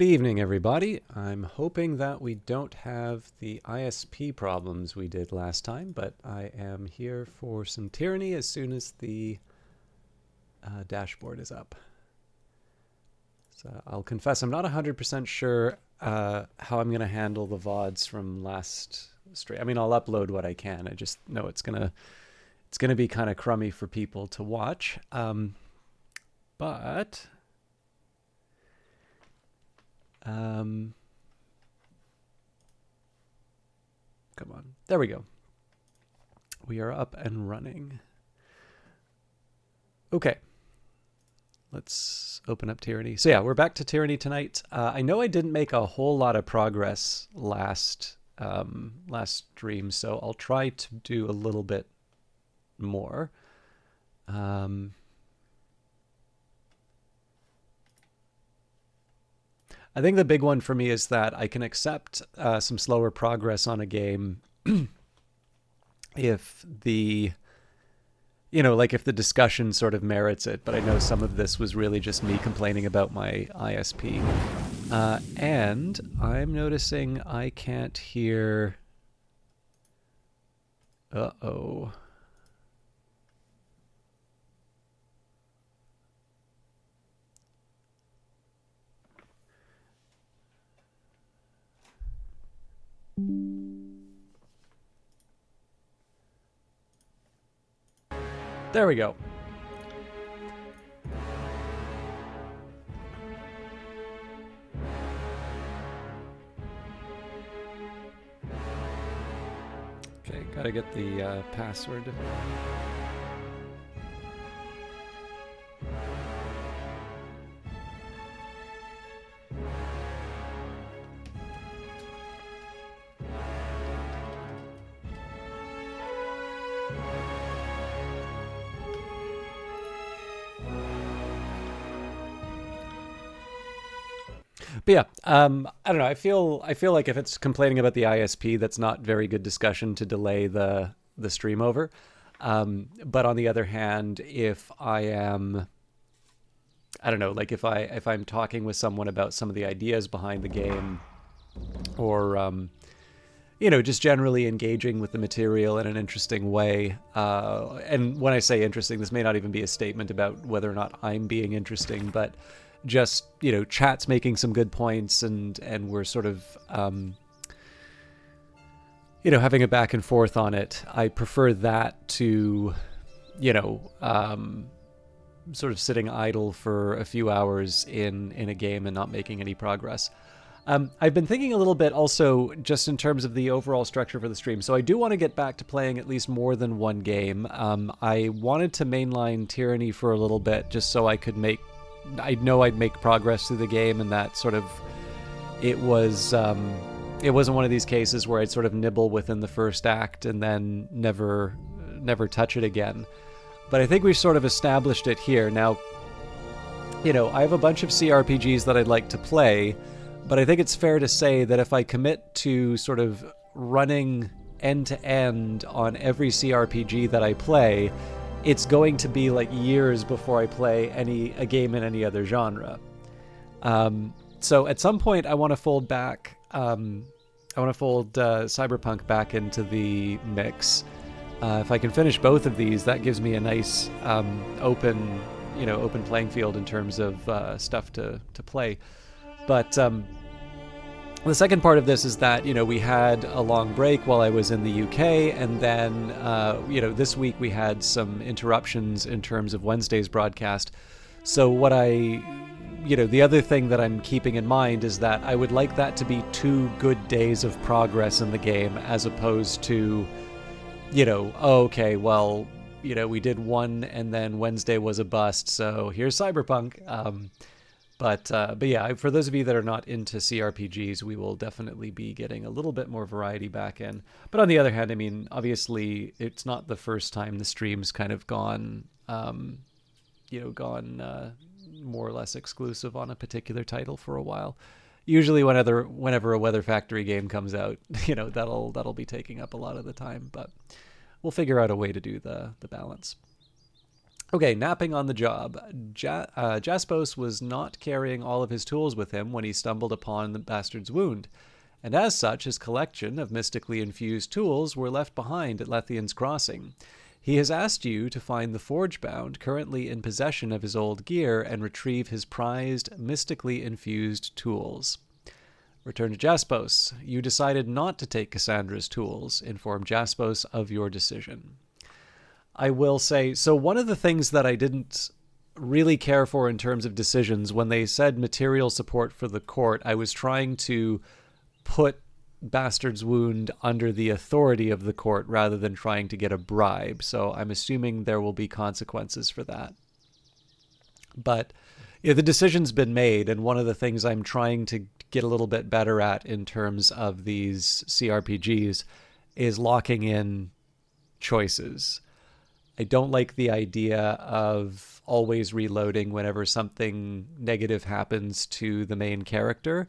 Good evening, everybody. I'm hoping that we don't have the ISP problems we did last time, but I am here for some Tyranny as soon as the dashboard is up. So I'll confess I'm not 100% sure how I'm going to handle the VODs from last stream. I mean, I'll upload what I can. I just know it's gonna be kind of crummy for people to watch. But come on. There we go. We are up and running. Okay. Let's open up Tyranny. So yeah, we're back to Tyranny tonight. I know I didn't make a whole lot of progress last stream, so I'll try to do a little bit more. I think the big one for me is that I can accept some slower progress on a game if the, like if the discussion sort of merits it. But I know some of this was really just me complaining about my ISP. And I'm noticing I can't hear... Uh-oh. There we go. Okay, gotta get the password. But yeah, I don't know. I feel like if it's complaining about the ISP, that's not very good discussion to delay the stream over. But on the other hand, if I am, I don't know, like if I'm talking with someone about some of the ideas behind the game, or just generally engaging with the material in an interesting way. And when I say interesting, this may not even be a statement about whether or not I'm being interesting, but just, chat's making some good points, and we're sort of, having a back and forth on it. I prefer that to, sort of sitting idle for a few hours in a game and not making any progress. I've been thinking a little bit also just in terms of the overall structure for the stream. So I do want to get back to playing at least more than one game. I wanted to mainline Tyranny for a little bit just so I could I'd make progress through the game, and that sort of, it wasn't one of these cases where I'd sort of nibble within the first act and then never touch it again. But I think we've sort of established it here. Now, I have a bunch of CRPGs that I'd like to play, but I think it's fair to say that if I commit to sort of running end to end on every CRPG that I play, it's going to be like years before I play a game in any other genre. So at some point I want to fold back, Cyberpunk back into the mix. If I can finish both of these, that gives me a nice open playing field in terms of stuff to play. But the second part of this is that, we had a long break while I was in the UK, and then, this week we had some interruptions in terms of Wednesday's broadcast. So the other thing that I'm keeping in mind is that I would like that to be 2 good days of progress in the game, as opposed to, we did one and then Wednesday was a bust, so here's Cyberpunk. But yeah, for those of you that are not into CRPGs, we will definitely be getting a little bit more variety back in. But on the other hand, I mean, obviously, it's not the first time the stream's kind of gone more or less exclusive on a particular title for a while. Usually, whenever a Weather Factory game comes out, that'll be taking up a lot of the time. But we'll figure out a way to do the balance. Okay, napping on the job. Jaspos was not carrying all of his tools with him when he stumbled upon the bastard's wound, and as such, his collection of mystically infused tools were left behind at Lethian's Crossing. He has asked you to find the forge-bound currently in possession of his old gear and retrieve his prized, mystically infused tools. Return to Jaspos. You decided not to take Cassandra's tools. Inform Jaspos of your decision. I will say, so one of the things that I didn't really care for in terms of decisions, when they said material support for the court, I was trying to put Bastard's Wound under the authority of the court rather than trying to get a bribe. So I'm assuming there will be consequences for that. But yeah, the decision's been made, and one of the things I'm trying to get a little bit better at in terms of these CRPGs is locking in choices. I don't like the idea of always reloading whenever something negative happens to the main character.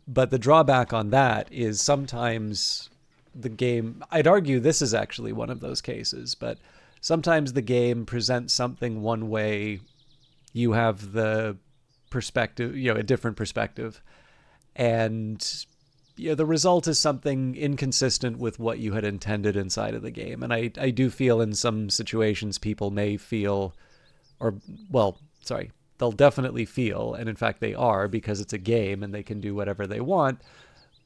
But the drawback on that is sometimes the game, I'd argue this is actually one of those cases, but sometimes the game presents something one way, you have the perspective, a different perspective. And the result is something inconsistent with what you had intended inside of the game. And I do feel in some situations people may feel, they'll definitely feel, and in fact they are, because it's a game and they can do whatever they want.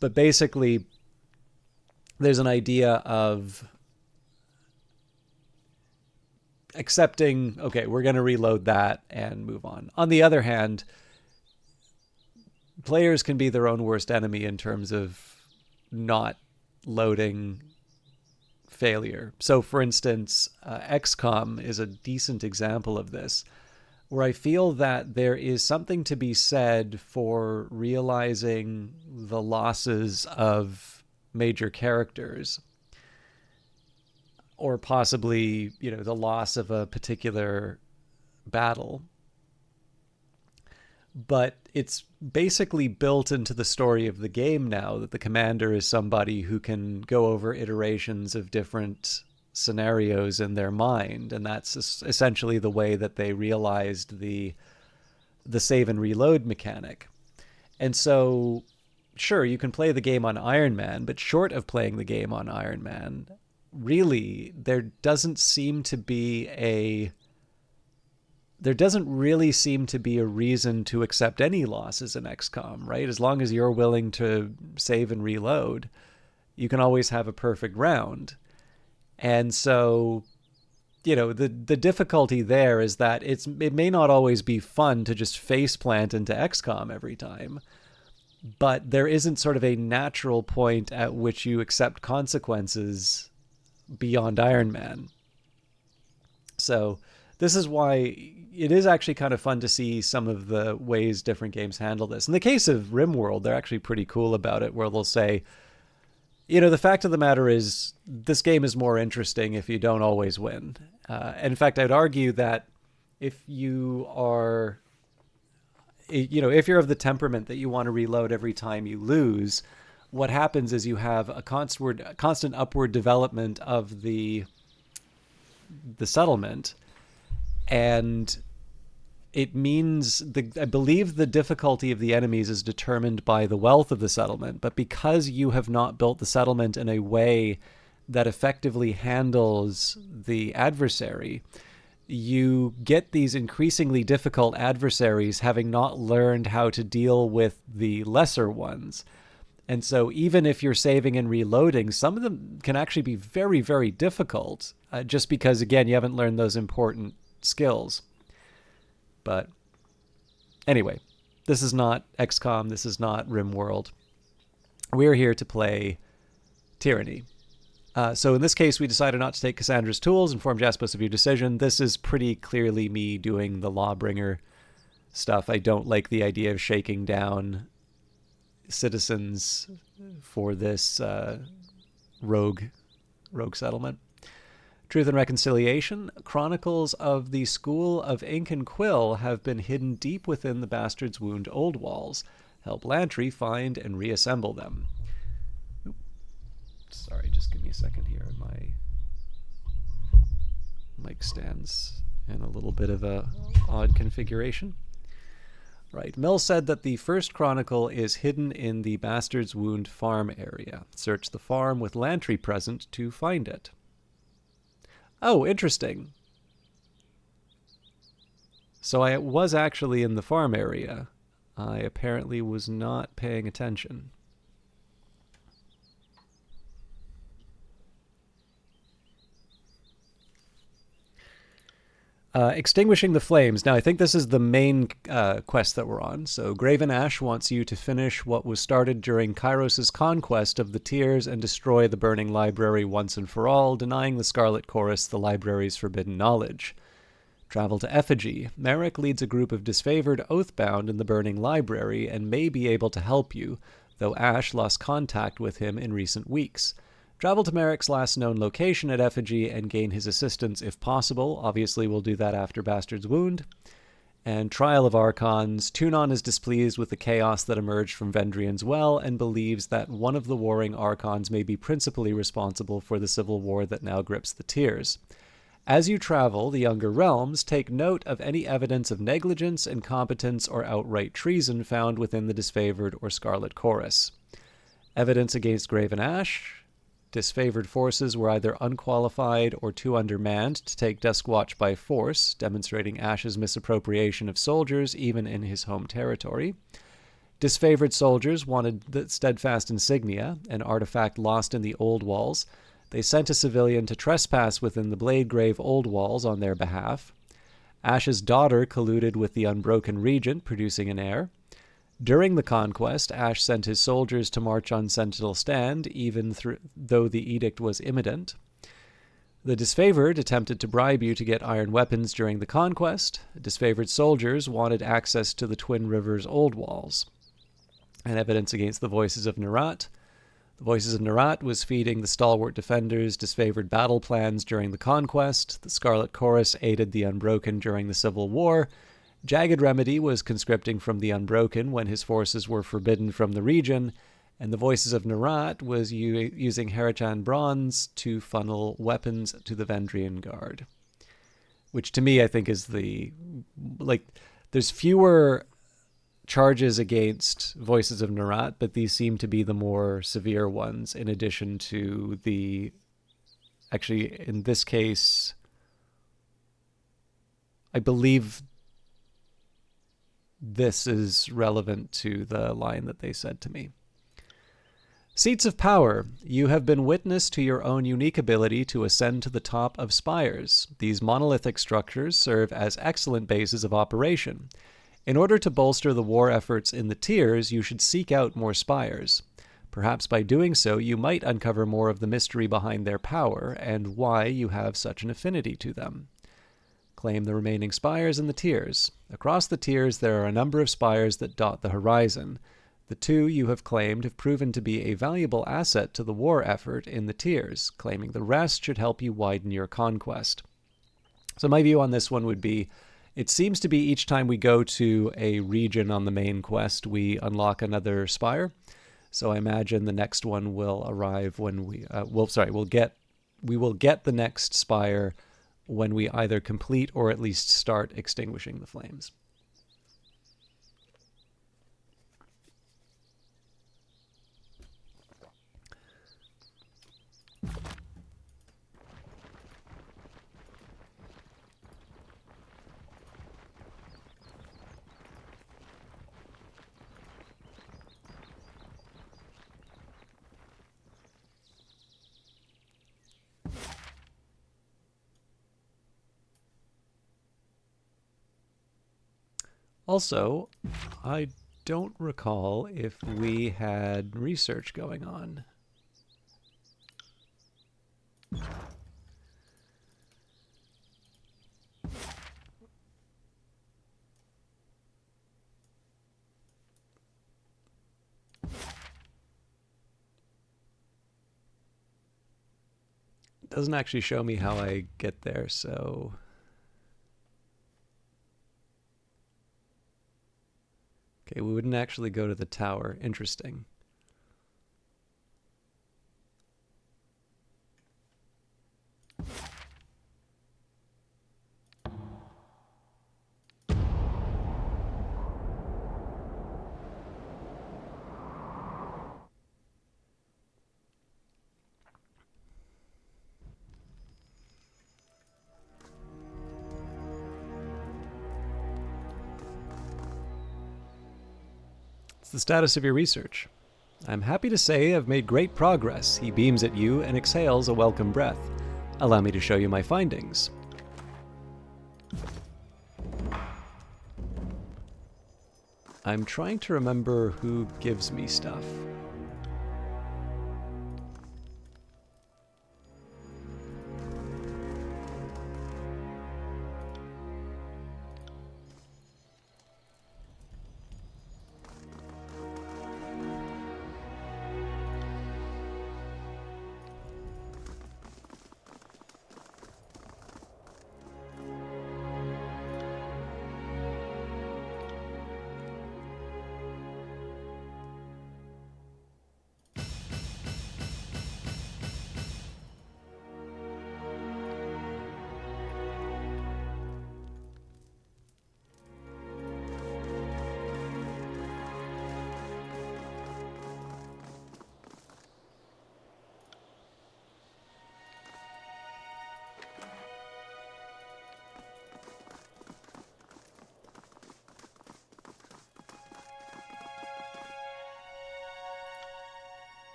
But basically, there's an idea of accepting, okay, we're going to reload that and move on. On the other hand, players can be their own worst enemy in terms of not loading failure. So, for instance, XCOM is a decent example of this, where I feel that there is something to be said for realizing the losses of major characters, or possibly, the loss of a particular battle. But it's basically built into the story of the game now that the commander is somebody who can go over iterations of different scenarios in their mind, and that's essentially the way that they realized the save and reload mechanic. And so, sure, you can play the game on Iron Man, but short of playing the game on Iron Man, really, there doesn't really seem to be a reason to accept any losses in XCOM, right? As long as you're willing to save and reload, you can always have a perfect round. And so, the difficulty there is that it may not always be fun to just faceplant into XCOM every time, but there isn't sort of a natural point at which you accept consequences beyond Iron Man. So this is why it is actually kind of fun to see some of the ways different games handle this. In the case of RimWorld, they're actually pretty cool about it, where they'll say, the fact of the matter is this game is more interesting if you don't always win. In fact, I'd argue that if you are, if you're of the temperament that you want to reload every time you lose, what happens is you have a constant upward development of the settlement. And it means I believe the difficulty of the enemies is determined by the wealth of the settlement, but because you have not built the settlement in a way that effectively handles the adversary, you get these increasingly difficult adversaries having not learned how to deal with the lesser ones. And so even if you're saving and reloading, some of them can actually be very, very difficult, just because, again, you haven't learned those important skills. But anyway, this is not XCOM. This is not RimWorld. We're here to play Tyranny. So in this case, we decided not to take Cassandra's tools. Inform Jaspos of your decision. This is pretty clearly me doing the Lawbringer stuff. I don't like the idea of shaking down citizens for this rogue settlement. Truth and Reconciliation. Chronicles of the School of Ink and Quill have been hidden deep within the Bastard's Wound old walls. Help Lantry find and reassemble them. Sorry, just give me a second here. My mic stand's And a little bit of a odd configuration. Right. Mel said that the first chronicle is hidden in the Bastard's Wound farm area. Search the farm with Lantry present to find it. Oh, interesting. So I was actually in the farm area. I apparently was not paying attention. Extinguishing the Flames. Now, I think this is the main quest that we're on. So, Graven Ash wants you to finish what was started during Kairos' conquest of the Tears and destroy the Burning Library once and for all, denying the Scarlet Chorus the library's forbidden knowledge. Travel to Effigy. Merrick leads a group of disfavored Oathbound in the Burning Library and may be able to help you, though Ash lost contact with him in recent weeks. Travel to Merrick's last known location at Effigy and gain his assistance if possible. Obviously, we'll do that after Bastard's Wound. And Trial of Archons. Tunon is displeased with the chaos that emerged from Vendrian's Well and believes that one of the warring Archons may be principally responsible for the civil war that now grips the Tears. As you travel the Younger Realms, take note of any evidence of negligence, incompetence, or outright treason found within the disfavored or Scarlet Chorus. Evidence against Graven Ash. Disfavored forces were either unqualified or too undermanned to take Dusk Watch by force, demonstrating Ash's misappropriation of soldiers even in his home territory. Disfavored soldiers wanted the Steadfast Insignia, an artifact lost in the Old Walls. They sent a civilian to trespass within the Bladegrave Old Walls on their behalf. Ash's daughter colluded with the Unbroken Regent, producing an heir. During the conquest, Ash sent his soldiers to march on Sentinel Stand, even though the edict was imminent. The disfavored attempted to bribe you to get iron weapons during the conquest. Disfavored soldiers wanted access to the Twin Rivers Old Walls. And evidence against the Voices of Nerat. The Voices of Nerat was feeding the stalwart defenders disfavored battle plans during the conquest. The Scarlet Chorus aided the Unbroken during the Civil War. Jagged Remedy was conscripting from the Unbroken when his forces were forbidden from the region, and the Voices of Nerat was using Harachan Bronze to funnel weapons to the Vendrian Guard. Which to me I think is there's fewer charges against Voices of Nerat, but these seem to be the more severe ones, in addition to actually in this case, I believe this is relevant to the line that they said to me. Seats of Power. You have been witness to your own unique ability to ascend to the top of spires. These monolithic structures serve as excellent bases of operation. In order to bolster the war efforts in the Tears, you should seek out more spires. Perhaps by doing so, you might uncover more of the mystery behind their power and why you have such an affinity to them. Claim the remaining spires in the Tears. Across the Tears, there are a number of spires that dot the horizon. The two you have claimed have proven to be a valuable asset to the war effort in the Tears. Claiming the rest should help you widen your conquest. So my view on this one would be, it seems to be each time we go to a region on the main quest, we unlock another spire. So I imagine the next one will arrive when we will get the next spire when we either complete or at least start extinguishing the flames. Also, I don't recall if we had research going on. It doesn't actually show me how I get there, so... Okay, we wouldn't actually go to the tower. Interesting. the status of your research? I'm happy to say I've made great progress. He beams at you and exhales a welcome breath. Allow me to show you my findings. I'm trying to remember who gives me stuff.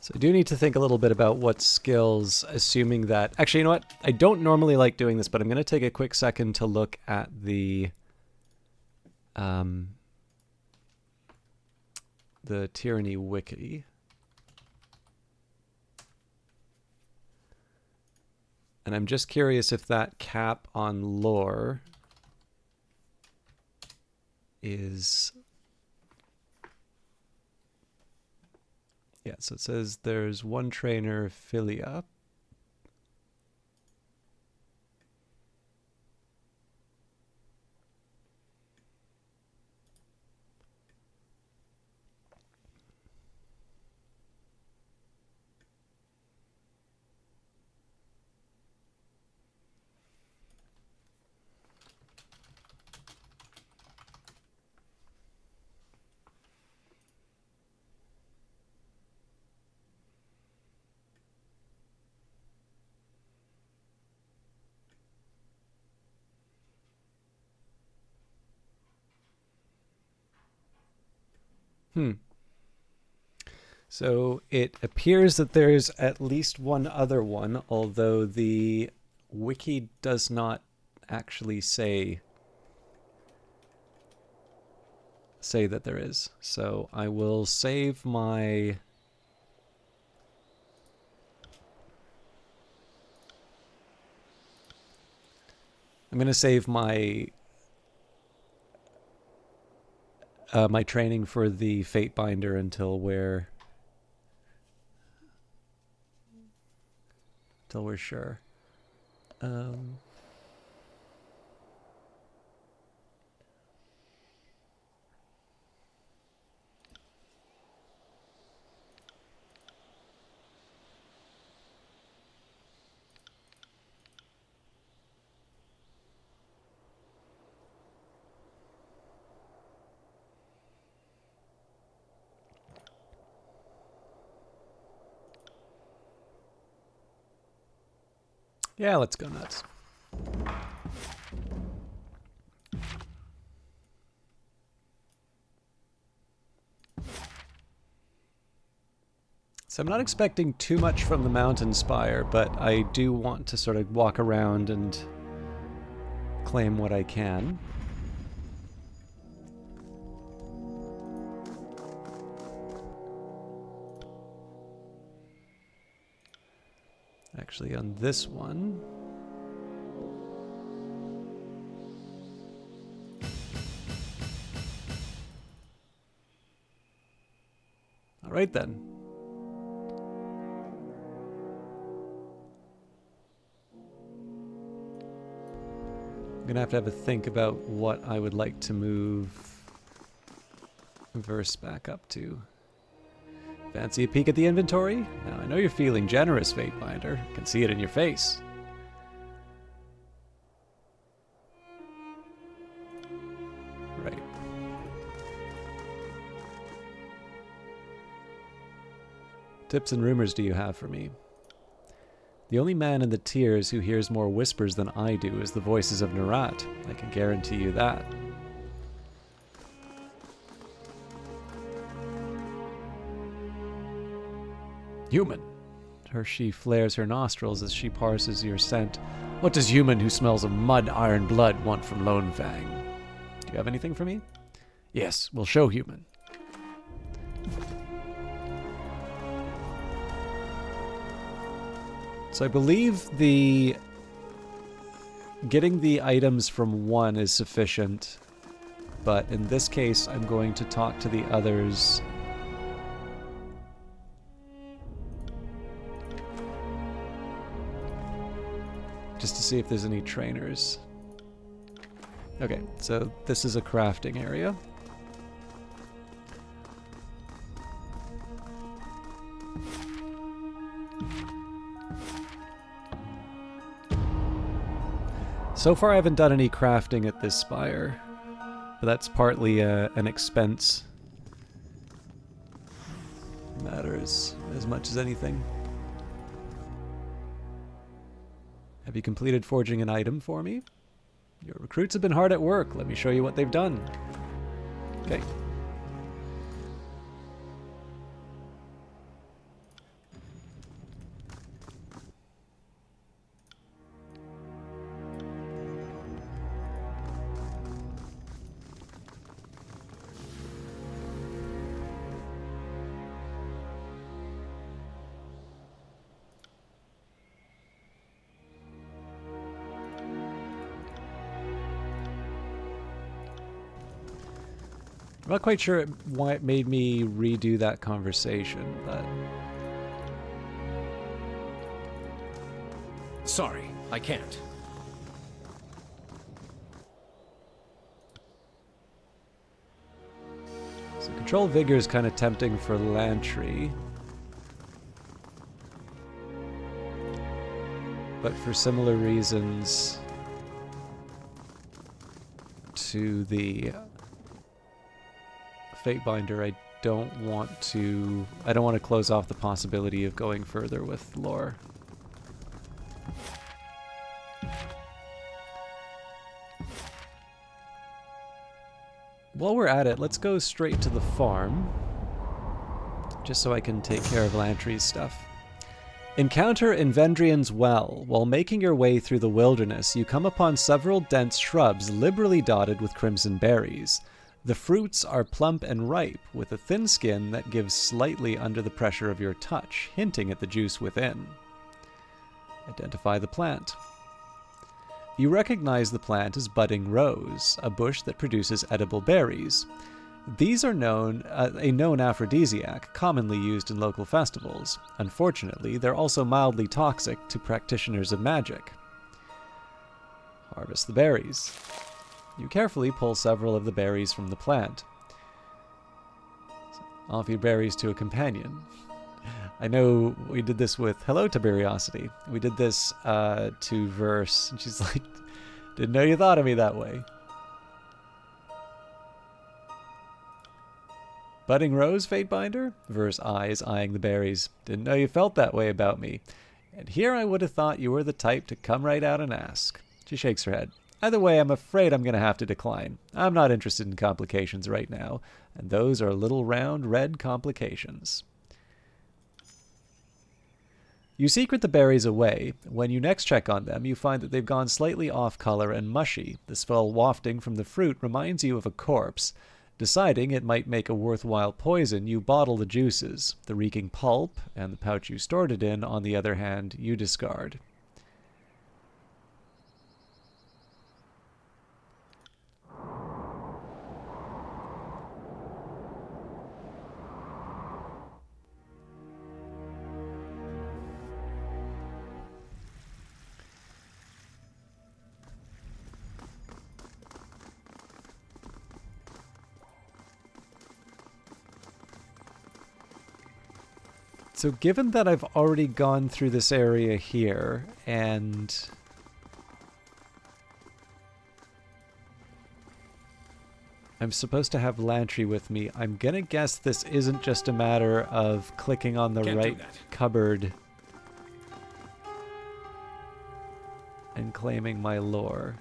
So I do need to think a little bit about what skills, assuming that... Actually, you know what? I don't normally like doing this, but I'm going to take a quick second to look at the Tyranny wiki. And I'm just curious if that cap on lore is... Yeah, so it says there's one trainer, Philia. So it appears that there's at least one other one, although the wiki does not actually say that there is. So I will save my... I'm going to save my my training for the Fate Binder until we're sure. Yeah, let's go nuts. So I'm not expecting too much from the mountain spire, but I do want to sort of walk around and claim what I can. Actually, on this one... All right, then. I'm going to have a think about what I would like to move Verse back up to. Fancy a peek at the inventory? Now, I know you're feeling generous, Fate Binder. I can see it in your face. Right. Tips and rumors do you have for me? The only man in the tiers who hears more whispers than I do is the voices of Narat. I can guarantee you that. Human. Hershey flares her nostrils as she parses your scent. What does human who smells of mud, iron, blood want from Lone Fang? Do you have anything for me? Yes, we'll show human. So I believe getting the items from one is sufficient, but in this case I'm going to talk to the others. Just to see if there's any trainers. Okay, so this is a crafting area. So far I haven't done any crafting at this spire, but that's partly an expense matters as much as anything. Have you completed forging an item for me? Your recruits have been hard at work. Let me show you what they've done. Okay. I'm not quite sure why it made me redo that conversation, but... Sorry, I can't. So Control Vigor is kind of tempting for Lantry. But for similar reasons to the Fatebinder, I don't want to close off the possibility of going further with lore. While we're at it, let's go straight to the farm, just so I can take care of Lantry's stuff. Encounter in Vendrian's Well. While making your way through the wilderness, you come upon several dense shrubs liberally dotted with crimson berries. The fruits are plump and ripe, with a thin skin that gives slightly under the pressure of your touch, hinting at the juice within. Identify the plant. You recognize the plant as budding rose, a bush that produces edible berries. These are a known aphrodisiac, commonly used in local festivals. Unfortunately, they're also mildly toxic to practitioners of magic. Harvest the berries. You carefully pull several of the berries from the plant. Offer your berries to a companion. I know we did this with Hello Tiberiosity. We did this to Verse, and she's like, didn't know you thought of me that way. Budding Rose, Fatebinder? Verse eyes, eyeing the berries. Didn't know you felt that way about me. And here I would have thought you were the type to come right out and ask. She shakes her head. Either way, I'm afraid I'm going to have to decline. I'm not interested in complications right now, and those are little round red complications. You secret the berries away. When you next check on them, you find that they've gone slightly off color and mushy. The smell wafting from the fruit reminds you of a corpse. Deciding it might make a worthwhile poison, you bottle the juices. The reeking pulp, and the pouch you stored it in, on the other hand, you discard. So given that I've already gone through this area here, and I'm supposed to have Lantry with me, I'm gonna guess this isn't just a matter of clicking on the right cupboard and claiming my lore.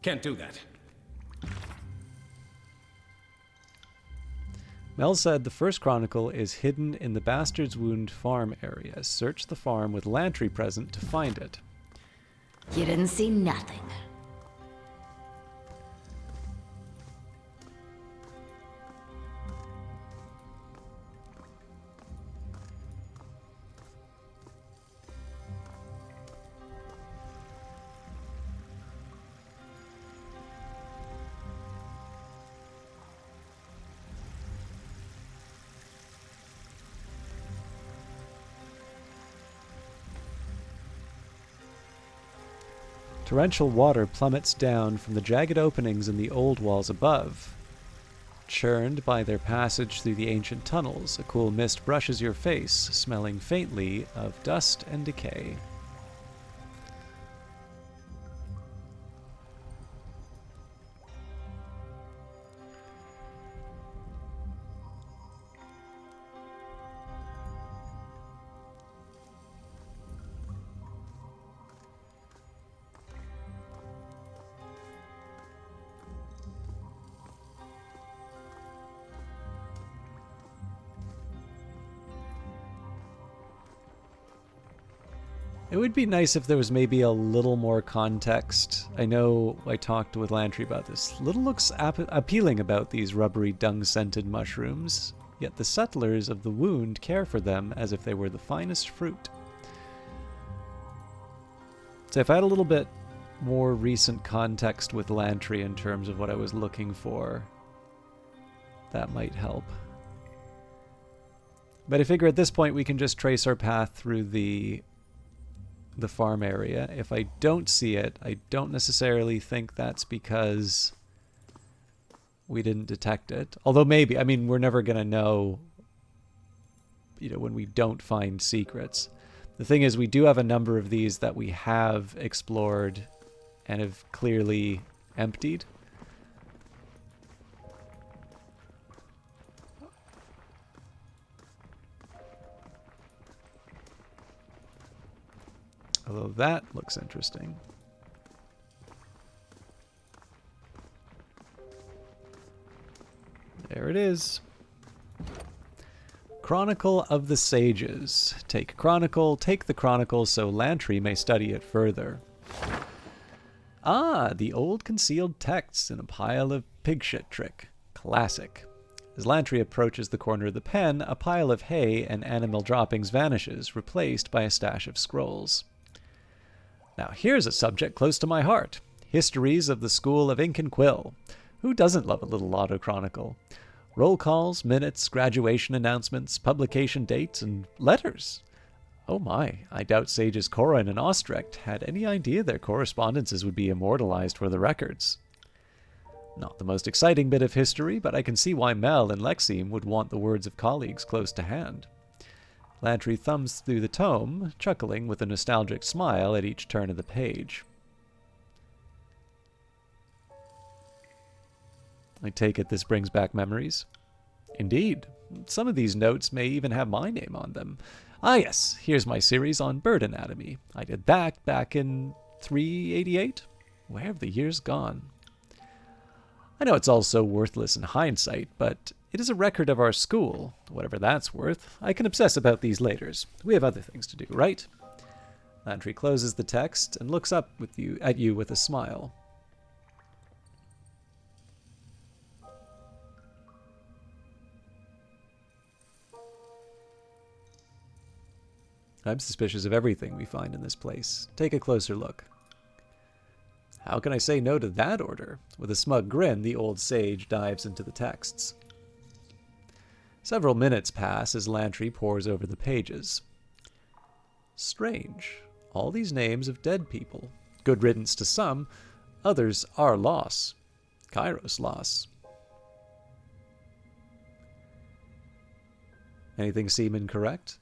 Can't do that. Mel said the first chronicle is hidden in the Bastard's Wound farm area. Search the farm with Lantry present to find it. You didn't see nothing. Torrential water plummets down from the jagged openings in the old walls above. Churned by their passage through the ancient tunnels, a cool mist brushes your face, smelling faintly of dust and decay. It would be nice if there was maybe a little more context. I know I talked with Lantry about this. Little looks appealing about these rubbery dung-scented mushrooms, yet the settlers of the wound care for them as if they were the finest fruit. So if I had a little bit more recent context with Lantry in terms of what I was looking for, that might help. But I figure at this point we can just trace our path through the farm area. If I don't see it, I don't necessarily think that's because we didn't detect it. Although maybe, I mean, we're never going to know, when we don't find secrets. The thing is, we do have a number of these that we have explored and have clearly emptied. Although that looks interesting. There it is. Chronicle of the Sages. Take Chronicle, take the Chronicle so Lantry may study it further. Ah, the old concealed texts in a pile of pig shit trick. Classic. As Lantry approaches the corner of the pen, a pile of hay and animal droppings vanishes, replaced by a stash of scrolls. Now here's a subject close to my heart. Histories of the School of Ink and Quill. Who doesn't love a little autochronicle? Roll calls, minutes, graduation announcements, publication dates, and letters. Oh my, I doubt Sages Corin and Ostrecht had any idea their correspondences would be immortalized for the records. Not the most exciting bit of history, but I can see why Mel and Lexime would want the words of colleagues close to hand. Lantry thumbs through the tome, chuckling with a nostalgic smile at each turn of the page. I take it this brings back memories? Indeed. Some of these notes may even have my name on them. Ah yes, here's my series on bird anatomy. I did that back in 388? Where have the years gone? I know it's all so worthless in hindsight, but it is a record of our school. Whatever that's worth, I can obsess about these laters. We have other things to do, right? Lantry closes the text and looks up at you with a smile. I'm suspicious of everything we find in this place. Take a closer look. How can I say no to that order? With a smug grin, the old sage dives into the texts. Several minutes pass as Lantry pores over the pages. Strange. All these names of dead people. Good riddance to some, others are loss. Kairos loss. Anything seem incorrect?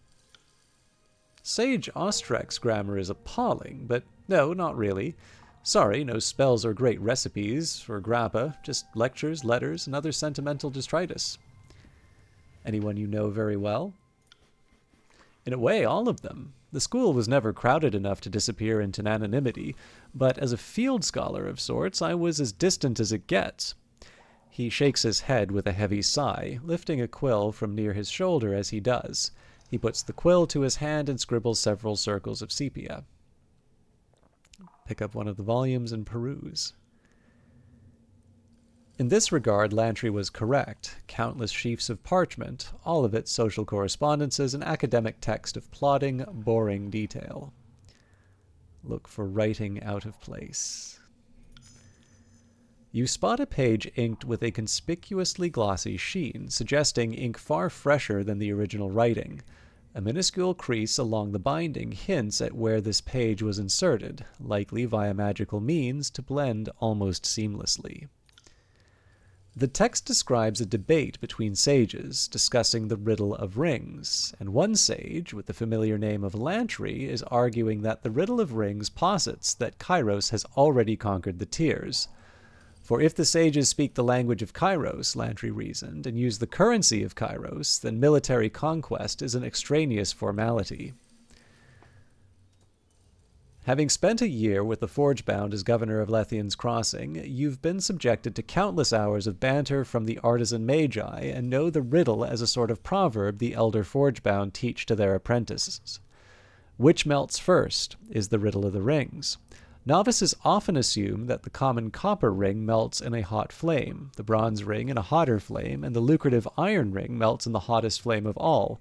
Sage Ostrecht's grammar is appalling, but no, not really. Sorry, no spells or great recipes for grappa, just lectures, letters, and other sentimental detritus. Anyone you know very well? In a way, all of them. The school was never crowded enough to disappear into anonymity, but as a field scholar of sorts, I was as distant as it gets. He shakes his head with a heavy sigh, lifting a quill from near his shoulder as he does. He puts the quill to his hand and scribbles several circles of sepia. Pick up one of the volumes and peruse. In this regard, Lantry was correct. Countless sheafs of parchment, all of it social correspondences and academic text of plodding, boring detail. Look for writing out of place. You spot a page inked with a conspicuously glossy sheen, suggesting ink far fresher than the original writing. A minuscule crease along the binding hints at where this page was inserted, likely via magical means to blend almost seamlessly. The text describes a debate between sages discussing the riddle of rings, and one sage, with the familiar name of Lantry, is arguing that the riddle of rings posits that Kairos has already conquered the Tears. For if the sages speak the language of Kairos, Lantry reasoned, and use the currency of Kairos, then military conquest is an extraneous formality. Having spent a year with the Forgebound as governor of Lethian's Crossing, you've been subjected to countless hours of banter from the artisan magi and know the riddle as a sort of proverb the elder Forgebound teach to their apprentices. Which melts first is the riddle of the rings. Novices often assume that the common copper ring melts in a hot flame, the bronze ring in a hotter flame, and the lucrative iron ring melts in the hottest flame of all,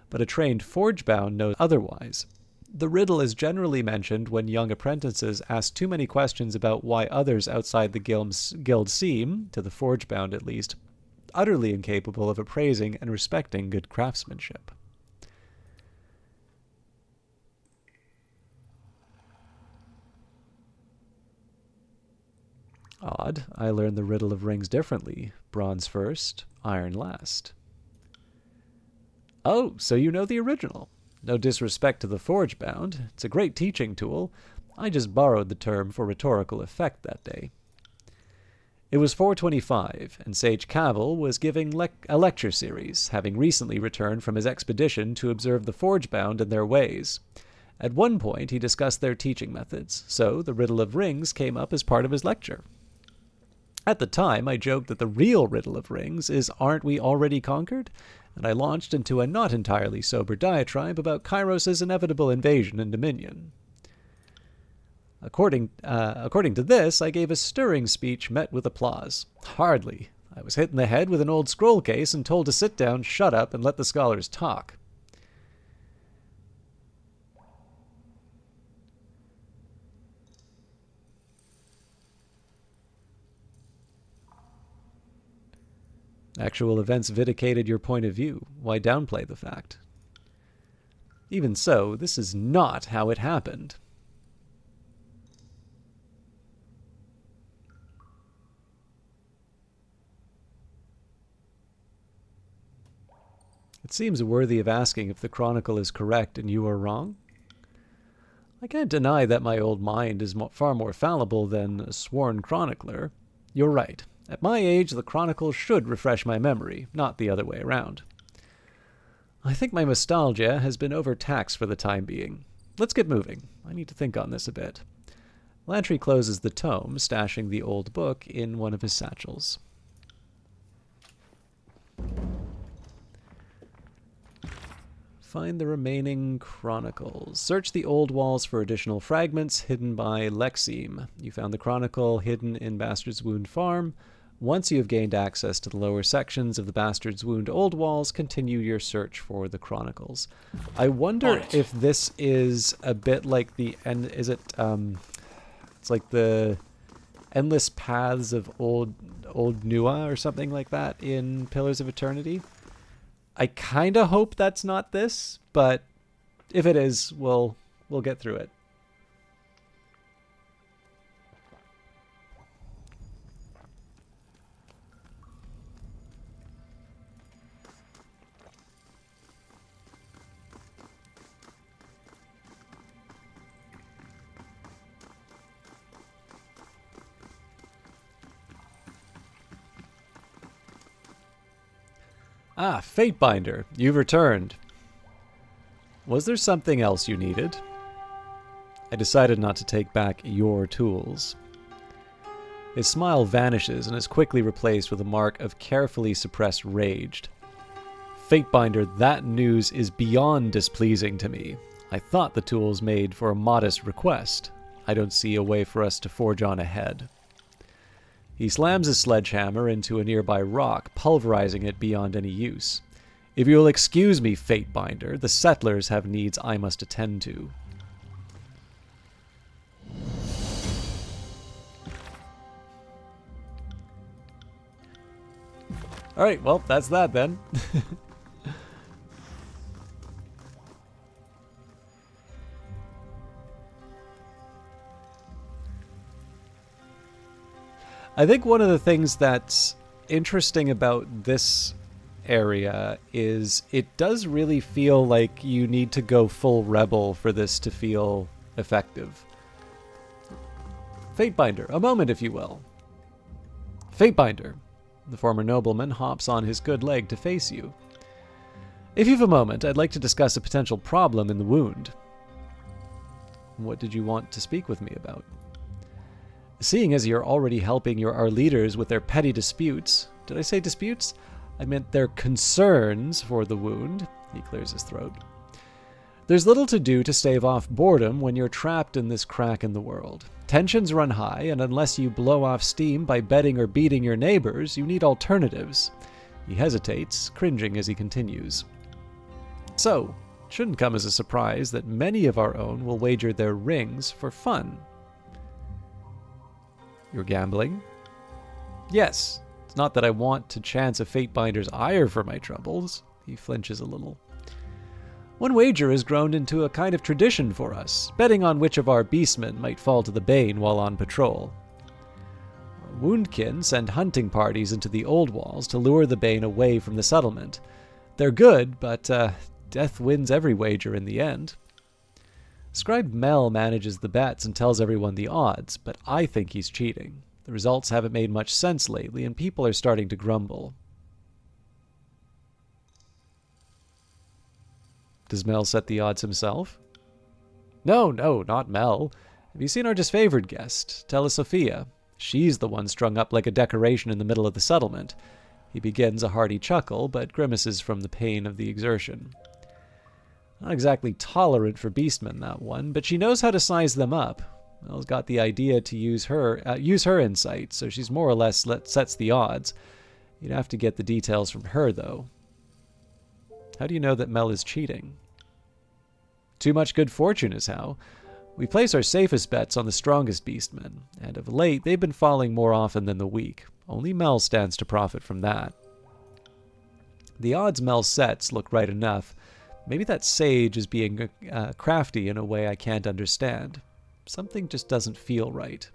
but a trained Forgebound knows otherwise. The riddle is generally mentioned when young apprentices ask too many questions about why others outside the guild seem, to the Forgebound at least, utterly incapable of appraising and respecting good craftsmanship. Odd, I learned the riddle of rings differently. Bronze first, iron last. Oh, so you know the original. No disrespect to the Forgebound. It's a great teaching tool. I just borrowed the term for rhetorical effect that day. It was 425, and Sage Cavil was giving a lecture series, having recently returned from his expedition to observe the Forgebound and their ways. At one point, he discussed their teaching methods, so the riddle of rings came up as part of his lecture. At the time, I joked that the real riddle of rings is, aren't we already conquered? And I launched into a not entirely sober diatribe about Kairos' inevitable invasion and dominion. According to this, I gave a stirring speech met with applause. Hardly. I was hit in the head with an old scroll case and told to sit down, shut up, and let the scholars talk. Actual events vindicated your point of view. Why downplay the fact? Even so, this is not how it happened. It seems worthy of asking if the Chronicle is correct and you are wrong. I can't deny that my old mind is far more fallible than a sworn chronicler. You're right. At my age, the Chronicle should refresh my memory, not the other way around. I think my nostalgia has been overtaxed for the time being. Let's get moving. I need to think on this a bit. Lantry closes the tome, stashing the old book in one of his satchels. Find the remaining chronicles. Search the old walls for additional fragments hidden by Lexime. You found the chronicle hidden in Bastard's Wound Farm. Once you have gained access to the lower sections of the Bastard's Wound old walls, continue your search for the chronicles. I wonder if this is a bit like the end. Is it? It's like the endless paths of old Nua or something like that in Pillars of Eternity. I kind of hope that's not this, but if it is, we'll get through it. Ah, Fatebinder, you've returned. Was there something else you needed? I decided not to take back your tools. His smile vanishes and is quickly replaced with a mark of carefully suppressed rage. Fatebinder, that news is beyond displeasing to me. I thought the tools made for a modest request. I don't see a way for us to forge on ahead. He slams his sledgehammer into a nearby rock, pulverizing it beyond any use. If you'll excuse me, Fatebinder, the settlers have needs I must attend to. Alright, well, that's that then. I think one of the things that's interesting about this area is it does really feel like you need to go full rebel for this to feel effective. Fatebinder, a moment if you will. Fatebinder. The former nobleman hops on his good leg to face you. If you've a moment, I'd like to discuss a potential problem in the wound. What did you want to speak with me about? Seeing as you're already helping our leaders with their petty disputes... Did I say disputes? I meant their concerns for the wound. He clears his throat. There's little to do to stave off boredom when you're trapped in this crack in the world. Tensions run high, and unless you blow off steam by betting or beating your neighbors, you need alternatives. He hesitates, cringing as he continues. So, it shouldn't come as a surprise that many of our own will wager their rings for fun. You're gambling? Yes. It's not that I want to chance a Fatebinder's ire for my troubles. He flinches a little. One wager has grown into a kind of tradition for us, betting on which of our beastmen might fall to the bane while on patrol. Our woundkin send hunting parties into the old walls to lure the bane away from the settlement. They're good, but death wins every wager in the end. Scribe Mel manages the bets and tells everyone the odds, but I think he's cheating. The results haven't made much sense lately, and people are starting to grumble. Does Mel set the odds himself? No, not Mel. Have you seen our disfavored guest, Telesophia? She's the one strung up like a decoration in the middle of the settlement. He begins a hearty chuckle, but grimaces from the pain of the exertion. Not exactly tolerant for beastmen, that one, but she knows how to size them up. Mel's got the idea to use her insight, so she's more or less sets the odds. You'd have to get the details from her, though. How do you know that Mel is cheating? Too much good fortune is how. We place our safest bets on the strongest beastmen, and of late they've been falling more often than the weak. Only Mel stands to profit from that. The odds Mel sets look right enough. Maybe that sage is being crafty in a way I can't understand. Something just doesn't feel right.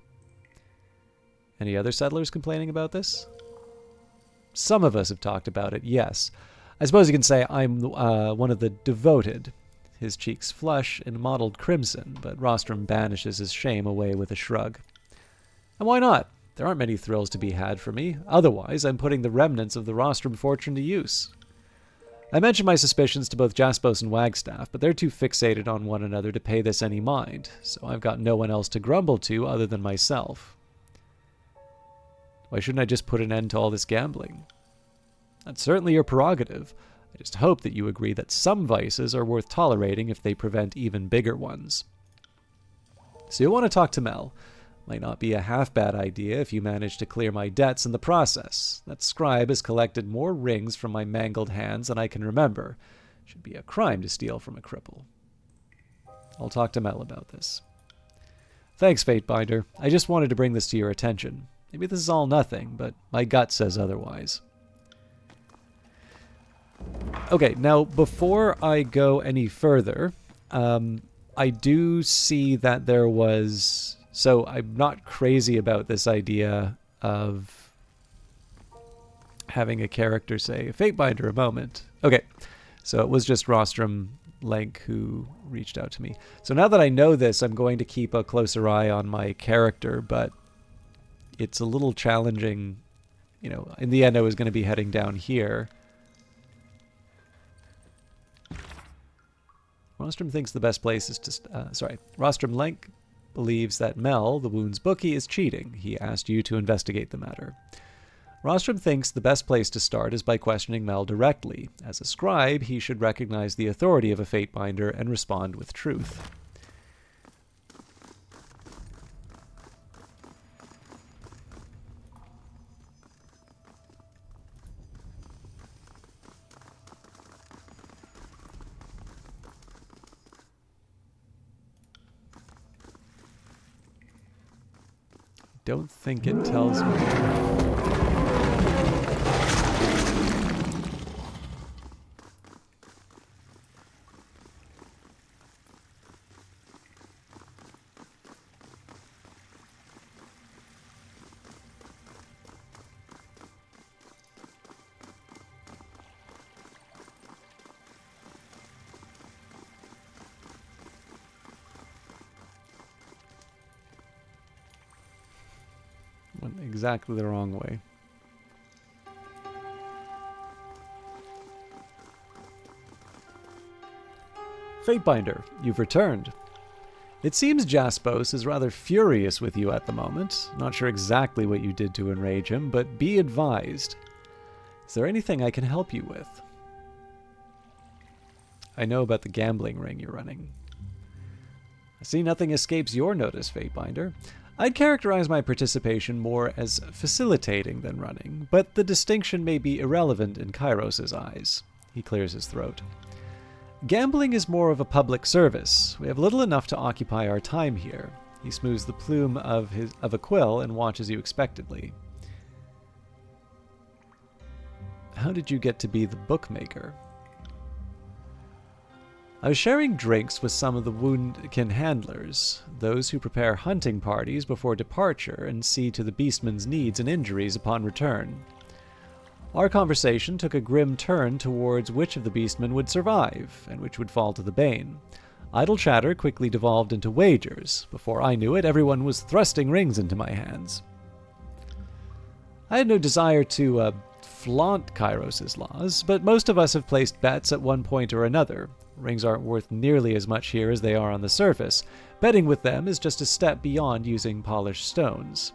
Any other settlers complaining about this? Some of us have talked about it, yes. I suppose you can say I'm one of the devoted. His cheeks flush in mottled crimson, but Rostrum banishes his shame away with a shrug. And why not? There aren't many thrills to be had for me. Otherwise, I'm putting the remnants of the Rostrum fortune to use. I mentioned my suspicions to both Jaspos and Wagstaff, but they're too fixated on one another to pay this any mind, so I've got no one else to grumble to other than myself. Why shouldn't I just put an end to all this gambling? That's certainly your prerogative. I just hope that you agree that some vices are worth tolerating if they prevent even bigger ones. So you'll want to talk to Mel. Might not be a half-bad idea if you manage to clear my debts in the process. That scribe has collected more rings from my mangled hands than I can remember. Should be a crime to steal from a cripple. I'll talk to Mel about this. Thanks, Fatebinder. I just wanted to bring this to your attention. Maybe this is all nothing, but my gut says otherwise. Okay, now before I go any further, I do see that there was... So I'm not crazy about this idea of having a character say, Fatebinder, a moment. Okay, so it was just Rostrum Lenk who reached out to me. So now that I know this, I'm going to keep a closer eye on my character, but it's a little challenging. You know, in the end I was going to be heading down here. Rostrum thinks the best place is to... Rostrum Lenk believes that Mel, the wound's bookie, is cheating. He asked you to investigate the matter. Rostrum thinks the best place to start is by questioning Mel directly. As a scribe, he should recognize the authority of a Fatebinder and respond with truth. Don't think it tells me. Went exactly the wrong way. Fatebinder, you've returned. It seems Jaspos is rather furious with you at the moment. Not sure exactly what you did to enrage him, but be advised. Is there anything I can help you with? I know about the gambling ring you're running. I see nothing escapes your notice, Fatebinder. I'd characterize my participation more as facilitating than running, but the distinction may be irrelevant in Kairos' eyes. He clears his throat. Gambling is more of a public service. We have little enough to occupy our time here. He smooths the plume of a quill and watches you expectantly. How did you get to be the bookmaker? I was sharing drinks with some of the Woundkin handlers, those who prepare hunting parties before departure and see to the beastman's needs and injuries upon return. Our conversation took a grim turn towards which of the beastmen would survive, and which would fall to the bane. Idle chatter quickly devolved into wagers. Before I knew it, everyone was thrusting rings into my hands. I had no desire to flaunt Kairos' laws, but most of us have placed bets at one point or another. Rings aren't worth nearly as much here as they are on the surface. Betting with them is just a step beyond using polished stones.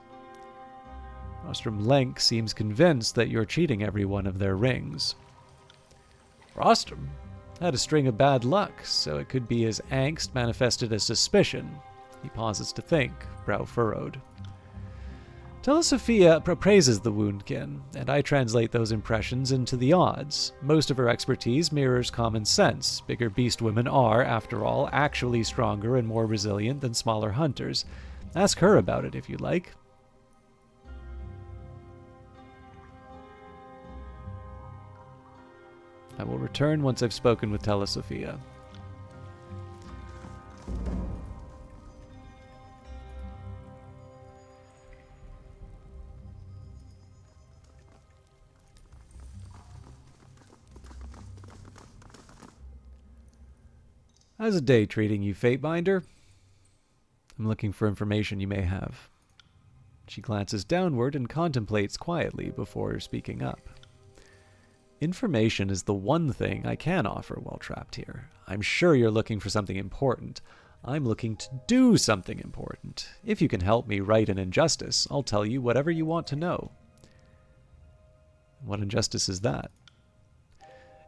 Rostrum Lenk seems convinced that you're cheating every one of their rings. Rostrum had a string of bad luck, so it could be his angst manifested as suspicion. He pauses to think, brow furrowed. Telesophia praises the Woundkin, and I translate those impressions into the odds. Most of her expertise mirrors common sense. Bigger beast women are, after all, actually stronger and more resilient than smaller hunters. Ask her about it if you like. I will return once I've spoken with Telesophia. How's a day treating you, Fatebinder? I'm looking for information you may have. She glances downward and contemplates quietly before speaking up. Information is the one thing I can offer while trapped here. I'm sure you're looking for something important. I'm looking to do something important. If you can help me right an injustice, I'll tell you whatever you want to know. What injustice is that?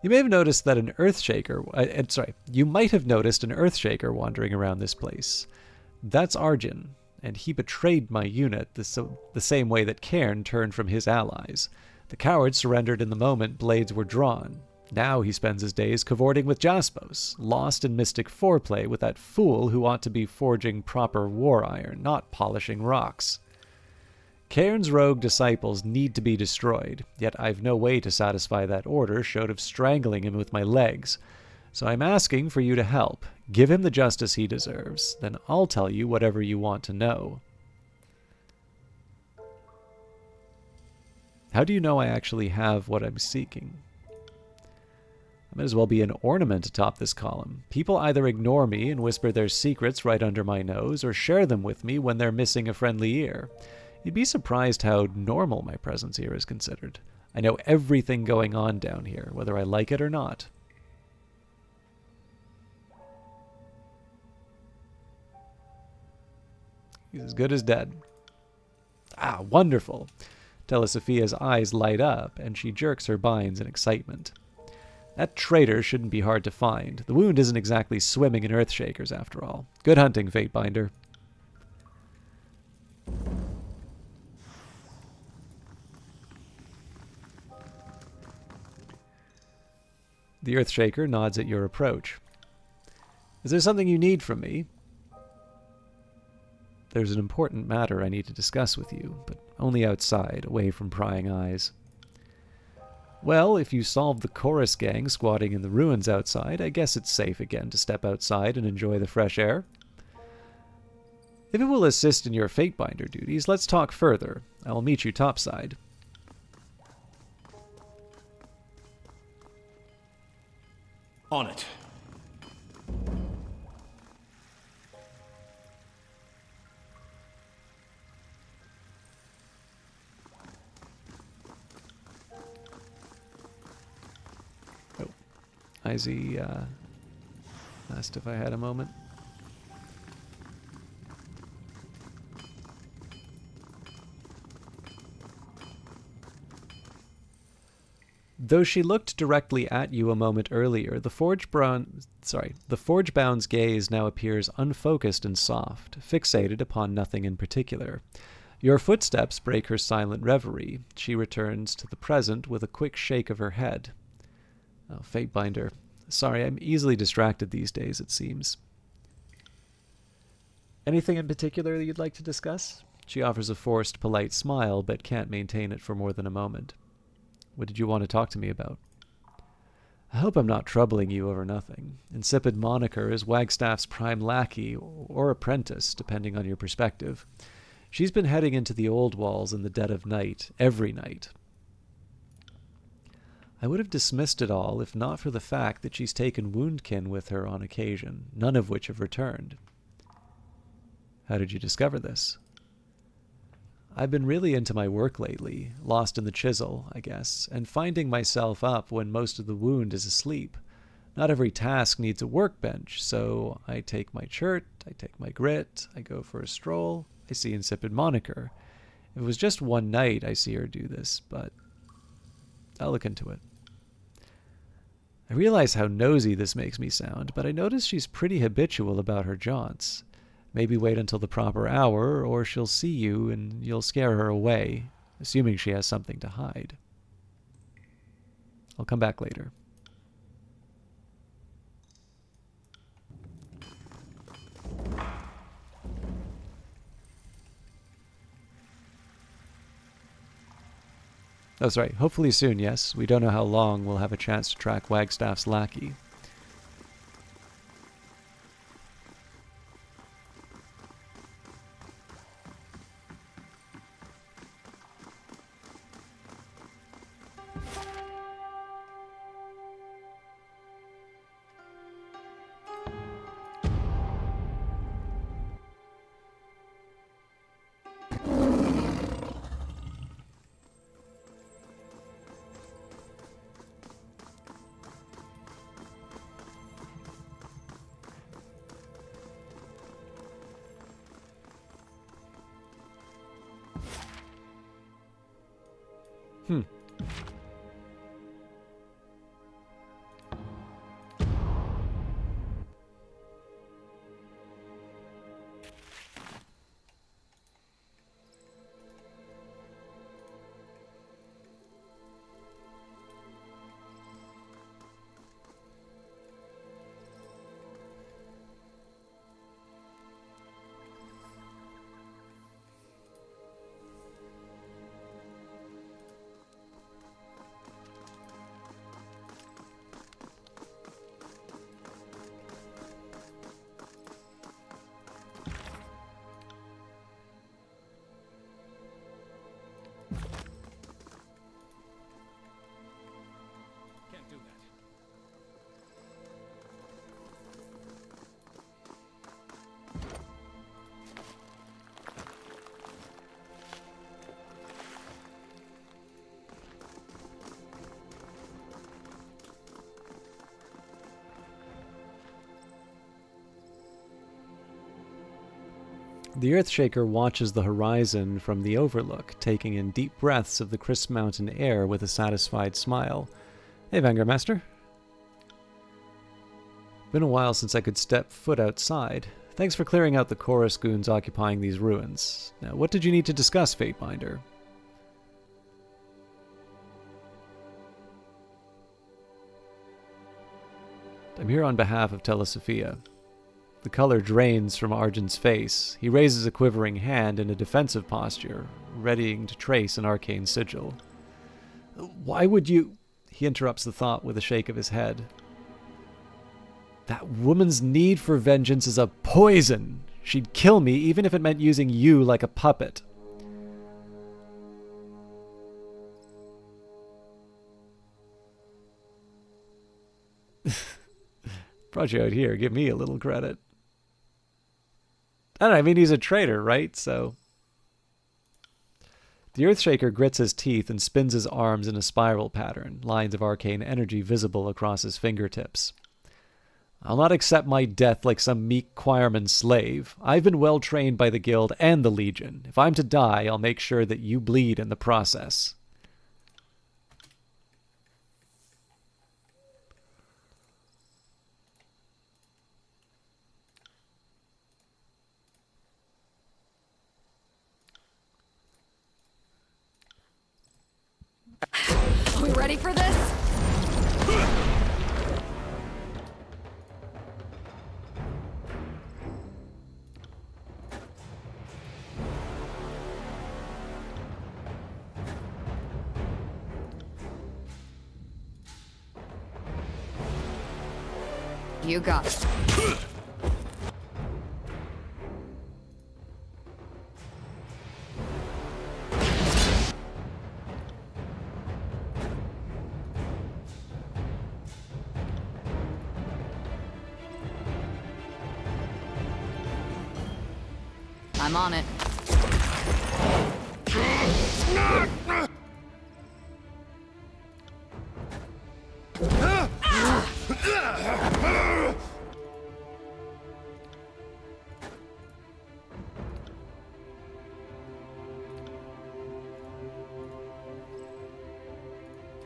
You may have noticed that an Earthshaker... you might have noticed an Earthshaker wandering around this place. That's Arjun, and he betrayed my unit the same way that Cairn turned from his allies. The coward surrendered in the moment blades were drawn. Now he spends his days cavorting with Jaspos, lost in mystic foreplay with that fool who ought to be forging proper war iron, not polishing rocks. Cairn's rogue disciples need to be destroyed, yet I've no way to satisfy that order short of strangling him with my legs. So I'm asking for you to help. Give him the justice he deserves, then I'll tell you whatever you want to know. How do you know I actually have what I'm seeking? I might as well be an ornament atop this column. People either ignore me and whisper their secrets right under my nose, or share them with me when they're missing a friendly ear. You'd be surprised how normal my presence here is considered. I know everything going on down here, whether I like it or not. He's as good as dead. Ah, wonderful. Telesophia's eyes light up, and she jerks her binds in excitement. That traitor shouldn't be hard to find. The wound isn't exactly swimming in Earthshakers, after all. Good hunting, Fatebinder. The Earthshaker nods at your approach. Is there something you need from me? There's an important matter I need to discuss with you, but only outside, away from prying eyes. Well, if you solved the chorus gang squatting in the ruins outside, I guess it's safe again to step outside and enjoy the fresh air. If it will assist in your Fatebinder duties, let's talk further. I will meet you topside. On it. Izzy asked if I had a moment. Though she looked directly at you a moment earlier, the Forge-bound's gaze now appears unfocused and soft, fixated upon nothing in particular. Your footsteps break her silent reverie. She returns to the present with a quick shake of her head. Oh, Fatebinder. Sorry, I'm easily distracted these days, it seems. Anything in particular you'd like to discuss? She offers a forced, polite smile, but can't maintain it for more than a moment. What did you want to talk to me about? I hope I'm not troubling you over nothing. Insipid Moniker is Wagstaff's prime lackey, or apprentice, depending on your perspective. She's been heading into the old walls in the dead of night, every night. I would have dismissed it all if not for the fact that she's taken woundkin with her on occasion, none of which have returned. How did you discover this? I've been really into my work lately, lost in the chisel, I guess, and finding myself up when most of the wound is asleep. Not every task needs a workbench, so I take my chert, I take my grit, I go for a stroll, I see Insipid Moniker. If it was just one night I see her do this, but I'll look into it. I realize how nosy this makes me sound, but I notice she's pretty habitual about her jaunts. Maybe wait until the proper hour, or she'll see you and you'll scare her away, assuming she has something to hide. I'll come back later. Oh, sorry. Hopefully soon, yes. We don't know how long we'll have a chance to track Wagstaff's lackey. The Earthshaker watches the horizon from the overlook, taking in deep breaths of the crisp mountain air with a satisfied smile. Hey, Vanguardmaster. Been a while since I could step foot outside. Thanks for clearing out the chorus goons occupying these ruins. Now, what did you need to discuss, Fatebinder? I'm here on behalf of Telesophiae. The color drains from Argent's face. He raises a quivering hand in a defensive posture, readying to trace an arcane sigil. Why would you... He interrupts the thought with a shake of his head. That woman's need for vengeance is a poison. She'd kill me even if it meant using you like a puppet. Brought you out here. Give me a little credit. I don't know, I mean, he's a traitor, right? So... The Earthshaker grits his teeth and spins his arms in a spiral pattern, lines of arcane energy visible across his fingertips. I'll not accept my death like some meek choirman slave. I've been well trained by the Guild and the Legion. If I'm to die, I'll make sure that you bleed in the process. Are we ready for this? You got it. I'm on it.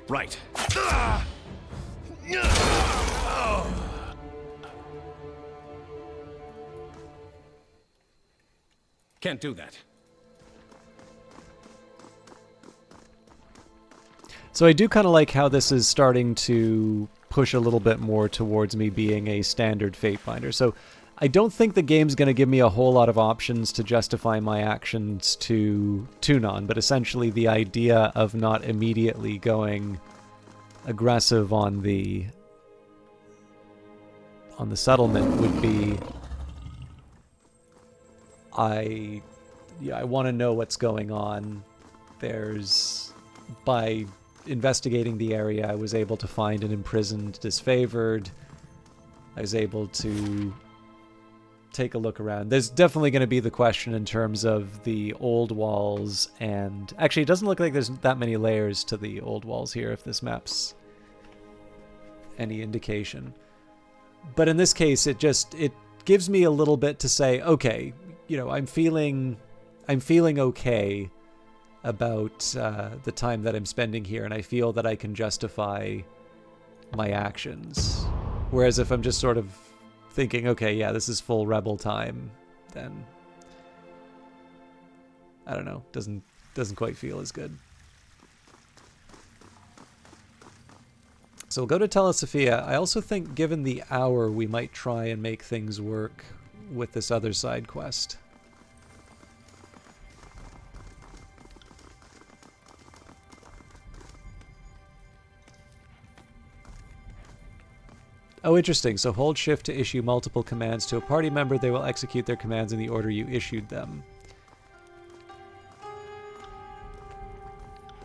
Right. Can't do that. So I do kind of like how this is starting to push a little bit more towards me being a standard Fatebinder. So I don't think the game's going to give me a whole lot of options to justify my actions to Tunon, but essentially the idea of not immediately going aggressive on the settlement would be I want to know what's going on. By investigating the area, I was able to find an imprisoned disfavored. I was able to take a look around. There's definitely going to be the question in terms of the old walls, and actually it doesn't look like there's that many layers to the old walls here, if this map's any indication. But in this case, it gives me a little bit to say, okay, you know, I'm feeling okay about the time that I'm spending here, and I feel that I can justify my actions. Whereas if I'm just sort of thinking, okay, yeah, this is full rebel time, then I don't know, doesn't quite feel as good. So we'll go to Telesophiae. I also think, given the hour, we might try and make things work with this other side quest. Oh, interesting. So hold shift to issue multiple commands to a party member. They will execute their commands in the order you issued them.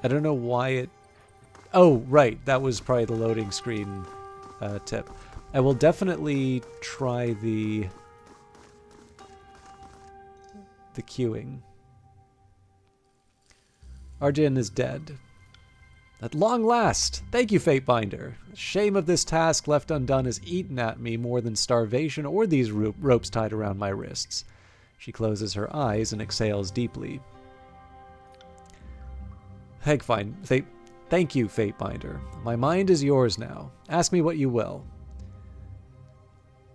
I don't know why it... Oh, right. That was probably the loading screen tip. I will definitely try the queuing. Arjun is dead. At long last! Thank you, Fatebinder. The shame of this task left undone has eaten at me more than starvation or these ropes tied around my wrists. She closes her eyes and exhales deeply. Thank you, Fatebinder. My mind is yours now. Ask me what you will.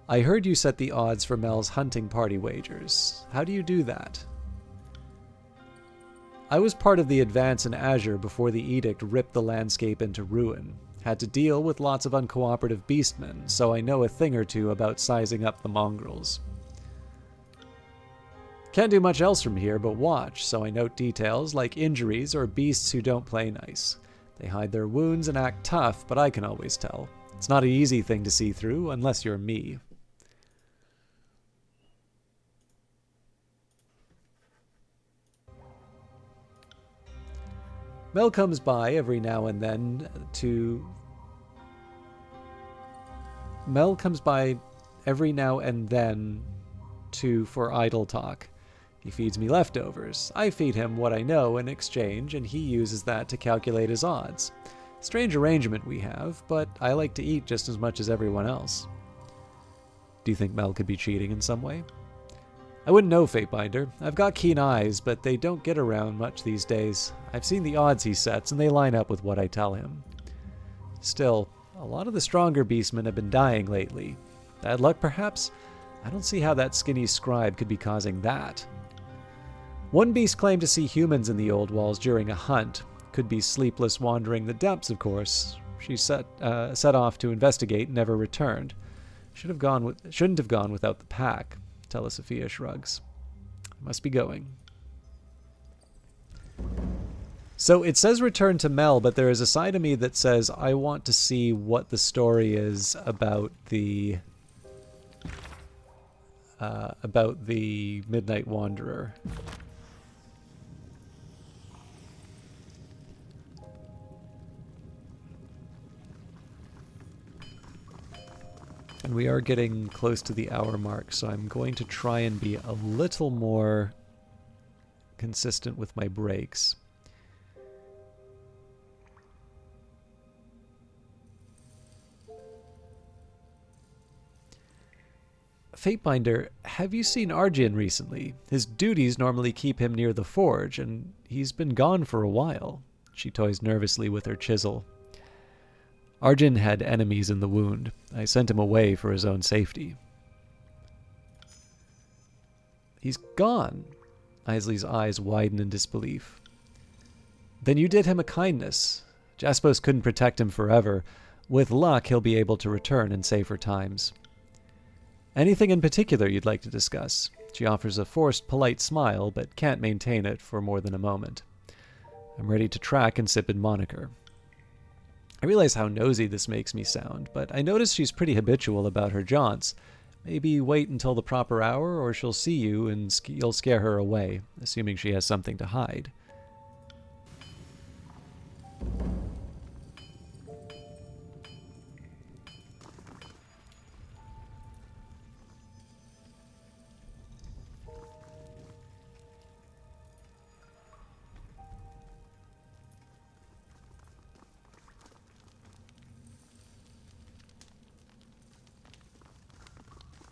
I heard you set the odds for Mel's hunting party wagers. How do you do that? I was part of the advance in Azure before the edict ripped the landscape into ruin. Had to deal with lots of uncooperative beastmen, so I know a thing or two about sizing up the mongrels. Can't do much else from here but watch, so I note details like injuries or beasts who don't play nice. They hide their wounds and act tough, but I can always tell. It's not an easy thing to see through, unless you're me. Mel comes by every now and then for idle talk. He feeds me leftovers. I feed him what I know in exchange, and he uses that to calculate his odds. Strange arrangement we have, but I like to eat just as much as everyone else. Do you think Mel could be cheating in some way? I wouldn't know, Fatebinder. I've got keen eyes, but they don't get around much these days. I've seen the odds he sets, and they line up with what I tell him. Still, a lot of the stronger beastmen have been dying lately. Bad luck, perhaps? I don't see how that skinny scribe could be causing that. One beast claimed to see humans in the old walls during a hunt. Could be sleepless wandering the depths, of course. She set off to investigate and never returned. Shouldn't have gone without the pack. Telesophiya shrugs. Must be going. So it says return to Mel, but there is a side of me that says I want to see what the story is about the Midnight Wanderer. And we are getting close to the hour mark, so I'm going to try and be a little more consistent with my breaks. Fatebinder, have you seen Arjun recently? His duties normally keep him near the forge, and he's been gone for a while. She toys nervously with her chisel. Arjun had enemies in the wound. I sent him away for his own safety. He's gone. Isley's eyes widen in disbelief. Then you did him a kindness. Jaspos couldn't protect him forever. With luck, he'll be able to return in safer times. Anything in particular you'd like to discuss? She offers a forced, polite smile, but can't maintain it for more than a moment. I'm ready to track and sip in moniker. I realize how nosy this makes me sound, but I notice she's pretty habitual about her jaunts. Maybe wait until the proper hour, or she'll see you and you'll scare her away, assuming she has something to hide.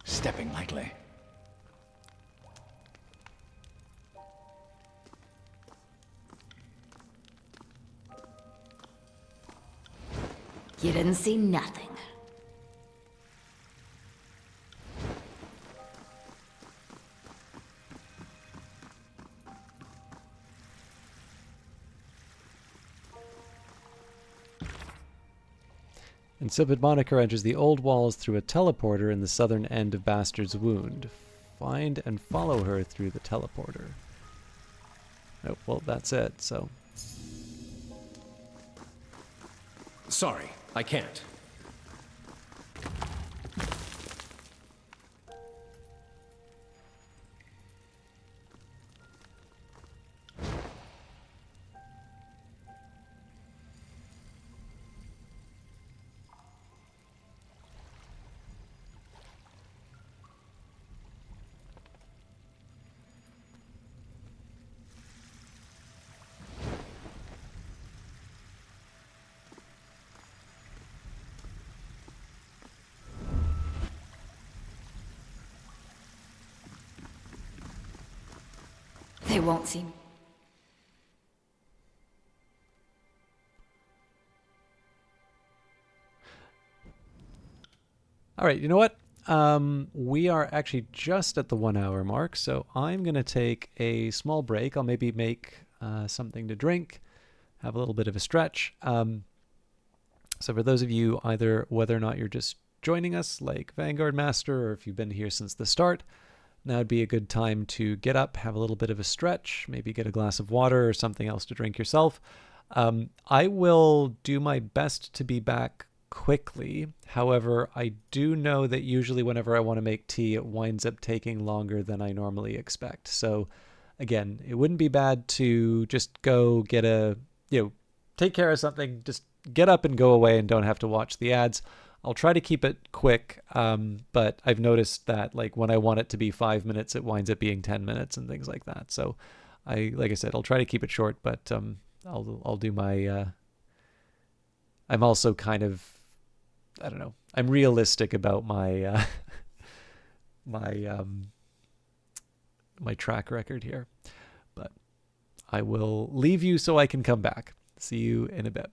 Stepping lightly. You didn't see nothing. And Sipid Moniker enters the old walls through a teleporter in the southern end of Bastard's Wound. Find and follow her through the teleporter. Oh, well, that's it, so... Sorry, I can't. They won't see me. All right, you know what? We are actually just at the 1 hour mark, so I'm going to take a small break. I'll maybe make something to drink, have a little bit of a stretch. So for those of you, either whether or not you're just joining us like Vanguard Master, or if you've been here since the start, now would be a good time to get up, have a little bit of a stretch, maybe get a glass of water or something else to drink yourself. I will do my best to be back quickly. However, I do know that usually whenever I want to make tea, it winds up taking longer than I normally expect. So again, it wouldn't be bad to just go get take care of something, just get up and go away and don't have to watch the ads. I'll try to keep it quick, but I've noticed that like when I want it to be 5 minutes, it winds up being 10 minutes and things like that. So like I said, I'll try to keep it short, but I'll do my. I'm also kind of, I don't know. I'm realistic about my my track record here, but I will leave you so I can come back. See you in a bit.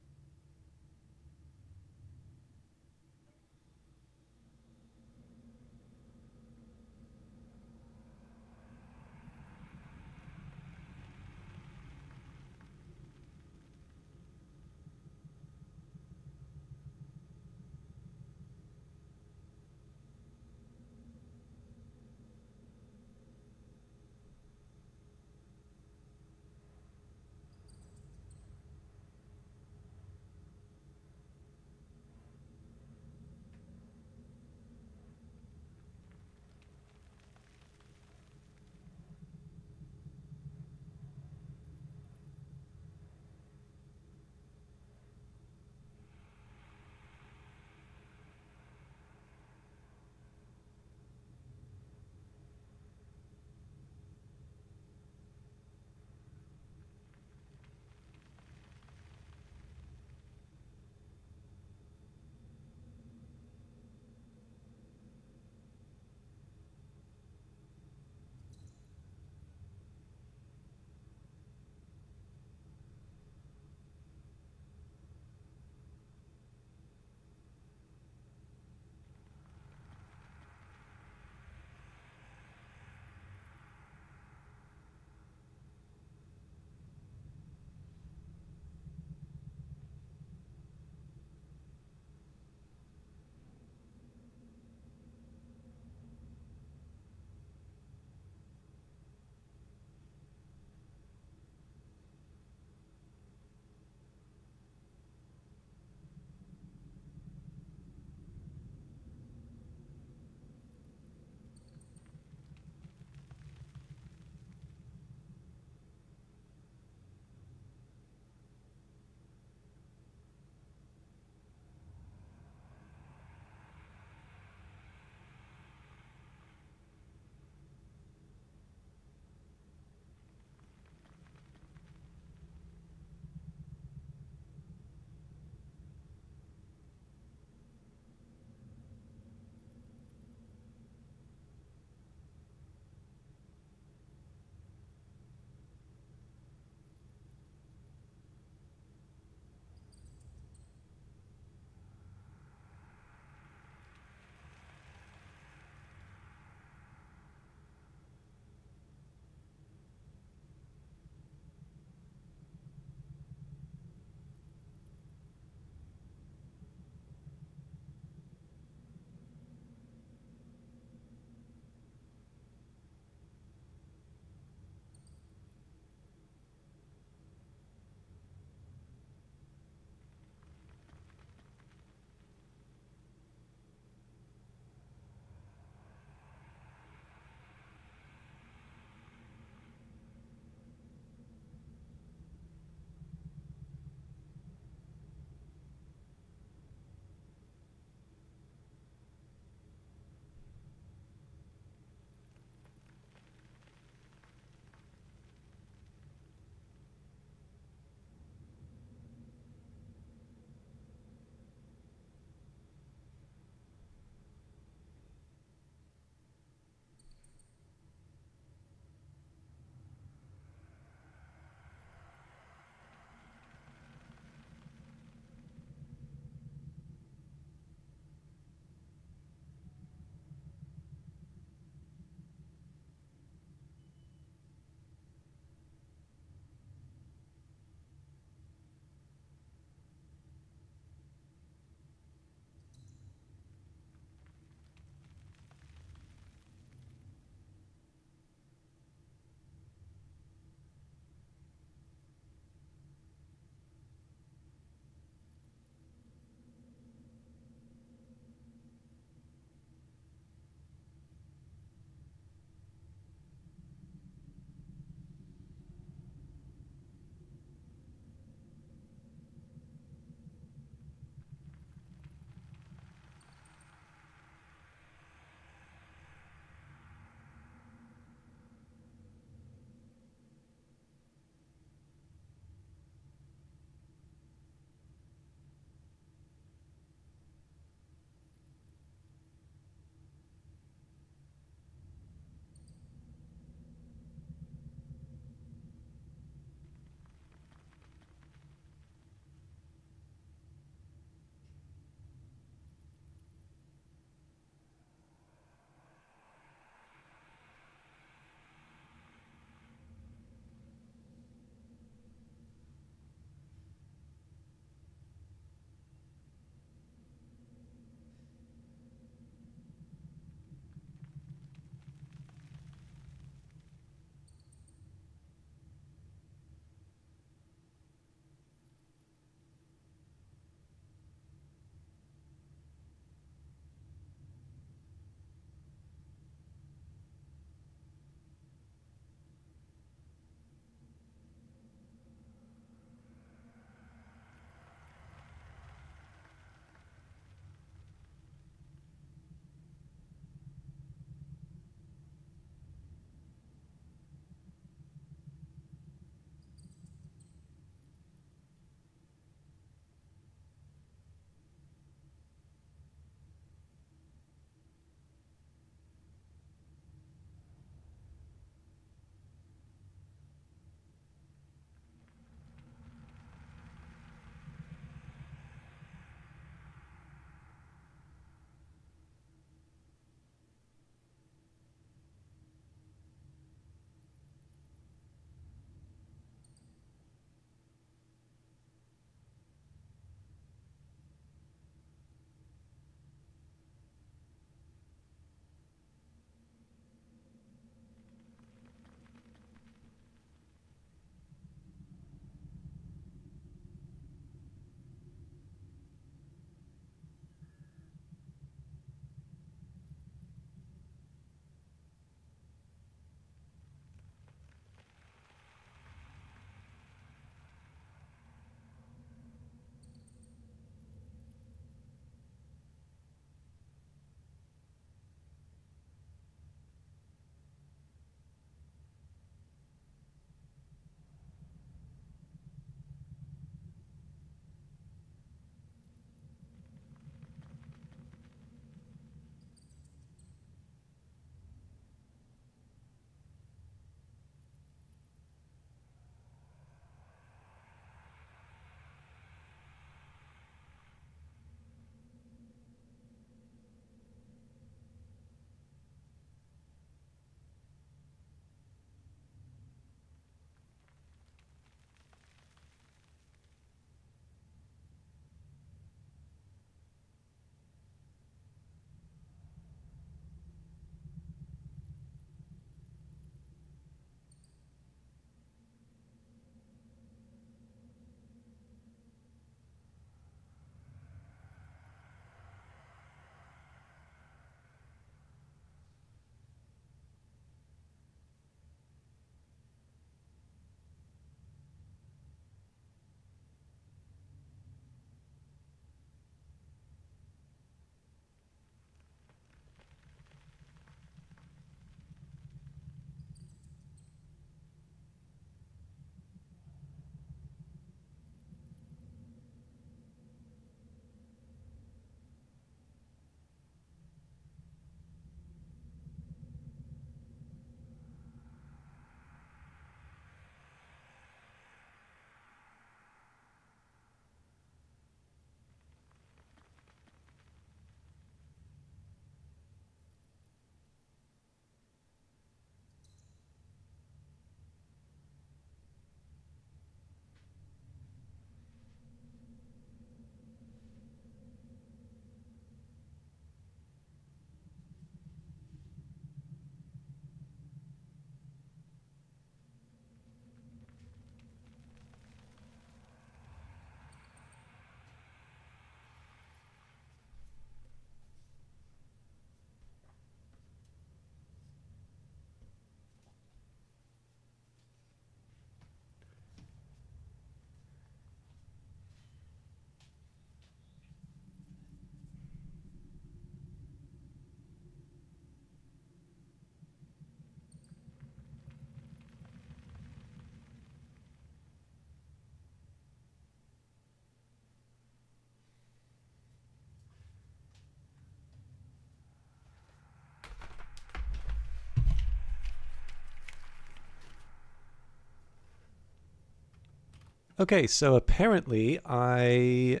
Okay, so apparently I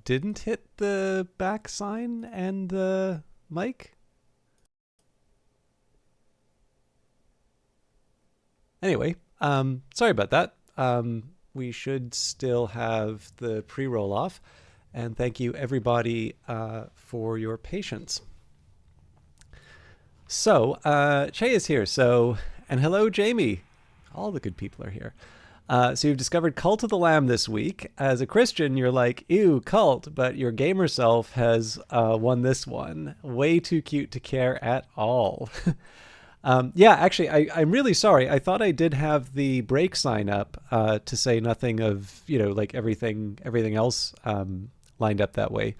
didn't hit the back sign and the mic. Anyway, sorry about that. We should still have the pre-roll off, and thank you everybody for your patience. So, Che is here. And hello, Jamie. All the good people are here. So you've discovered Cult of the Lamb this week. As a Christian, you're like, ew, cult, but your gamer self has won this one. Way too cute to care at all. Yeah, actually, I'm really sorry. I thought I did have the break sign up to say nothing of, like everything else lined up that way.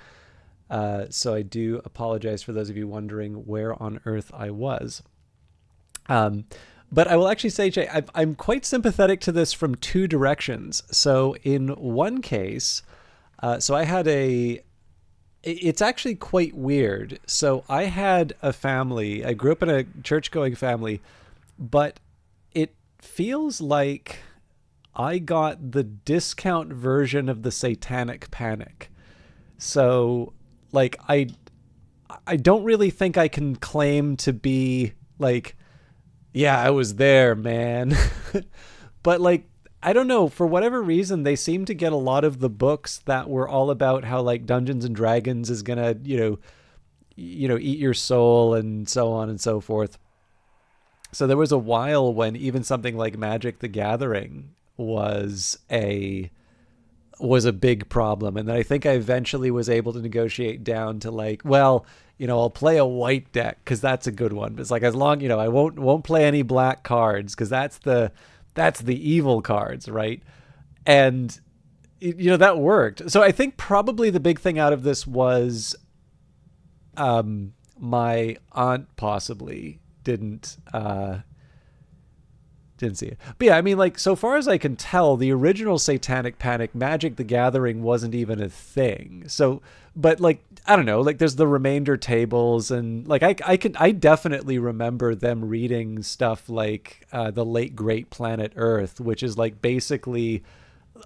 So I do apologize for those of you wondering where on earth I was. But I will actually say, Jay, I'm quite sympathetic to this from two directions. So in one case, so I had it's actually quite weird. So I had a family, I grew up in a church-going family, but it feels like I got the discount version of the Satanic Panic. So, like, I don't really think I can claim to be like, yeah, I was there, man. But like, I don't know, for whatever reason, they seem to get a lot of the books that were all about how like Dungeons and Dragons is gonna, eat your soul and so on and so forth. So there was a while when even something like Magic the Gathering was a big problem. And then I think I eventually was able to negotiate down to like, well, I'll play a white deck because that's a good one. But it's like, as long, I won't play any black cards because that's the evil cards, right? And that worked. So I think probably the big thing out of this was my aunt possibly didn't see it. But yeah, I mean, like, so far as I can tell, the original Satanic Panic, Magic the Gathering wasn't even a thing. So, but like, I don't know, like there's the remainder tables and like, I definitely remember them reading stuff like The Late Great Planet Earth, which is like basically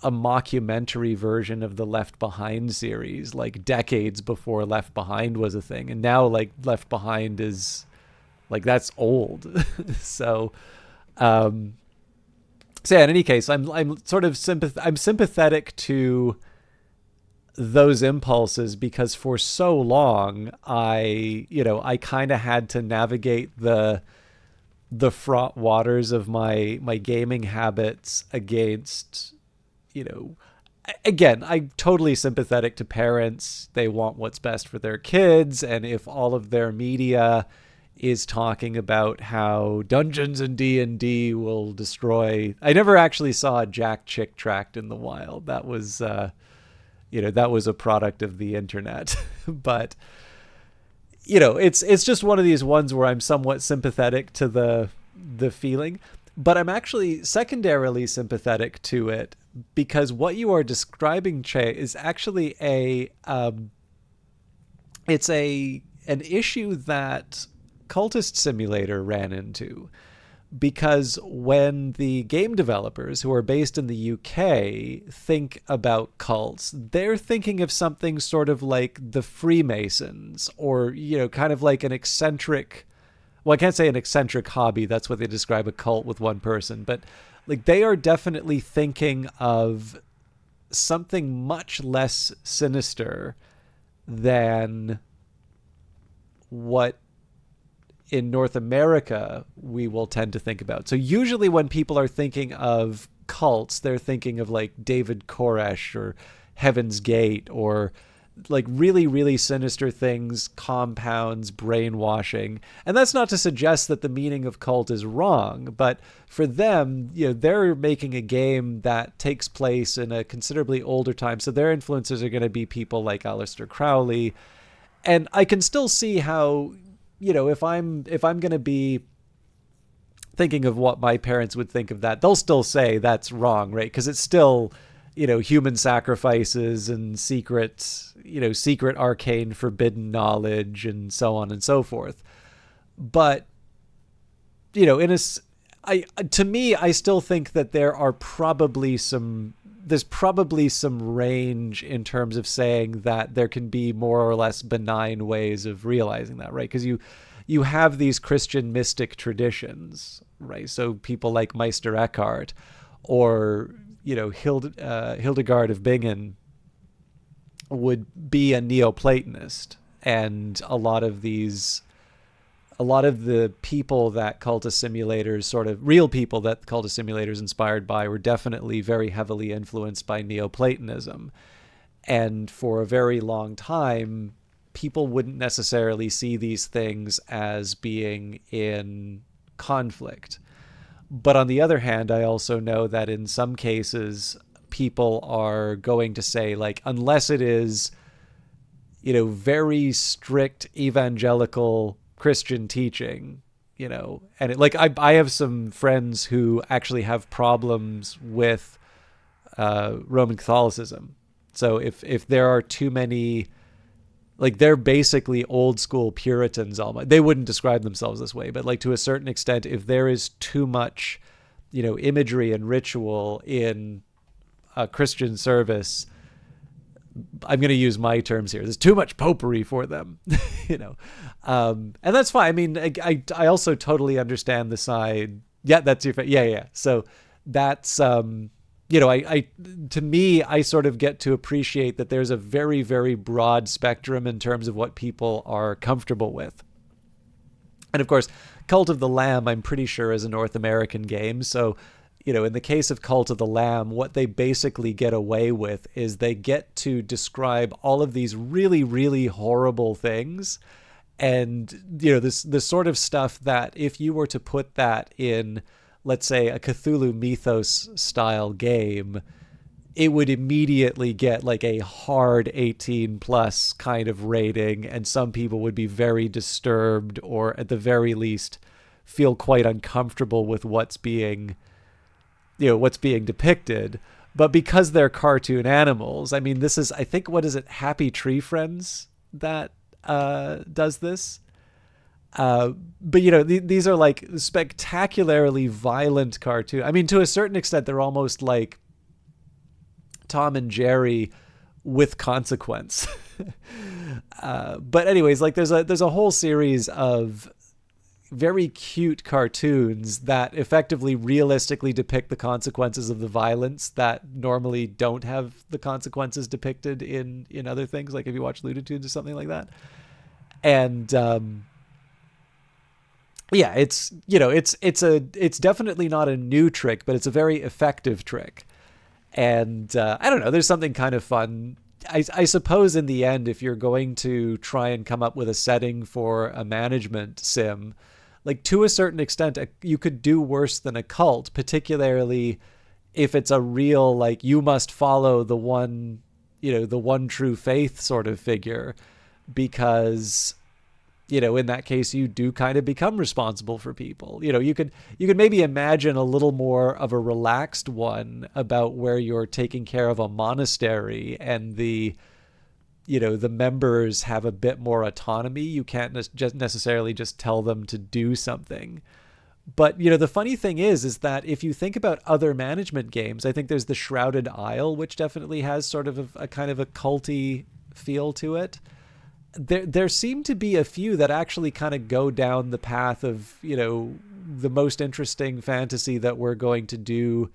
a mockumentary version of the Left Behind series, like decades before Left Behind was a thing. And now like Left Behind is like, that's old. So, so yeah, in any case, I'm sort of I'm sympathetic to those impulses because for so long I kind of had to navigate the fraught waters of my gaming habits against, again, I'm totally sympathetic to parents. They want what's best for their kids, and if all of their media is talking about how Dungeons and D&D will destroy. I never actually saw a Jack Chick tract in the wild. That was, that was a product of the internet. But, it's just one of these ones where I'm somewhat sympathetic to the feeling, but I'm actually secondarily sympathetic to it because what you are describing, Che, is actually an issue that Cultist Simulator ran into, because when the game developers who are based in the UK think about cults, they're thinking of something sort of like the Freemasons, or kind of like an eccentric, well, I can't say an eccentric hobby, that's what they describe a cult with one person, but like they are definitely thinking of something much less sinister than what in North America we will tend to think about. So usually when people are thinking of cults, they're thinking of like David Koresh or Heaven's Gate, or like really, really sinister things, compounds, brainwashing. And that's not to suggest that the meaning of cult is wrong, but for them, they're making a game that takes place in a considerably older time. So their influences are going to be people like Aleister Crowley. And I can still see how, if I'm going to be thinking of what my parents would think of that, they'll still say that's wrong, right? Because it's still, human sacrifices and secret arcane forbidden knowledge and so on and so forth. But, to me, I still think that there are probably some there's probably some range in terms of saying that there can be more or less benign ways of realizing that, right? Because you have these Christian mystic traditions, right? So people like Meister Eckhart, or Hildegard of Bingen would be a Neoplatonist, and a lot of the people that Cultist Simulators, sort of real people that Cultist Simulators inspired by, were definitely very heavily influenced by Neoplatonism. And for a very long time, people wouldn't necessarily see these things as being in conflict. But on the other hand, I also know that in some cases, people are going to say, like, unless it is, very strict evangelical Christian teaching, and I have some friends who actually have problems with Roman Catholicism. So if there are too many, like, they're basically old school Puritans almost. They wouldn't describe themselves this way, but like to a certain extent, if there is too much, imagery and ritual in a Christian service, I'm going to use my terms here, there's too much popery for them, and that's fine. I mean, I also totally understand the side. Yeah, that's your, yeah. So that's, I to me, I sort of get to appreciate that there's a very, very broad spectrum in terms of what people are comfortable with. And of course, Cult of the Lamb, I'm pretty sure, is a North American game. So, in the case of Cult of the Lamb, what they basically get away with is they get to describe all of these really, really horrible things. And, this sort of stuff that if you were to put that in, let's say, a Cthulhu Mythos style game, it would immediately get like a hard 18 plus kind of rating. And some people would be very disturbed, or at the very least feel quite uncomfortable with what's being depicted. But because they're cartoon animals, I mean, this is, I think, what is it, Happy Tree Friends that does this? But these are like spectacularly violent cartoon. I mean, to a certain extent, they're almost like Tom and Jerry with consequence. But anyways, like there's a whole series of very cute cartoons that effectively realistically depict the consequences of the violence that normally don't have the consequences depicted in other things, like if you watch Looney Tunes or something like that. And it's definitely not a new trick, but it's a very effective trick. And I don't know, there's something kind of fun. I suppose in the end, if you're going to try and come up with a setting for a management sim, like to a certain extent, you could do worse than a cult, particularly if it's a real, like, you must follow the one true faith sort of figure, because, in that case, you do kind of become responsible for people. You could maybe imagine a little more of a relaxed one about where you're taking care of a monastery and the members have a bit more autonomy. You can't just necessarily just tell them to do something. But, the funny thing is that if you think about other management games, I think there's the Shrouded Isle, which definitely has sort of a kind of a culty feel to it. There seem to be a few that actually kind of go down the path of, the most interesting fantasy that we're going to do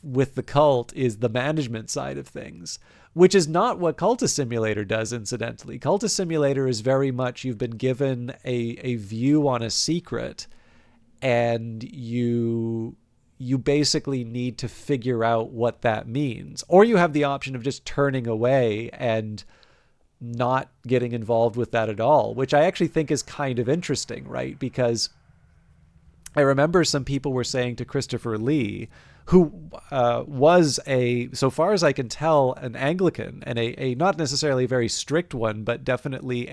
with the cult is the management side of things, which is not what Cultist Simulator does, incidentally. Cultist Simulator is very much, you've been given a view on a secret, and you basically need to figure out what that means. Or you have the option of just turning away and not getting involved with that at all, which I actually think is kind of interesting, right? Because I remember some people were saying to Christopher Lee, who was so far as I can tell, an Anglican, and a not necessarily a very strict one, but definitely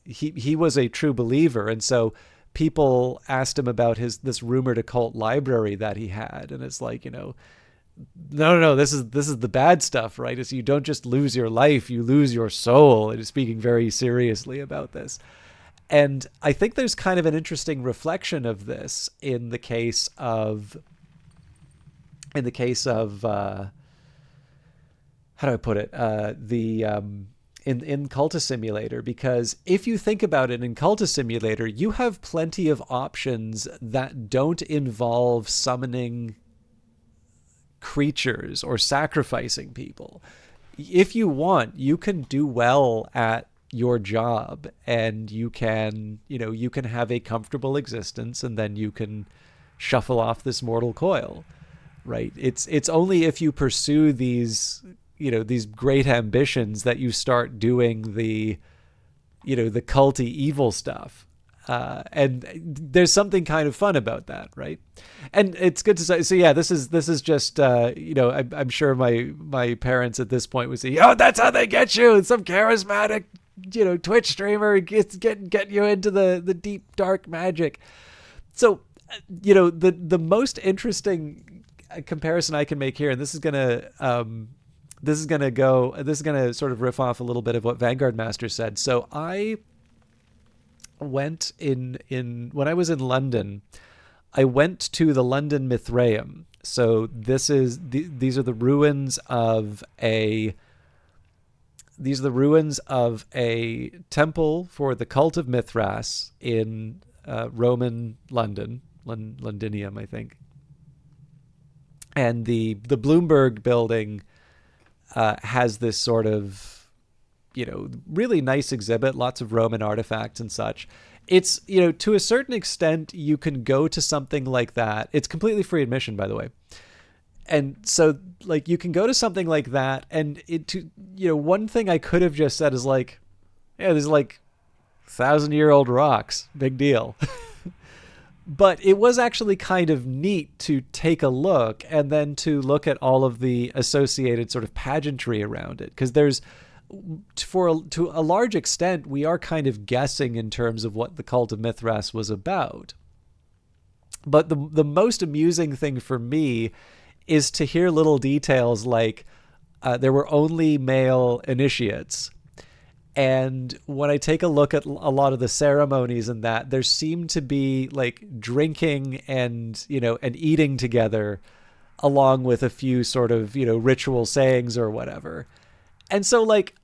he was a true believer. And so people asked him about this rumored occult library that he had, and it's like, no, this is the bad stuff, right? It's, you don't just lose your life, you lose your soul. It is speaking very seriously about this. And I think there's kind of an interesting reflection of this in the case of how do I put it? In Cultist Simulator, because if you think about it, in Cultist Simulator, you have plenty of options that don't involve summoning creatures or sacrificing people. If you want, you can do well at your job, and you can have a comfortable existence, and then you can shuffle off this mortal coil, right? It's only if you pursue these great ambitions that you start doing the culty evil stuff. And there's something kind of fun about that, right? And it's good to say. So yeah, this is just I'm sure my parents at this point would say, "Oh, that's how they get you! Some charismatic, Twitch streamer gets get you into the deep dark magic." So, the most interesting comparison I can make here, and this is gonna sort of riff off a little bit of what Vanguard Master said. So I went in when I was in London, I went to the London Mithraeum. So these are the ruins of a temple for the cult of Mithras in Roman London, Londinium, I think. And the Bloomberg building has this sort of really nice exhibit, lots of Roman artifacts and such. It's, to a certain extent, you can go to something like that. It's completely free admission, by the way. And so, like, you can go to something like that, and one thing I could have just said is like, yeah, there's like 1,000-year-old rocks, big deal. But it was actually kind of neat to take a look, and then to look at all of the associated sort of pageantry around it, because there's, to a large extent, we are kind of guessing in terms of what the cult of Mithras was about. But the most amusing thing for me is to hear little details like there were only male initiates. And when I take a look at a lot of the ceremonies and that, there seemed to be like drinking and eating together, along with a few sort of, ritual sayings or whatever. And so, like,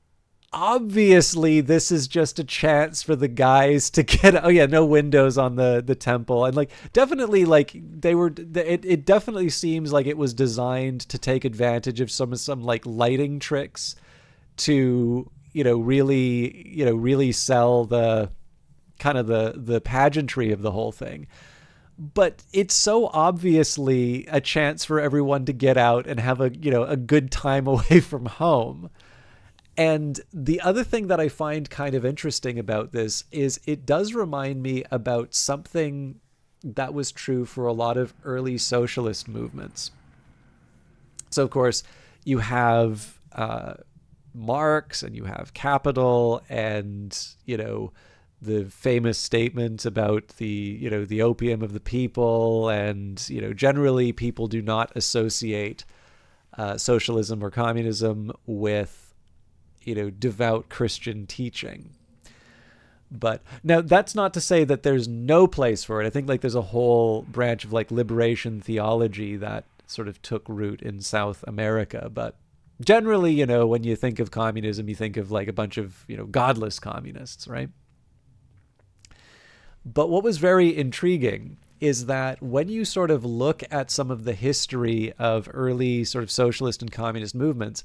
obviously this is just a chance for the guys to get, no windows on the temple. And like, definitely, like, it definitely seems like it was designed to take advantage of some like lighting tricks to, really sell the kind of the pageantry of the whole thing. But it's so obviously a chance for everyone to get out and have a good time away from home. And the other thing that I find kind of interesting about this is it does remind me about something that was true for a lot of early socialist movements. So, of course, you have Marx, and you have Capital, and, the famous statement about the opium of the people. And, generally people do not associate socialism or communism with devout Christian teaching. But now that's not to say that there's no place for it. I think like there's a whole branch of like liberation theology that sort of took root in South America. But generally, when you think of communism, you think of like a bunch of, godless communists, right? But what was very intriguing is that when you sort of look at some of the history of early sort of socialist and communist movements,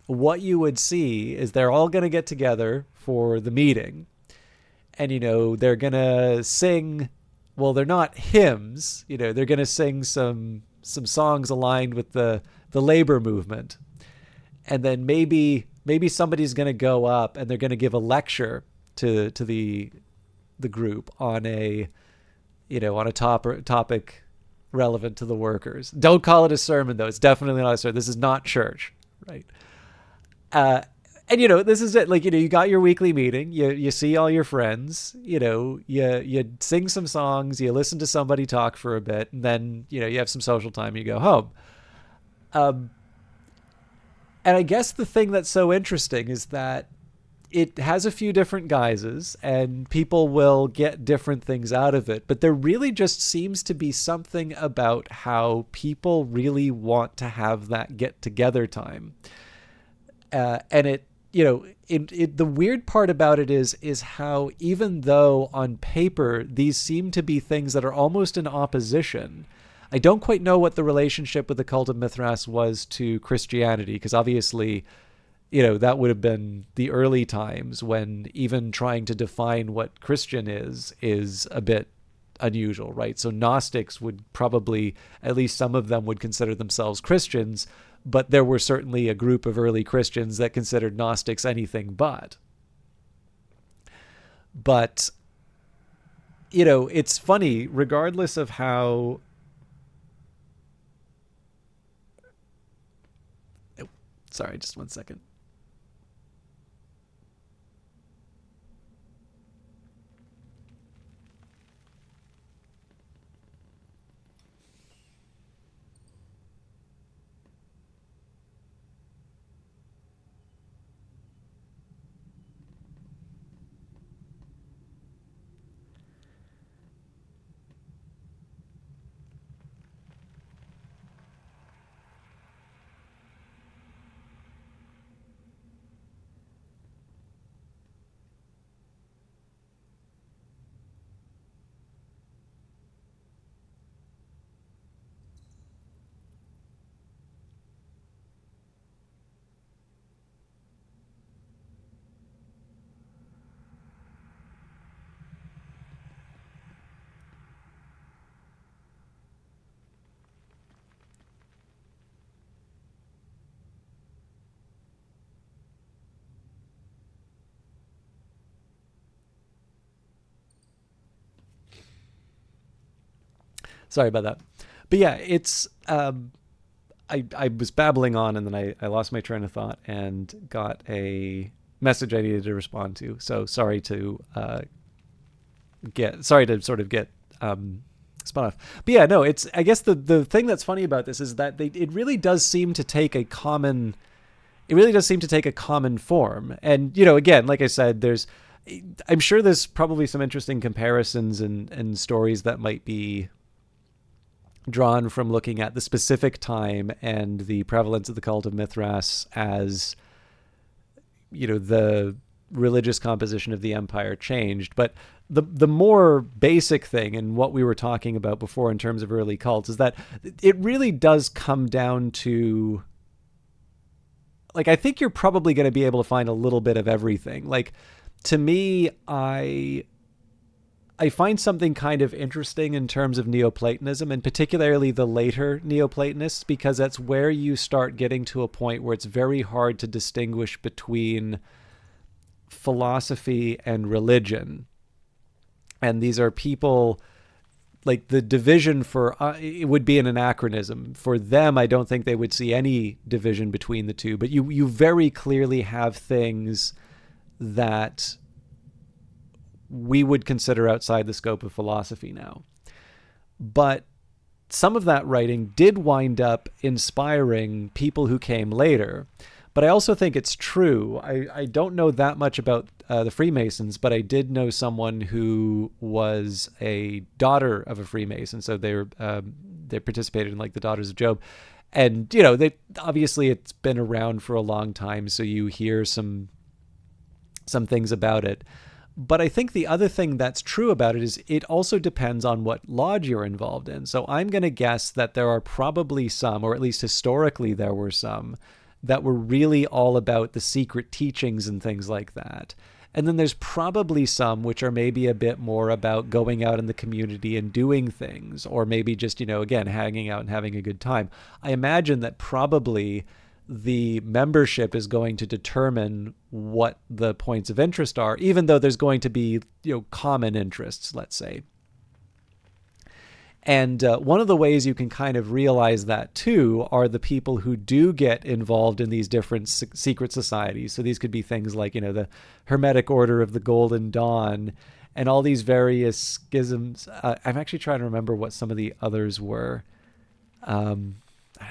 what you would see is they're all going to get together for the meeting, and, they're going to sing, well, they're not hymns, they're going to sing some songs aligned with the labor movement. And then maybe somebody's going to go up and they're going to give a lecture to the group on a topic relevant to the workers. Don't call it a sermon, though. It's definitely not a sermon. This is not church, right? And, this is it. Like, you got your weekly meeting, you see all your friends, you sing some songs, you listen to somebody talk for a bit, and then, you have some social time, you go home. And I guess the thing that's so interesting is that it has a few different guises and people will get different things out of it, but there really just seems to be something about how people really want to have that get together time. And it, the weird part about it is how, even though on paper these seem to be things that are almost in opposition, I don't quite know what the relationship with the cult of Mithras was to Christianity, because obviously, that would have been the early times when even trying to define what Christian is a bit unusual, right? So Gnostics would probably, at least some of them would consider themselves Christians, but there were certainly a group of early Christians that considered Gnostics anything but. But, it's funny, regardless of how... Oh, sorry, just one second. Sorry about that. But yeah, it's I was babbling on, and then I lost my train of thought and got a message I needed to respond to. So sorry to sort of get spun off. But yeah, no, it's, I guess the thing that's funny about this is that it really does seem to take a common form. And, again, like I said, I'm sure there's probably some interesting comparisons and stories that might be drawn from looking at the specific time and the prevalence of the cult of Mithras as, the religious composition of the empire changed. But the more basic thing, and what we were talking about before in terms of early cults, is that it really does come down to, like, I think you're probably going to be able to find a little bit of everything. Like, to me, I find something kind of interesting in terms of Neoplatonism, and particularly the later Neoplatonists, because that's where you start getting to a point where it's very hard to distinguish between philosophy and religion. And these are people, like, the division for it would be an anachronism. For them, I don't think they would see any division between the two, but you very clearly have things that we would consider outside the scope of philosophy now. But some of that writing did wind up inspiring people who came later. But I also think it's true. I don't know that much about the Freemasons, but I did know someone who was a daughter of a Freemason. So they participated in, like, the Daughters of Job. And, they obviously, it's been around for a long time, so you hear some things about it. But I think the other thing that's true about it is it also depends on what lodge you're involved in. So I'm going to guess that there are probably some, or at least historically there were some, that were really all about the secret teachings and things like that. And then there's probably some which are maybe a bit more about going out in the community and doing things, or maybe just, again, hanging out and having a good time. I imagine that probably the membership is going to determine what the points of interest are, even though there's going to be, common interests, let's say. And one of the ways you can kind of realize that too are the people who do get involved in these different secret societies. So these could be things like, the Hermetic Order of the Golden Dawn and all these various schisms. I'm actually trying to remember what some of the others were.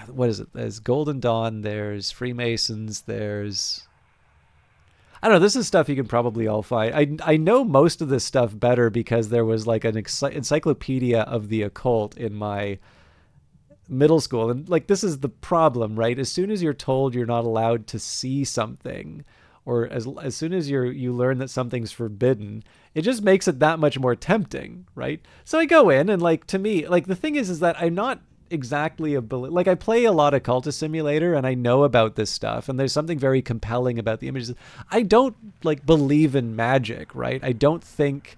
What is it? There's Golden Dawn, there's Freemasons, there's... I don't know. This is stuff you can probably all find. I know most of this stuff better because there was like an encyclopedia of the occult in my middle school, and like this is the problem, right? As soon as you're told you're not allowed to see something, or as soon as you learn that something's forbidden, it just makes it that much more tempting, right? So I go in and like, to me, like the thing is that I'm not exactly like I play a lot of Cultist Simulator and I know about this stuff, and there's something very compelling about the images. I don't like believe in magic, right? I don't think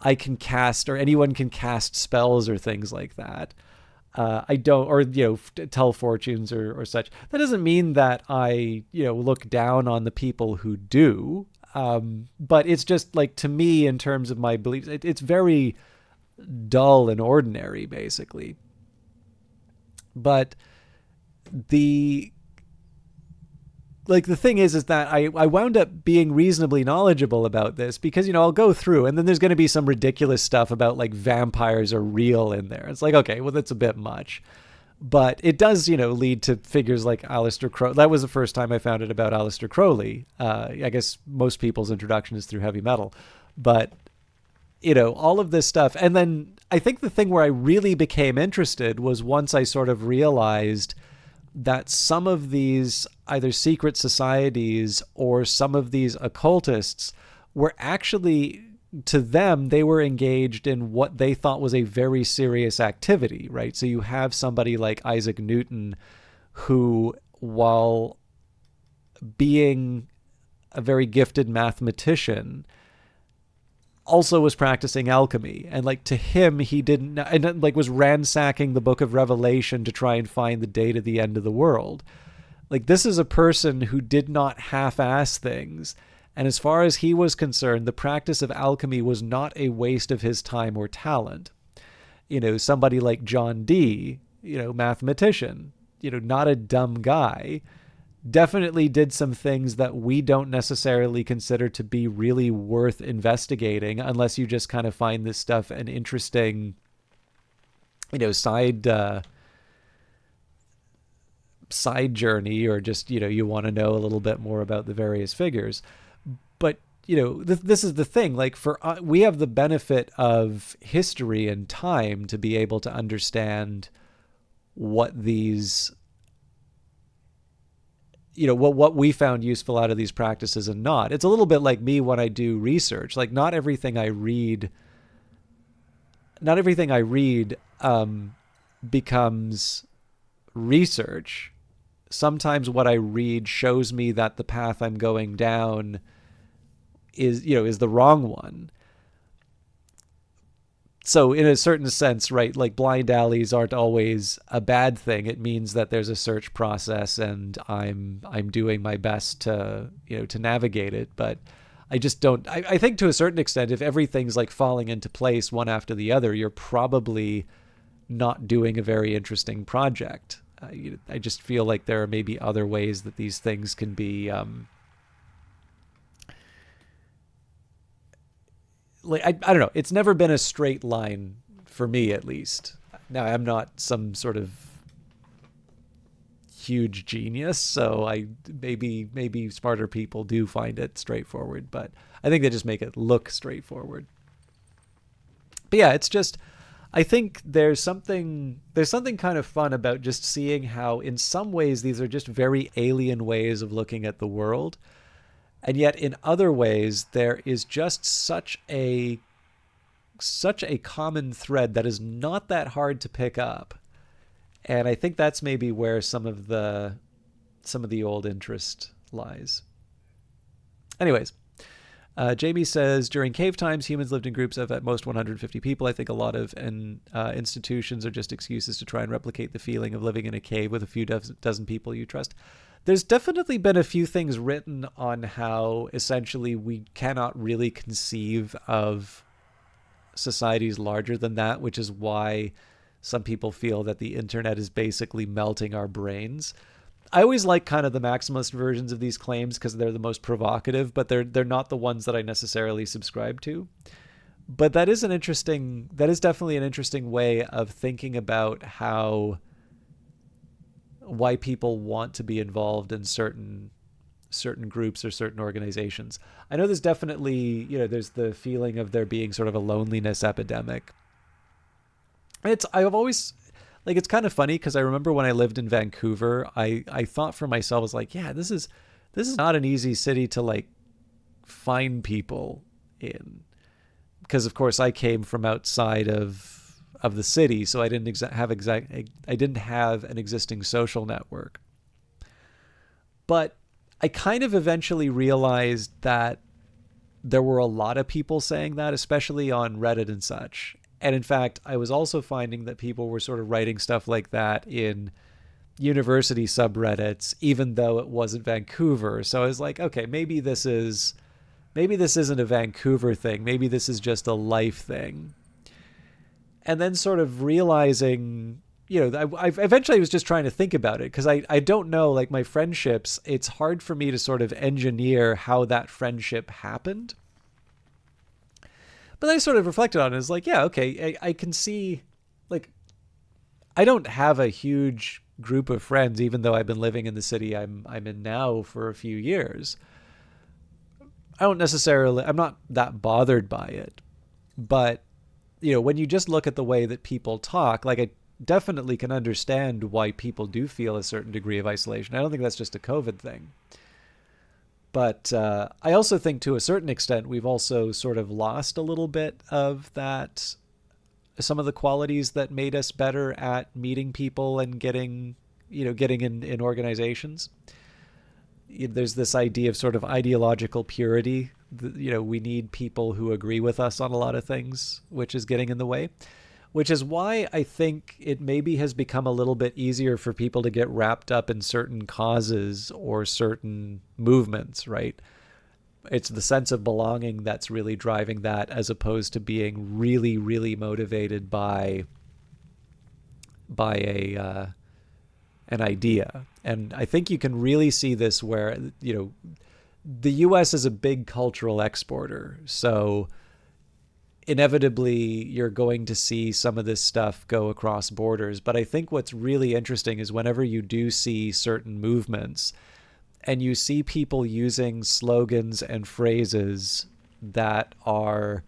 I can cast, or anyone can cast spells or things like that. I don't, or, tell fortunes or such. That doesn't mean that I, look down on the people who do. But it's just like, to me, in terms of my beliefs, it's very dull and ordinary, basically. But the thing is that I wound up being reasonably knowledgeable about this because, I'll go through and then there's going to be some ridiculous stuff about like vampires are real in there. It's like, okay, well, that's a bit much. But it does, lead to figures like Aleister Crowley. That was the first time I found out about Aleister Crowley. I guess most people's introduction is through heavy metal. But, all of this stuff. And then I think the thing where I really became interested was once I sort of realized that some of these either secret societies or some of these occultists were actually, to them, they were engaged in what they thought was a very serious activity, right? So you have somebody like Isaac Newton who, while being a very gifted mathematician, also was practicing alchemy. And like, to him, he didn't, and like was ransacking the book of Revelation to try and find the date of the end of the world. Like, this is a person who did not half-ass things. And as far as he was concerned, the practice of alchemy was not a waste of his time or talent. Somebody like John Dee, mathematician, not a dumb guy, definitely did some things that we don't necessarily consider to be really worth investigating unless you just kind of find this stuff an interesting, side journey, or just, you want to know a little bit more about the various figures. But, this is the thing, like we have the benefit of history and time to be able to understand what these, what we found useful out of these practices and not. It's a little bit like me when I do research. Like, not everything I read becomes research. Sometimes what I read shows me that the path I'm going down is the wrong one. So in a certain sense, right, like blind alleys aren't always a bad thing. It means that there's a search process and I'm doing my best to, to navigate it. But I just don't, I think to a certain extent, if everything's like falling into place one after the other, you're probably not doing a very interesting project. I just feel like there are maybe other ways that these things can be, like, I don't know. It's never been a straight line for me, at least. Now, I'm not some sort of huge genius, so maybe smarter people do find it straightforward, but I think they just make it look straightforward. But yeah, it's just, I think there's something kind of fun about just seeing how, in some ways, these are just very alien ways of looking at the world. And yet in other ways, there is just such a common thread that is not that hard to pick up. And I think that's maybe where some of the old interest lies. Anyways, Jamie says, during cave times, humans lived in groups of at most 150 people. I think a lot of institutions are just excuses to try and replicate the feeling of living in a cave with a few dozen people you trust. There's definitely been a few things written on how essentially we cannot really conceive of societies larger than that, which is why some people feel that the internet is basically melting our brains. I always like kind of the maximalist versions of these claims because they're the most provocative, but they're not the ones that I necessarily subscribe to. But that is definitely an interesting way of thinking about why people want to be involved in certain certain groups or certain organizations. I know there's definitely, there's the feeling of there being sort of a loneliness epidemic. I've always, like, it's kind of funny because I remember when I lived in Vancouver, I thought for myself, I was like, yeah, this is not an easy city to like find people in, because of course I came from outside of the city, so I didn't have an existing social network. But I kind of eventually realized that there were a lot of people saying that, especially on Reddit and such. And in fact, I was also finding that people were sort of writing stuff like that in university subreddits, even though it wasn't Vancouver. So I was like, okay, maybe this isn't a Vancouver thing. Maybe this is just a life thing. And then sort of realizing, I eventually was just trying to think about it, because I don't know, like my friendships, it's hard for me to sort of engineer how that friendship happened. But then I sort of reflected on it. It's like, yeah, okay, I can see, like, I don't have a huge group of friends, even though I've been living in the city I'm in now for a few years. I'm not that bothered by it. But, when you just look at the way that people talk, like, I definitely can understand why people do feel a certain degree of isolation. I don't think that's just a COVID thing. But I also think to a certain extent, we've also sort of lost a little bit of that, some of the qualities that made us better at meeting people and getting in organizations. There's this idea of sort of ideological purity. We need people who agree with us on a lot of things, which is getting in the way. Which is why I think it maybe has become a little bit easier for people to get wrapped up in certain causes or certain movements, right? It's the sense of belonging that's really driving that, as opposed to being really, really motivated by an idea. And I think you can really see this where, the US is a big cultural exporter. So inevitably you're going to see some of this stuff go across borders. But I think what's really interesting is whenever you do see certain movements and you see people using slogans and phrases that are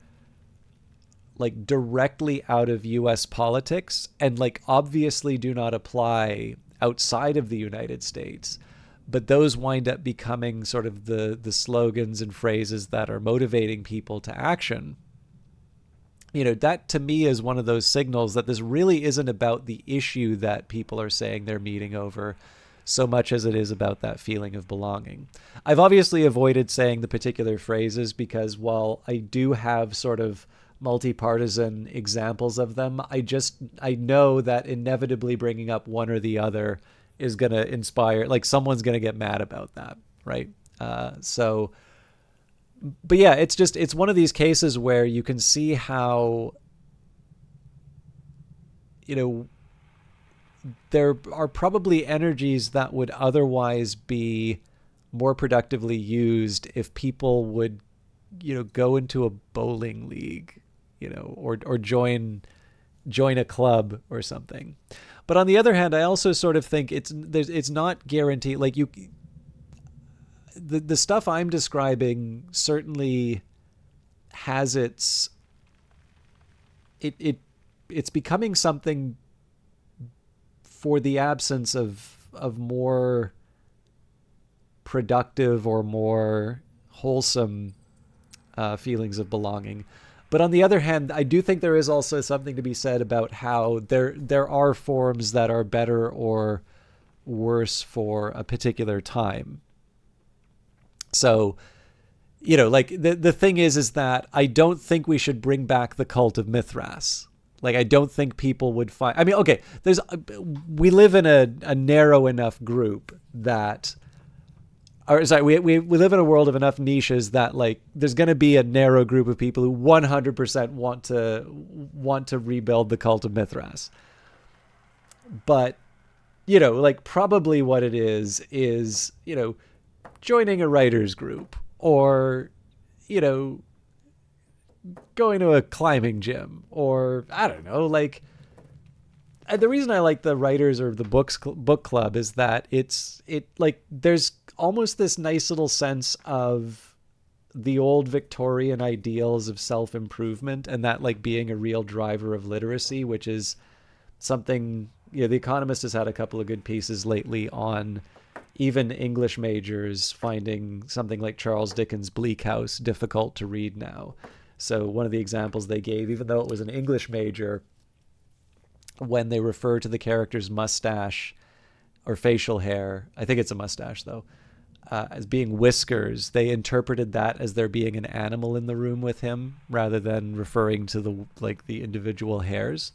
like directly out of US politics and like obviously do not apply outside of the United States, but those wind up becoming sort of the slogans and phrases that are motivating people to action. That to me is one of those signals that this really isn't about the issue that people are saying they're meeting over so much as it is about that feeling of belonging. I've obviously avoided saying the particular phrases because while I do have sort of multi-partisan examples of them, I know that inevitably bringing up one or the other is going to inspire, like someone's going to get mad about that, right? But yeah, it's one of these cases where you can see how, there are probably energies that would otherwise be more productively used if people would, go into a bowling league, or join a club or something. But on the other hand, I also sort of think it's not guaranteed. Like the stuff I'm describing certainly has it's becoming something for the absence of more productive or more wholesome feelings of belonging. But on the other hand, I do think there is also something to be said about how there are forms that are better or worse for a particular time. So, like the thing is that I don't think we should bring back the cult of Mithras. Like, I don't think people would find, I mean, okay, we live in a narrow enough group that, or sorry, we live in a world of enough niches that like, there's going to be a narrow group of people who 100% want to rebuild the cult of Mithras. But, like probably what it is, joining a writer's group or, going to a climbing gym or I don't know, like the reason I like the writers or the book club is that there's almost this nice little sense of the old Victorian ideals of self-improvement, and that like being a real driver of literacy, which is something, The Economist has had a couple of good pieces lately on even English majors finding something like Charles Dickens' Bleak House difficult to read now. So one of the examples they gave, even though it was an English major, when they refer to the character's mustache or facial hair, I think it's a mustache though, as being whiskers, they interpreted that as there being an animal in the room with him rather than referring to the individual hairs.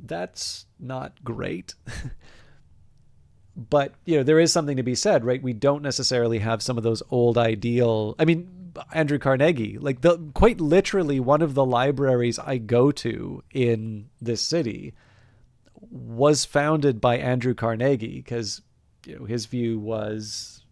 That's not great. But, there is something to be said, right? We don't necessarily have some of those old ideal. I mean, Andrew Carnegie, quite literally one of the libraries I go to in this city was founded by Andrew Carnegie because, his view was,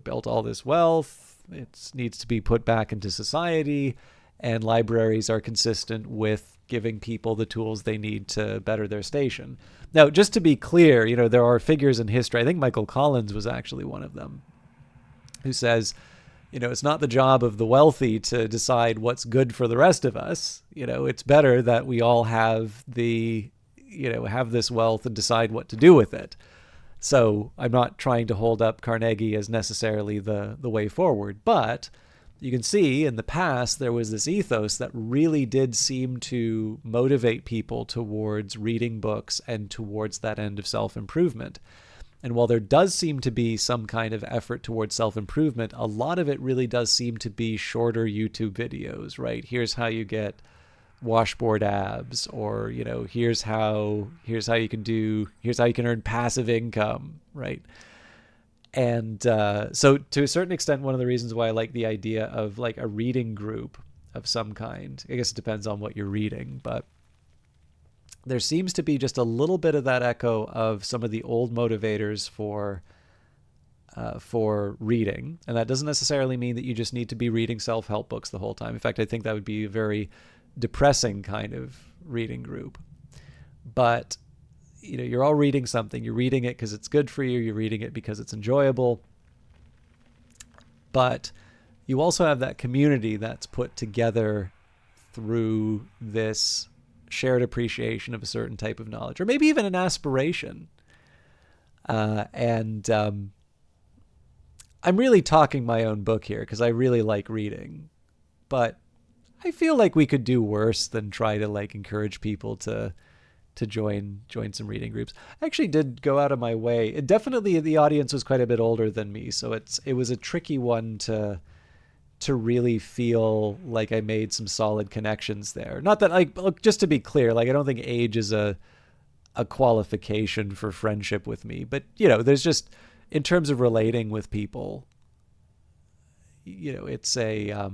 built all this wealth. It needs to be put back into society, and libraries are consistent with giving people the tools they need to better their station. Now, just to be clear, there are figures in history. I think Michael Collins was actually one of them who says, it's not the job of the wealthy to decide what's good for the rest of us. It's better that we all have have this wealth and decide what to do with it. So I'm not trying to hold up Carnegie as necessarily the way forward, but you can see in the past there was this ethos that really did seem to motivate people towards reading books and towards that end of self-improvement. And while there does seem to be some kind of effort towards self-improvement, a lot of it really does seem to be shorter YouTube videos, right? Here's how you get washboard abs, or here's how you can earn passive income, right? And so to a certain extent, one of the reasons why I like the idea of like a reading group of some kind, I guess it depends on what you're reading, but there seems to be just a little bit of that echo of some of the old motivators for reading. And that doesn't necessarily mean that you just need to be reading self-help books the whole time. In fact, I think that would be a very depressing kind of reading group. But you're all reading something. You're reading it because it's good for you. You're reading it because it's enjoyable. But you also have that community that's put together through this shared appreciation of a certain type of knowledge, or maybe even an aspiration. And I'm really talking my own book here because I really like reading. But I feel like we could do worse than try to encourage people to join some reading groups. I actually did go out of my way. Definitely the audience was quite a bit older than me, so it was a tricky one to really feel like I made some solid connections there. Not that look, just to be clear, I don't think age is a qualification for friendship with me, but there's just, in terms of relating with people, it's a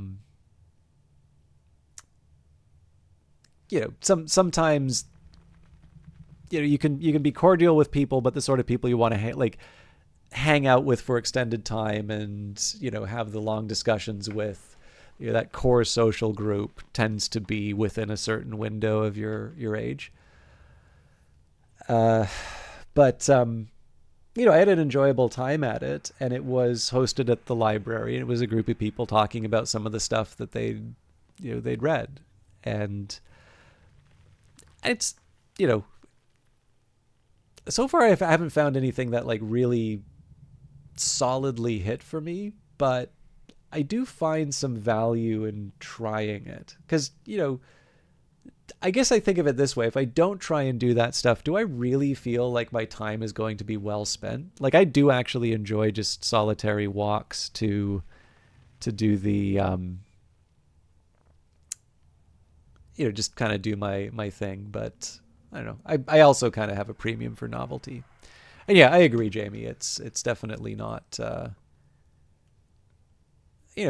sometimes you can be cordial with people, but the sort of people you want to hang out with for extended time and have the long discussions with, that core social group tends to be within a certain window of your age. But I had an enjoyable time at it, and it was hosted at the library, and it was a group of people talking about some of the stuff that they'd read, and it's so far I haven't found anything that really solidly hit for me, but I do find some value in trying it, because I guess I think of it this way: if I don't try and do that stuff, do I really feel like my time is going to be well spent? I do actually enjoy just solitary walks to do the just kind of do my thing, but I don't know. I also kind of have a premium for novelty. And yeah, I agree, Jamie. It's definitely not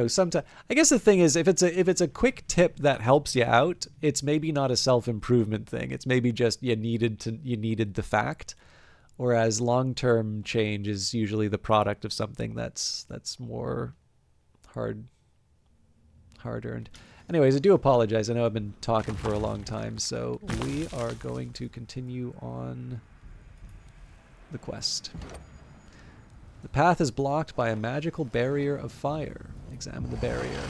sometimes, I guess the thing is, if it's a quick tip that helps you out, it's maybe not a self-improvement thing. It's maybe just you needed the fact, whereas long-term change is usually the product of something that's more hard-earned. Anyways, I do apologize. I know I've been talking for a long time, so we are going to continue on the quest. The path is blocked by a magical barrier of fire. Examine the barrier.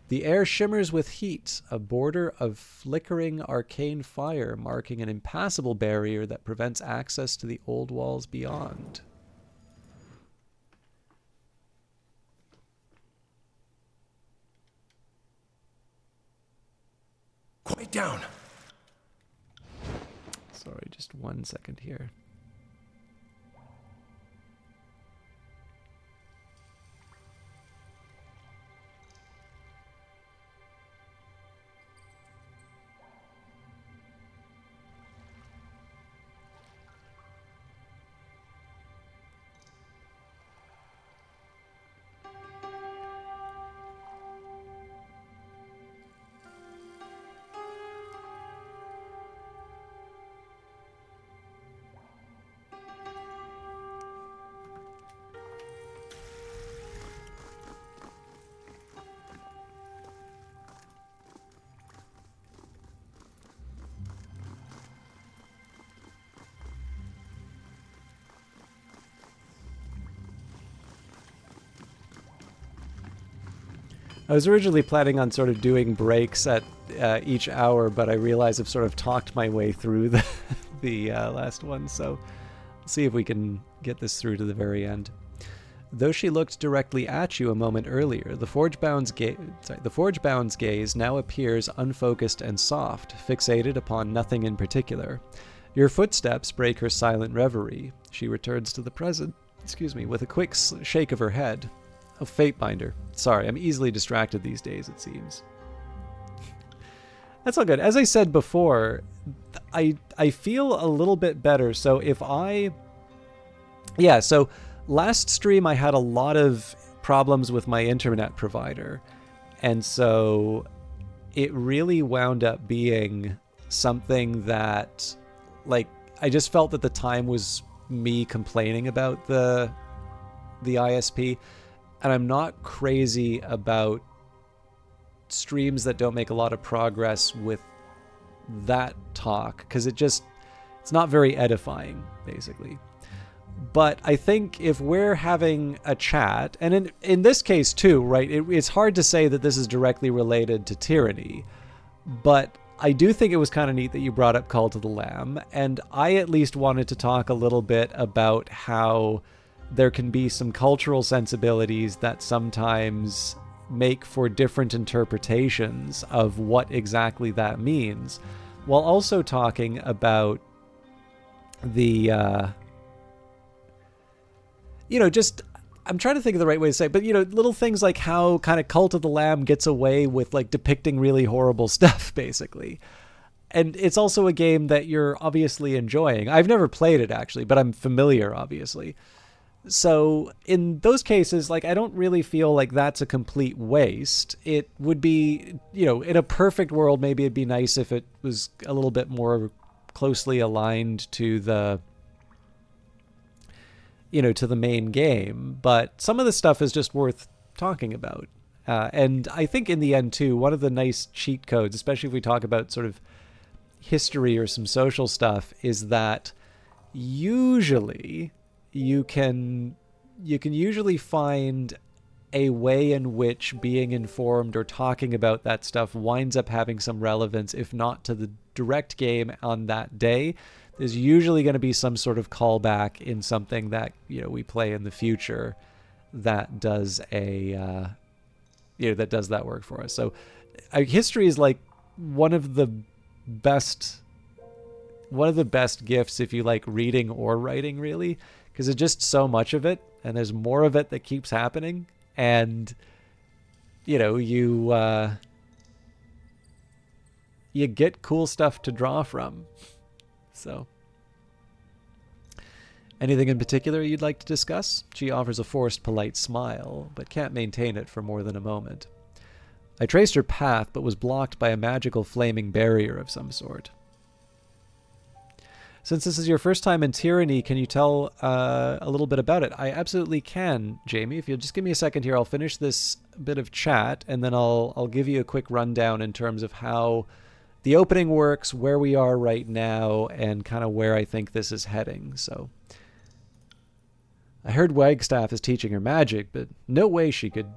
The air shimmers with heat, a border of flickering arcane fire marking an impassable barrier that prevents access to the old walls beyond. Quiet down. Sorry, just 1 second here. I was originally planning on sort of doing breaks at each hour, but I realize I've sort of talked my way through the last one, so we'll see if we can get this through to the very end. Though she looked directly at you a moment earlier, the Forgebound's gaze now appears unfocused and soft, fixated upon nothing in particular. Your footsteps break her silent reverie. She returns to the present, with a quick shake of her head. Oh, Fatebinder. Sorry, I'm easily distracted these days, it seems. That's all good. As I said before, I feel a little bit better. So so last stream I had a lot of problems with my internet provider. And so it really wound up being something that, like, I just felt that the time was me complaining about the ISP. And I'm not crazy about streams that don't make a lot of progress with that talk, because it's not very edifying, basically. But I think if we're having a chat, and in this case too, right, it's hard to say that this is directly related to Tyranny, but I do think it was kind of neat that you brought up Call to the Lamb, and I at least wanted to talk a little bit about how there can be some cultural sensibilities that sometimes make for different interpretations of what exactly that means, while also talking about the, I'm trying to think of the right way to say it, but, little things like how kind of Cult of the Lamb gets away with, like, depicting really horrible stuff, basically. And it's also a game that you're obviously enjoying. I've never played it, actually, but I'm familiar, obviously. So in those cases, like, I don't really feel like that's a complete waste. It would be, in a perfect world, maybe it'd be nice if it was a little bit more closely aligned to the, to the main game. But some of the stuff is just worth talking about. And I think in the end, too, one of the nice cheat codes, especially if we talk about sort of history or some social stuff, is that usually you can usually find a way in which being informed or talking about that stuff winds up having some relevance, if not to the direct game on that day. There's usually going to be some sort of callback in something that, we play in the future that does that work for us. So history is like one of the best gifts if you like reading or writing, really, because there's just so much of it, and there's more of it that keeps happening, and you get cool stuff to draw from. So, anything in particular you'd like to discuss? She offers a forced polite smile, but can't maintain it for more than a moment. I traced her path, but was blocked by a magical flaming barrier of some sort. Since this is your first time in Tyranny, can you tell a little bit about it? I absolutely can, Jamie. If you'll just give me a second here, I'll finish this bit of chat, and then I'll give you a quick rundown in terms of how the opening works, where we are right now, and kind of where I think this is heading. So I heard Wagstaff is teaching her magic, but no way she could...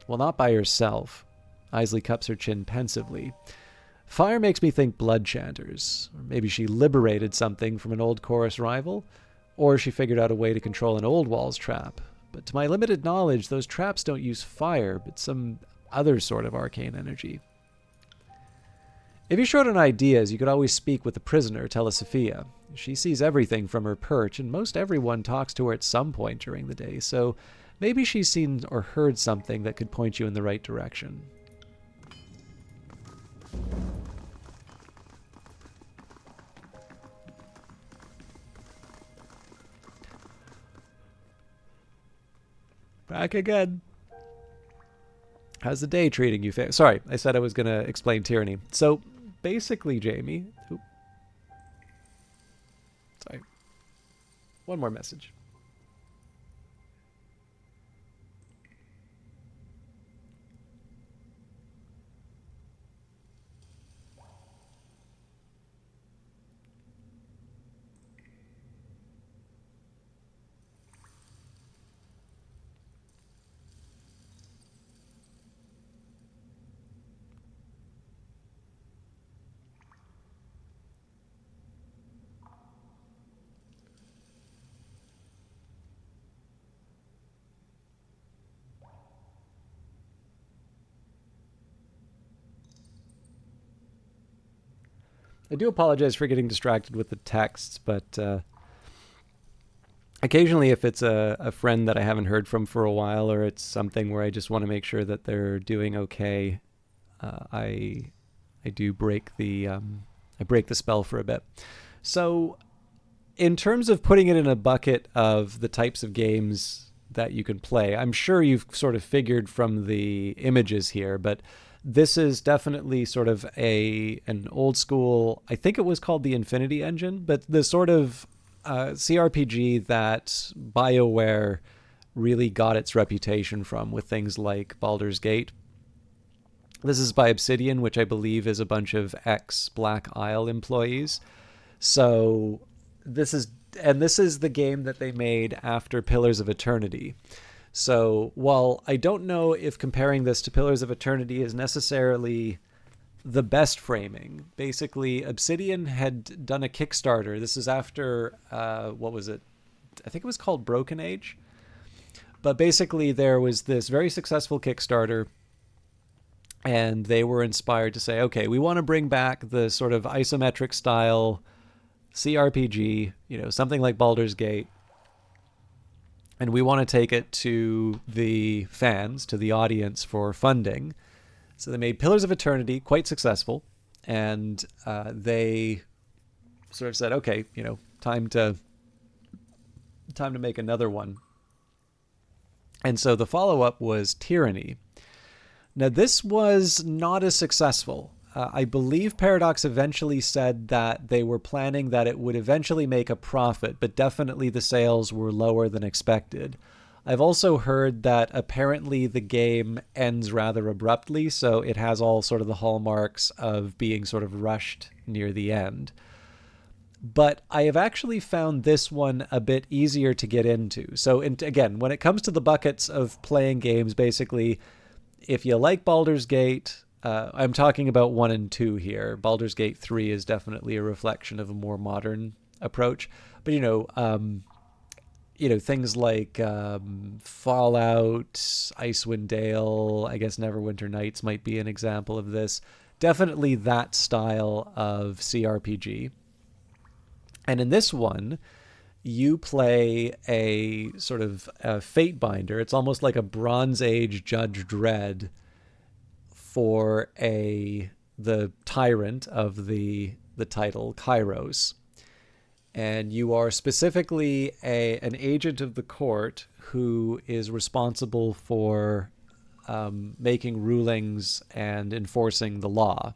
Well, not by herself. Isley cups her chin pensively. Fire makes me think blood chanters. Or maybe she liberated something from an old chorus rival. Or she figured out a way to control an old walls trap. But to my limited knowledge, those traps don't use fire, but some other sort of arcane energy. If you're short on ideas, you could always speak with the prisoner, Telesifia. She sees everything from her perch, and most everyone talks to her at some point during the day, so maybe she's seen or heard something that could point you in the right direction. Back again. How's the day treating you? Sorry, I said I was going to explain Tyranny. So, basically, Jamie... Sorry. One more message. I do apologize for getting distracted with the texts, but occasionally if it's a friend that I haven't heard from for a while, or it's something where I just want to make sure that they're doing okay, I do break the spell for a bit. So in terms of putting it in a bucket of the types of games that you can play, I'm sure you've sort of figured from the images here, but this is definitely sort of an old school, I think it was called the Infinity Engine, but the sort of CRPG that BioWare really got its reputation from with things like Baldur's Gate. This is by Obsidian, which I believe is a bunch of ex-Black Isle employees. So this is the game that they made after Pillars of Eternity. So while I don't know if comparing this to Pillars of Eternity is necessarily the best framing, basically Obsidian had done a Kickstarter. This is after, what was it? I think it was called Broken Age. But basically there was this very successful Kickstarter, and they were inspired to say, okay, we want to bring back the sort of isometric style CRPG, something like Baldur's Gate. And we want to take it to the fans, to the audience for funding. So they made Pillars of Eternity, quite successful. And they sort of said, okay, time to make another one. And so the follow-up was Tyranny. Now, this was not as successful. I believe Paradox eventually said that they were planning that it would eventually make a profit, but definitely the sales were lower than expected. I've also heard that apparently the game ends rather abruptly, so it has all sort of the hallmarks of being sort of rushed near the end. But I have actually found this one a bit easier to get into. So again, when it comes to the buckets of playing games, basically, if you like Baldur's Gate... I'm talking about 1 and 2 here. Baldur's Gate 3 is definitely a reflection of a more modern approach. But, things like Fallout, Icewind Dale, I guess Neverwinter Nights might be an example of this. Definitely that style of CRPG. And in this one, you play a sort of a fate binder. It's almost like a Bronze Age Judge Dredd for the tyrant of the title, Kairos. And you are specifically an agent of the court who is responsible for making rulings and enforcing the law.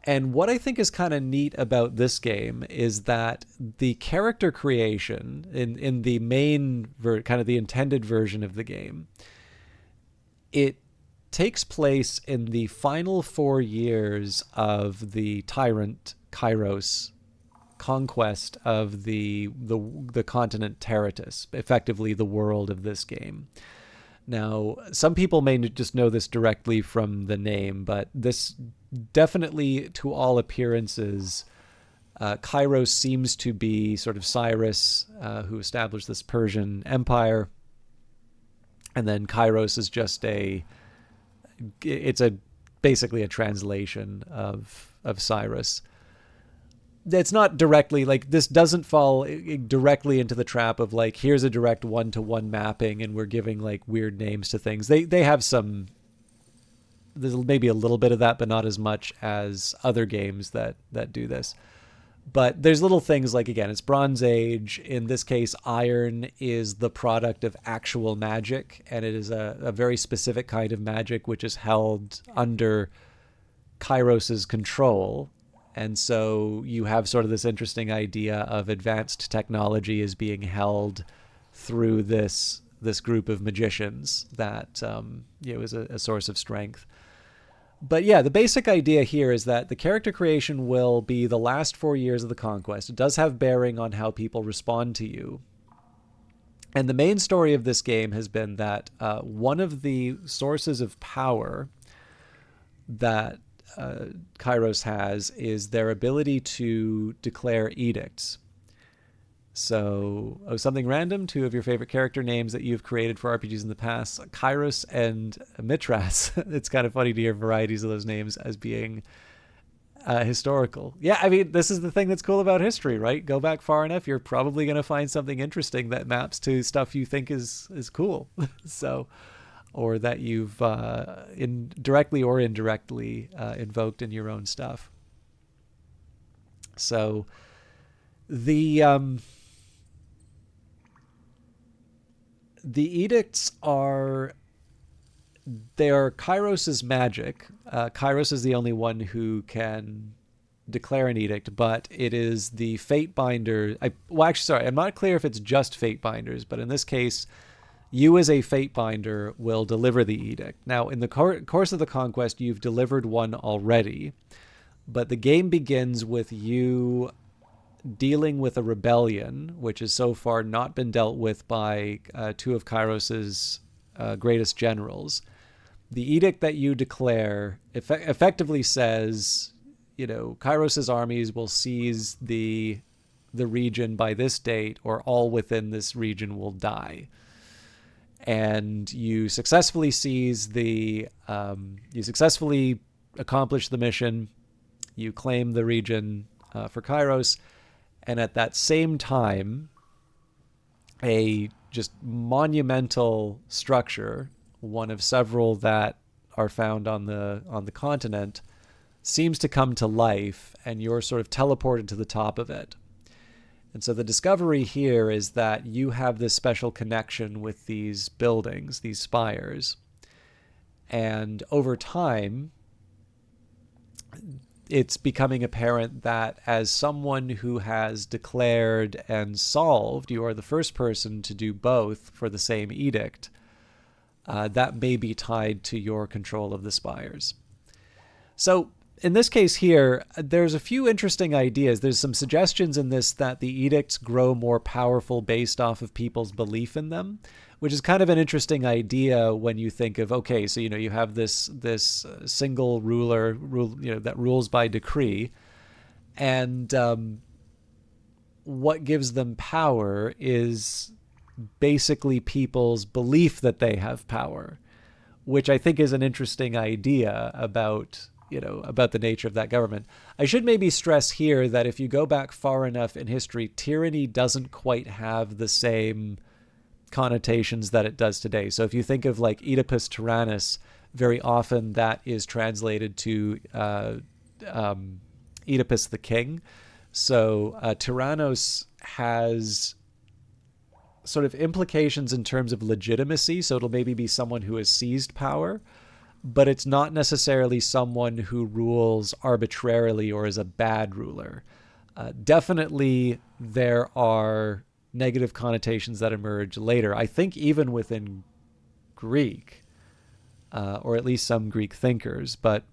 And what I think is kind of neat about this game is that the character creation in the main kind of the intended version of the game, it takes place in the final 4 years of the tyrant Kairos conquest of the continent Terratus, effectively the world of this game. Now, some people may just know this directly from the name, but this definitely, to all appearances, Kairos seems to be sort of Cyrus, who established this Persian empire, and then Kairos is just basically a translation of Cyrus. It's not directly, like, this doesn't fall directly into the trap of, like, here's a direct one-to-one mapping and we're giving, like, weird names to things. They have some, there's maybe a little bit of that, but not as much as other games that do this. But there's little things like, again, it's Bronze Age. In this case, iron is the product of actual magic, and it is a very specific kind of magic which is held under Kairos's control. And so you have sort of this interesting idea of advanced technology as being held through this group of magicians that is a source of strength. But yeah, the basic idea here is that the character creation will be the last 4 years of the conquest. It does have bearing on how people respond to you. And the main story of this game has been that one of the sources of power that Kairos has is their ability to declare edicts. So, something random, 2 of your favorite character names that you've created for RPGs in the past, Kairos and Mithras. It's kind of funny to hear varieties of those names as being historical. Yeah, I mean, this is the thing that's cool about history, right? Go back far enough, you're probably going to find something interesting that maps to stuff you think is cool. So, or that you've directly or indirectly invoked in your own stuff. So the edicts are Kairos's magic. Kairos is the only one who can declare an edict, but it is the Fatebinder. I'm not clear if it's just Fatebinders, but in this case, you as a Fatebinder will deliver the edict. Now, in the course of the conquest, you've delivered one already, but the game begins with you dealing with a rebellion, which has so far not been dealt with by 2 of Kairos's greatest generals. The edict that you declare effectively says, Kairos's armies will seize the region by this date, or all within this region will die. And you successfully you successfully accomplish the mission. You claim the region for Kairos, and at that same time, a just monumental structure, one of several that are found on the continent, seems to come to life, and you're sort of teleported to the top of it. And so the discovery here is that you have this special connection with these buildings, these spires. And over time, it's becoming apparent that as someone who has declared and solved, you are the first person to do both for the same edict, that may be tied to your control of the spires. So in this case here, there's a few interesting ideas. There's some suggestions in this that the edicts grow more powerful based off of people's belief in them, which is kind of an interesting idea when you think of, okay, so, you have this single ruler that rules by decree, and what gives them power is basically people's belief that they have power, which I think is an interesting idea about the nature of that government. I should maybe stress here that if you go back far enough in history, tyranny doesn't quite have the same connotations that it does today. So if you think of like Oedipus Tyrannus, very often that is translated to Oedipus the king. So Tyrannos has sort of implications in terms of legitimacy. So it'll maybe be someone who has seized power, but it's not necessarily someone who rules arbitrarily or is a bad ruler. Definitely there are negative connotations that emerge later. I think even within Greek, or at least some Greek thinkers. But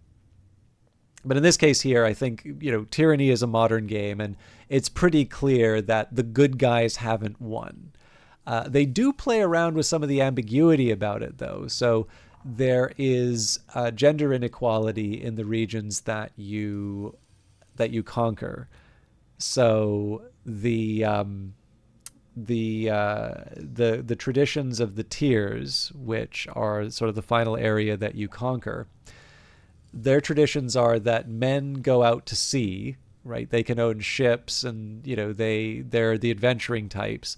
in this case here, I think, Tyranny is a modern game, and it's pretty clear that the good guys haven't won. They do play around with some of the ambiguity about it, though. So there is gender inequality in the regions that you conquer. So the traditions of the tiers, which are sort of the final area that you conquer, their traditions are that men go out to sea, right? They can own ships, and they're the adventuring types.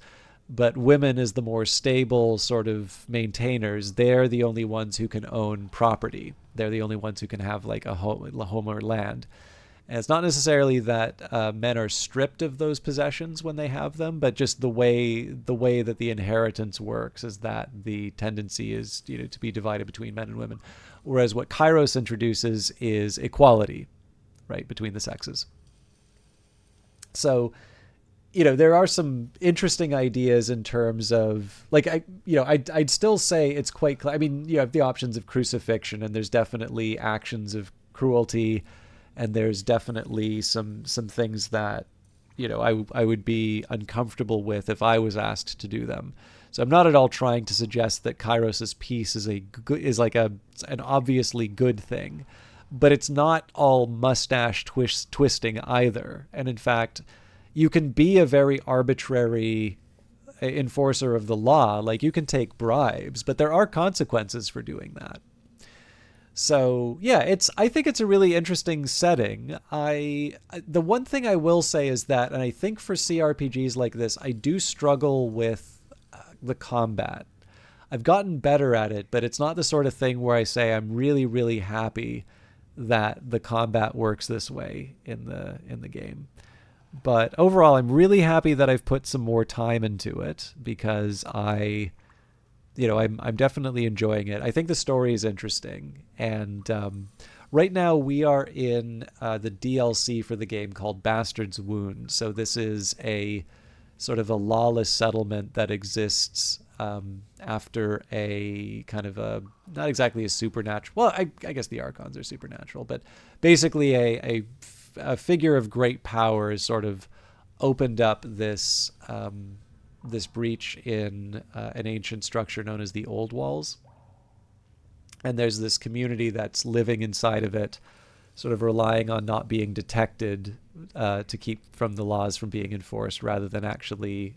But women, as the more stable sort of maintainers, they're the only ones who can own property. They're the only ones who can have like a home or land. And it's not necessarily that men are stripped of those possessions when they have them, but just the way that the inheritance works is that the tendency is to be divided between men and women. Whereas what Kairos introduces is equality, right, between the sexes. So, there are some interesting ideas in terms of like I'd still say it's quite. I mean, you have the options of crucifixion, and there's definitely actions of cruelty, and there's definitely some things that I would be uncomfortable with if I was asked to do them. So I'm not at all trying to suggest that Kairos's peace is like an obviously good thing, but it's not all mustache twisting either. And in fact, you can be a very arbitrary enforcer of the law. Like, you can take bribes, but there are consequences for doing that. So yeah, I think it's a really interesting setting. The one thing I will say is that, and I think for CRPGs like this, I do struggle with the combat. I've gotten better at it, but it's not the sort of thing where I say I'm really, really happy that the combat works this way in the game. But overall, I'm really happy that I've put some more time into it, because I'm definitely enjoying it. I think the story is interesting, and right now we are in the DLC for the game called Bastard's Wound. So this is a sort of a lawless settlement that exists after a kind of a, not exactly a supernatural, well, I guess the Archons are supernatural, but basically a figure of great power has sort of opened up this this breach in an ancient structure known as the Old Walls. And there's this community that's living inside of it, sort of relying on not being detected to keep from the laws from being enforced, rather than actually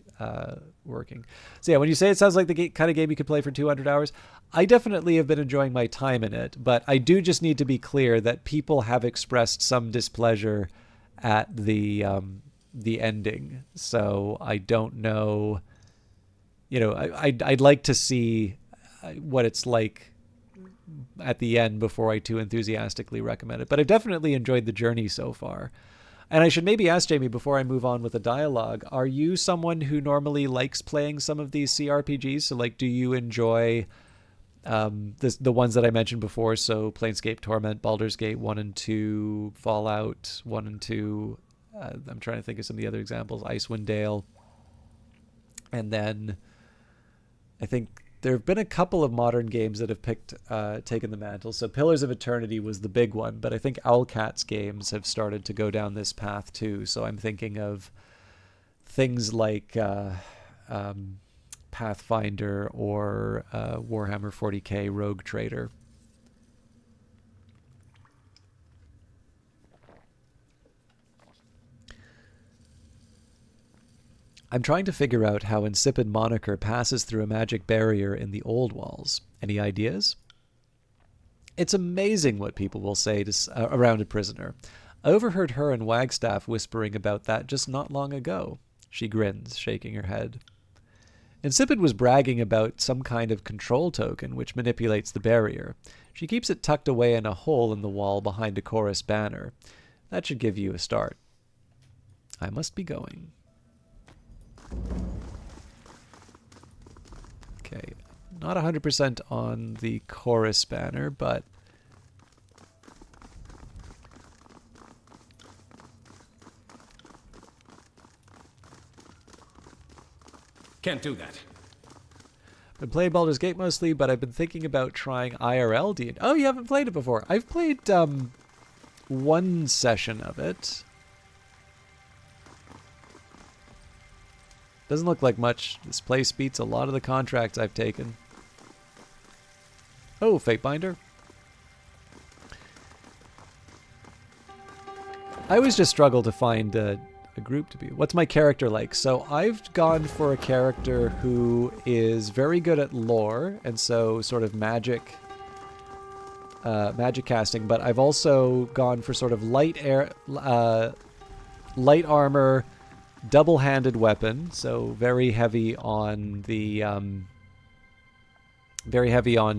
working. So yeah, when you say it sounds like the kind of game you could play for 200 hours, I definitely have been enjoying my time in it, but I do just need to be clear that people have expressed some displeasure at the ending. So I don't know, I'd like to see what it's like at the end before I too enthusiastically recommend it. But I've definitely enjoyed the journey so far. And I should maybe ask Jamie before I move on with the dialogue, are you someone who normally likes playing some of these CRPGs? So like, do you enjoy the ones that I mentioned before? So Planescape Torment, Baldur's Gate 1 and 2, Fallout 1 and 2. I'm trying to think of some of the other examples. Icewind Dale. And then I think there have been a couple of modern games that have taken the mantle. So Pillars of Eternity was the big one, but I think Owlcat's games have started to go down this path too. So I'm thinking of things like Pathfinder or Warhammer 40k Rogue Trader. I'm trying to figure out how Insipid Moniker passes through a magic barrier in the Old Walls. Any ideas? It's amazing what people will say around a prisoner. I overheard her and Wagstaff whispering about that just not long ago. She grins, shaking her head. Insipid was bragging about some kind of control token which manipulates the barrier. She keeps it tucked away in a hole in the wall behind a chorus banner. That should give you a start. I must be going. Okay, not 100% on the chorus banner, but Can't do that. I played Baldur's Gate mostly, but I've been thinking about trying IRL D&D. Oh, you haven't played it before. I've played one session of it. Doesn't look like much. This place beats a lot of the contracts I've taken. Oh, Fatebinder. I always just struggle to find a group to be. What's my character like? So I've gone for a character who is very good at lore, and so sort of magic casting, but I've also gone for sort of light armor, double-handed weapon, so very heavy on the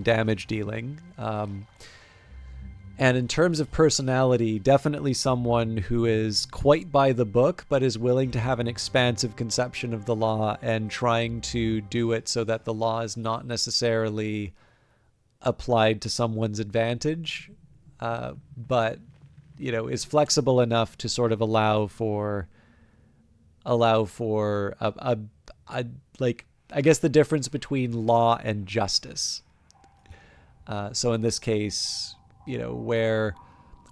damage dealing. And in terms of personality, definitely someone who is quite by the book, but is willing to have an expansive conception of the law and trying to do it so that the law is not necessarily applied to someone's advantage, but, you know, is flexible enough to sort of allow for like, I guess the difference between law and justice. So in this case, you know, where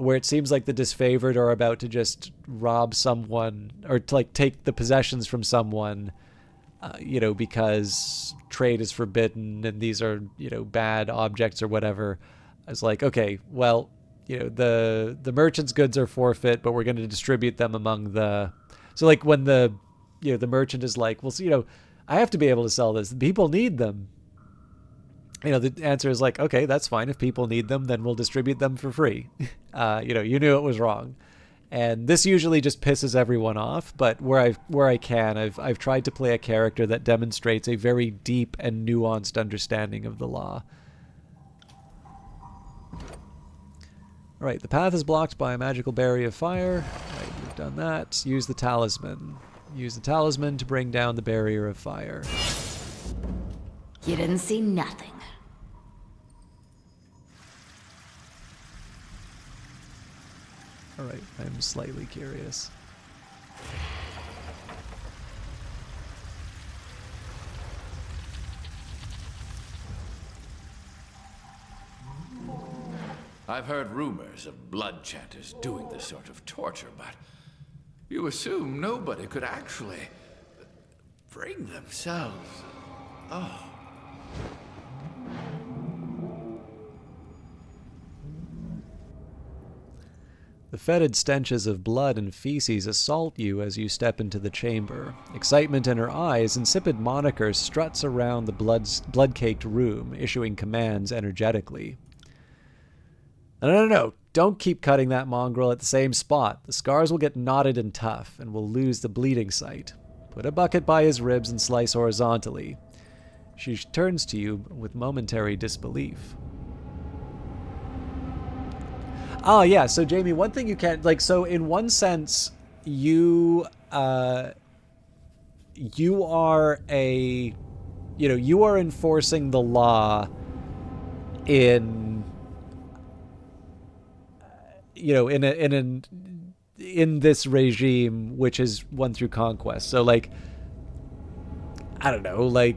it seems like the disfavored are about to just rob someone or to like take the possessions from someone, you know, because trade is forbidden and these are, you know, bad objects or whatever. I was like, okay, well, you know, the merchant's goods are forfeit, but we're going to distribute them among the. So like when the merchant is like, well, so, you know, I have to be able to sell this. People need them. You know, the answer is like, okay, that's fine. If people need them, then we'll distribute them for free. You know, you knew it was wrong. And this usually just pisses everyone off, but where I can, I've tried to play a character that demonstrates a very deep and nuanced understanding of the law. All right, the path is blocked by a magical barrier of fire. All right, we've done that. Use the talisman. Use the talisman to bring down the barrier of fire. You didn't see nothing. All right, I'm slightly curious. I've heard rumors of blood chanters doing this sort of torture, but you assume nobody could actually bring themselves. Oh. The fetid stenches of blood and feces assault you as you step into the chamber. Excitement in her eyes, insipid moniker struts around the blood-caked room, issuing commands energetically. No. Don't keep cutting that mongrel at the same spot. The scars will get knotted and tough, and will lose the bleeding site. Put a bucket by his ribs and slice horizontally. She turns to you with momentary disbelief. Oh, yeah, so Jamie, one thing you can't, like, so in one sense, you are enforcing the law in this regime, which is won through conquest. So, like, I don't know, like,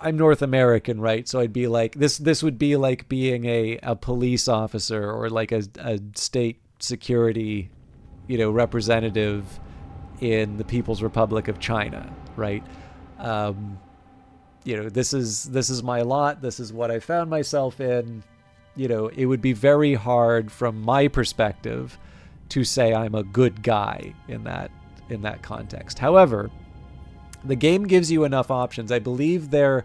I'm North American, right? So I'd be like, this would be like being a police officer or like a state security, you know, representative in the People's Republic of China, right? You know, this is my lot. This is what I found myself in. You know, it would be very hard from my perspective to say I'm a good guy in that context. However, the game gives you enough options. I believe there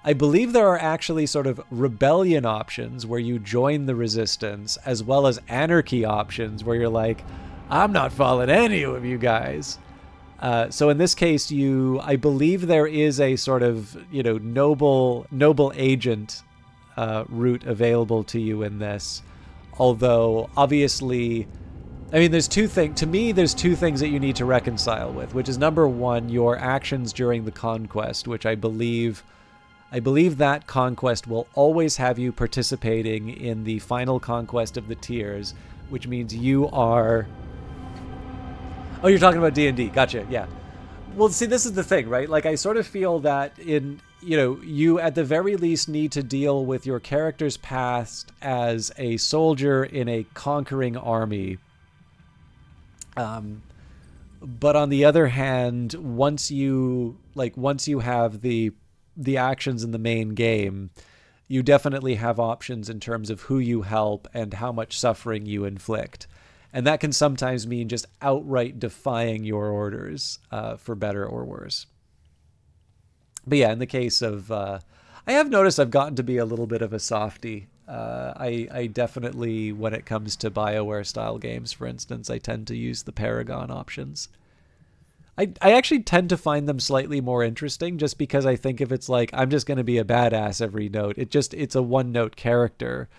are actually sort of rebellion options where you join the resistance, as well as anarchy options where you're like, I'm not following any of you guys. So in this case, I believe there is a sort of, you know, noble agent route available to you in this. Although obviously, I mean, there's two things that you need to reconcile with, which is number one, your actions during the conquest, which I believe that conquest will always have you participating in the final conquest of the tiers, which means you are. Oh, you're talking about D&D. Gotcha. Yeah. Well, see, this is the thing, right? Like, I sort of feel that you at the very least need to deal with your character's past as a soldier in a conquering army. But on the other hand, once you have the actions in the main game, you definitely have options in terms of who you help and how much suffering you inflict. And that can sometimes mean just outright defying your orders, for better or worse. But yeah, in the case of... I have noticed I've gotten to be a little bit of a softie. I definitely, when it comes to BioWare-style games, for instance, I tend to use the Paragon options. I actually tend to find them slightly more interesting just because I think if it's like, I'm just going to be a badass every note, it's a one-note character.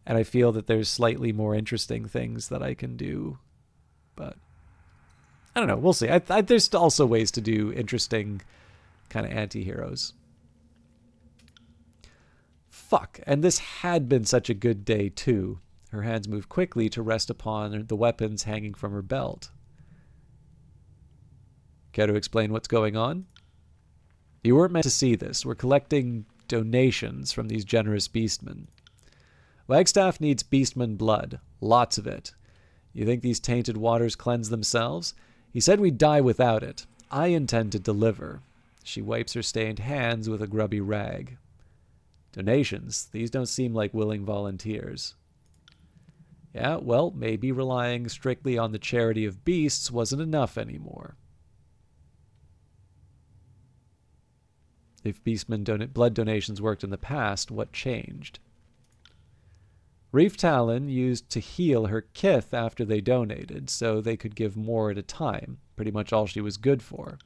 And I feel that there's slightly more interesting things that I can do. But I don't know. We'll see. There's also ways to do interesting kind of anti-heroes. Fuck. And this had been such a good day, too. Her hands moved quickly to rest upon the weapons hanging from her belt. Care to explain what's going on? You weren't meant to see this. We're collecting donations from these generous beastmen. Wagstaff needs beastman blood. Lots of it. You think these tainted waters cleanse themselves? He said we'd die without it. I intend to deliver. She wipes her stained hands with a grubby rag. Donations. These don't seem like willing volunteers. Yeah, well, maybe relying strictly on the charity of beasts wasn't enough anymore. If beastman blood donations worked in the past, what changed? Reef Talon used to heal her kith after they donated, so they could give more at a time, pretty much all she was good for.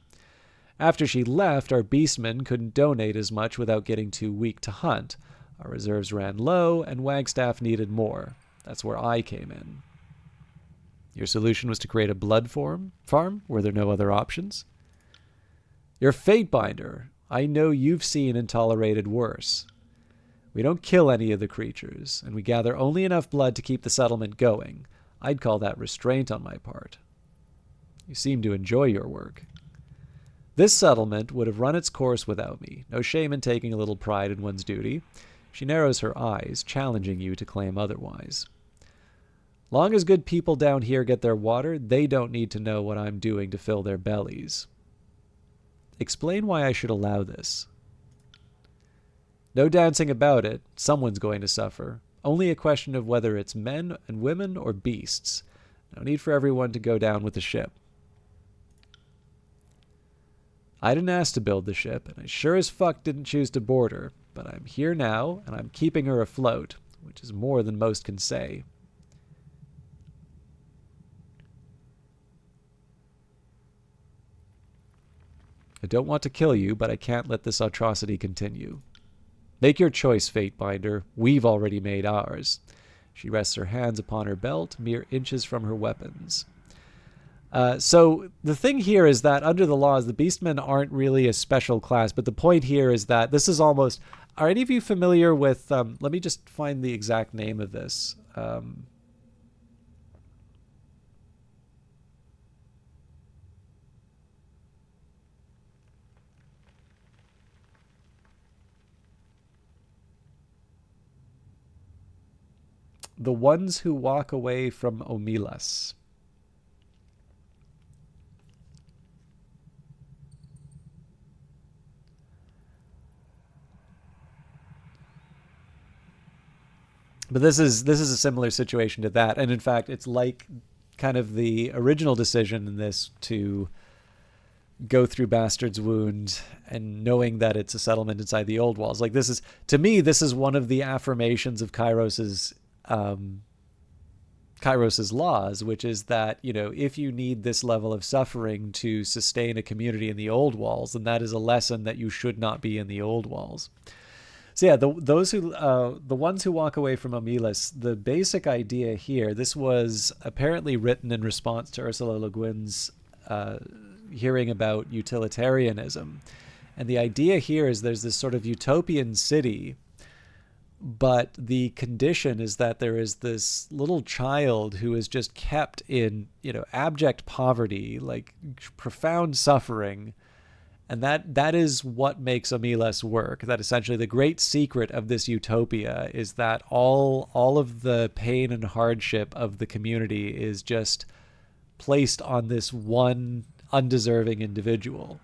After she left, our beastmen couldn't donate as much without getting too weak to hunt. Our reserves ran low, and Wagstaff needed more. That's where I came in. Your solution was to create a blood farm? Were there no other options? You're Fatebinder. I know you've seen and tolerated worse. We don't kill any of the creatures, and we gather only enough blood to keep the settlement going. I'd call that restraint on my part. You seem to enjoy your work. This settlement would have run its course without me. No shame in taking a little pride in one's duty. She narrows her eyes, challenging you to claim otherwise. Long as good people down here get their water, they don't need to know what I'm doing to fill their bellies. Explain why I should allow this. No dancing about it. Someone's going to suffer. Only a question of whether it's men and women or beasts. No need for everyone to go down with the ship. I didn't ask to build the ship, and I sure as fuck didn't choose to board her, but I'm here now, and I'm keeping her afloat, which is more than most can say. I don't want to kill you, but I can't let this atrocity continue. Make your choice, Fatebinder. We've already made ours. She rests her hands upon her belt, mere inches from her weapons. So the thing here is that under the laws, the Beastmen aren't really a special class, but the point here is that this is almost... Are any of you familiar with... let me just find the exact name of this. The ones who walk away from Omilas. But this is a similar situation to that, and in fact, it's like kind of the original decision in this to go through Bastard's Wound and knowing that it's a settlement inside the old walls. Like, this is, to me, this is one of the affirmations of Kairos's laws, which is that, you know, if you need this level of suffering to sustain a community in the old walls, then that is a lesson that you should not be in the old walls. So yeah, the ones who walk away from Omilas, the basic idea here, this was apparently written in response to Ursula Le Guin's hearing about utilitarianism. And the idea here is there's this sort of utopian city but the condition is that there is this little child who is just kept in, abject poverty, like profound suffering. And that is what makes Amilas work. That essentially the great secret of this utopia is that all of the pain and hardship of the community is just placed on this one undeserving individual.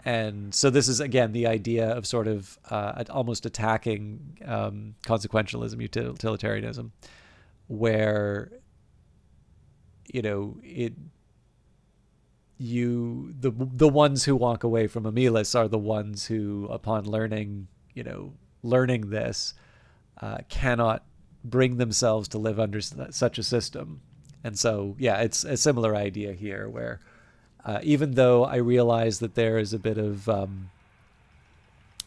And so this is, again, the idea of sort of almost attacking consequentialism, utilitarianism, where, the ones who walk away from Amilas are the ones who, upon learning this, cannot bring themselves to live under such a system. And so, yeah, it's a similar idea here where, even though I realize that there is a bit of,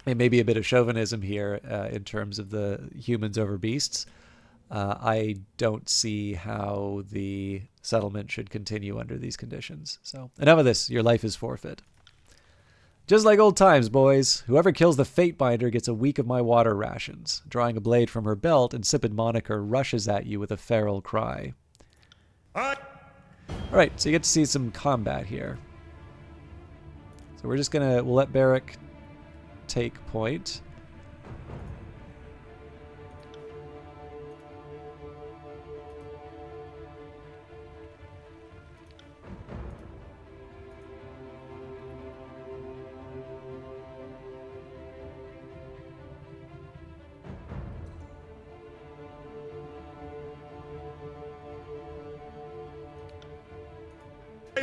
maybe a bit of chauvinism here in terms of the humans over beasts, I don't see how the settlement should continue under these conditions. So enough of this. Your life is forfeit. Just like old times, boys. Whoever kills the Fatebinder gets a week of my water rations. Drawing a blade from her belt, insipid Moniker rushes at you with a feral cry. Alright, so you get to see some combat here. So we'll let Barrick take point.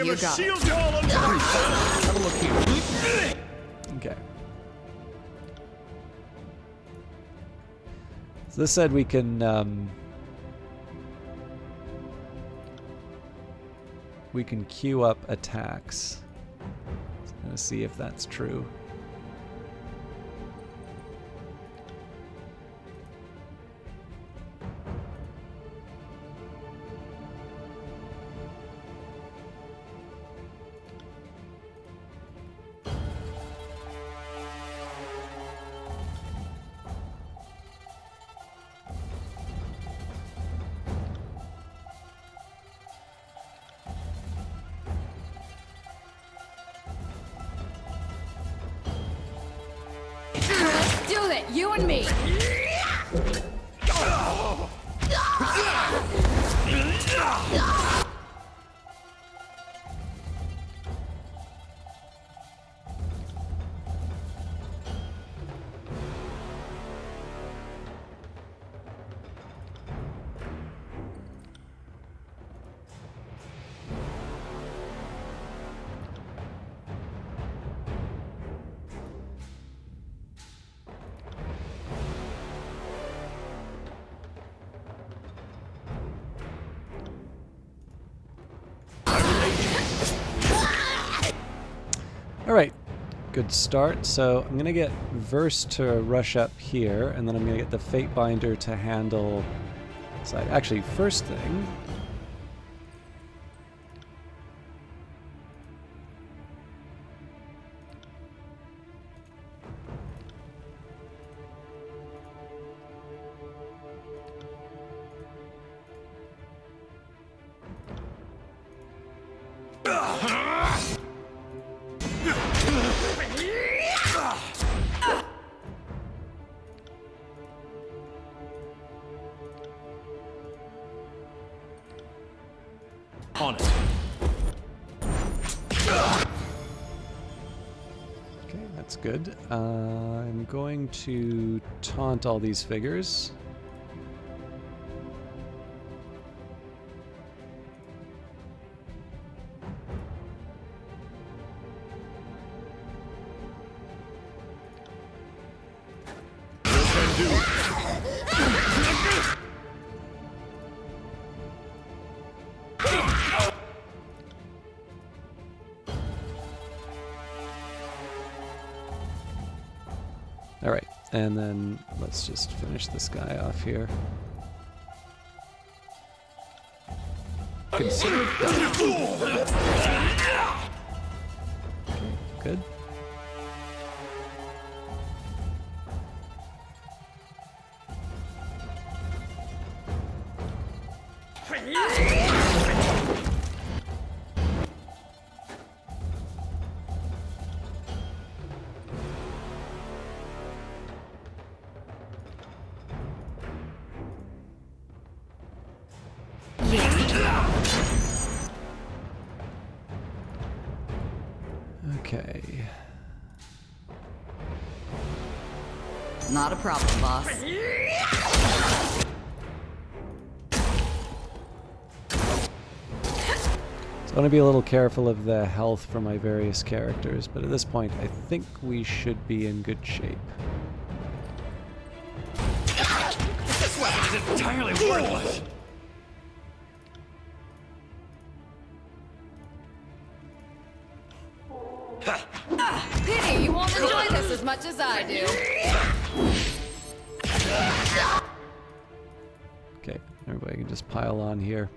You got it. Have a look here. Okay. So this said we can queue up attacks. So I'm gonna see if that's true. Do it, you and me. Alright, good start. So I'm going to get Verse to rush up here, and then I'm going to get the Fatebinder to handle side. Actually, first thing... On it. Okay, that's good. I'm going to taunt all these figures. Alright, and then let's just finish this guy off here. Consider it done. Okay, good. Okay. Not a problem, boss. So I want to be a little careful of the health for my various characters, but at this point I think we should be in good shape. This weapon is entirely worthless. Pity you won't enjoy this as much as I do. Okay, everybody can just pile on here.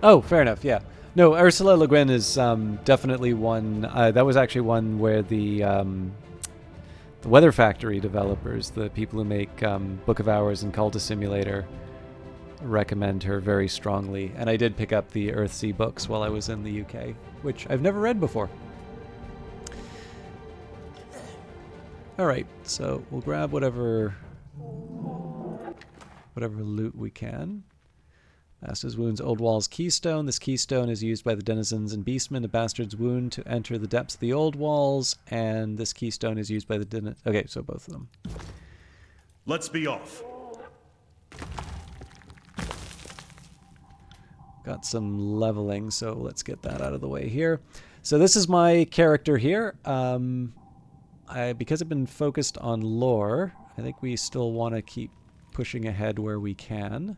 Oh, fair enough, yeah. No, Ursula Le Guin is definitely one... that was actually one where the Weather Factory developers, the people who make Book of Hours and Cultist Simulator, recommend her very strongly. And I did pick up the Earthsea books while I was in the UK, which I've never read before. Alright, so we'll grab whatever loot we can. Master's Wound's Old Wall's Keystone. This keystone is used by the denizens and beastmen of Bastard's Wound to enter the depths of the Old Walls, and this keystone is used by the Okay, so both of them. Let's be off. Got some leveling, so let's get that out of the way here. So this is my character here. Because I've been focused on lore, I think we still want to keep pushing ahead where we can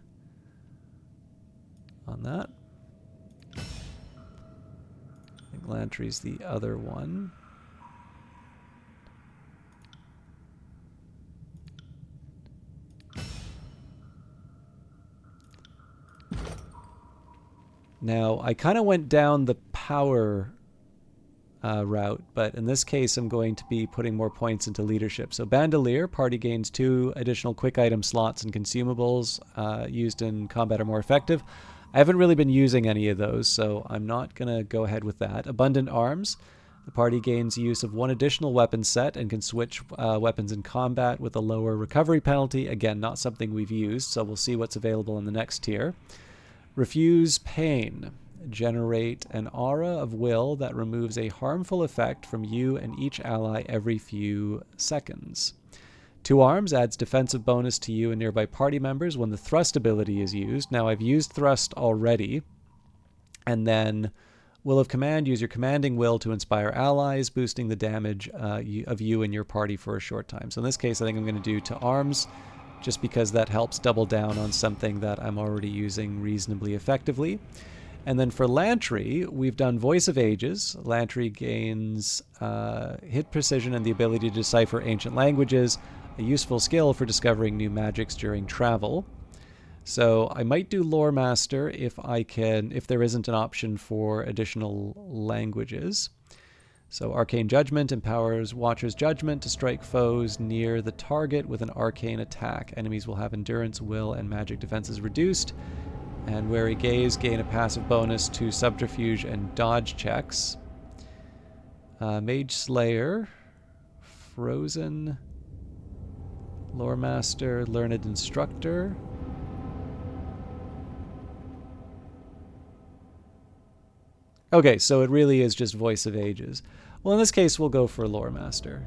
on that. I think Lantry's the other one. Now, I kind of went down the power route, but in this case I'm going to be putting more points into leadership. So Bandolier, party gains 2 additional quick item slots and consumables used in combat are more effective. I haven't really been using any of those, so I'm not going to go ahead with that. Abundant Arms, the party gains use of 1 additional weapon set and can switch weapons in combat with a lower recovery penalty. Again, not something we've used, so we'll see what's available in the next tier. Refuse Pain. Generate an aura of will that removes a harmful effect from you and each ally every few seconds. 2 Arms adds defensive bonus to you and nearby party members when the thrust ability is used. Now I've used thrust already. And then Will of Command, use your commanding will to inspire allies, boosting the damage of you and your party for a short time. So in this case I think I'm going to do to Arms, just because that helps double down on something that I'm already using reasonably effectively. And then for Lantry, we've done Voice of Ages. Lantry gains hit precision and the ability to decipher ancient languages, a useful skill for discovering new magics during travel. So I might do Lore Master if there isn't an option for additional languages. So Arcane Judgment empowers Watcher's Judgment to strike foes near the target with an arcane attack. Enemies will have endurance, will, and magic defenses reduced. And Wary Gaze, gain a passive bonus to subterfuge and dodge checks. Mage Slayer, Frozen, Lore Master, Learned Instructor. Okay, so it really is just Voice of Ages. Well, in this case, we'll go for Lore Master.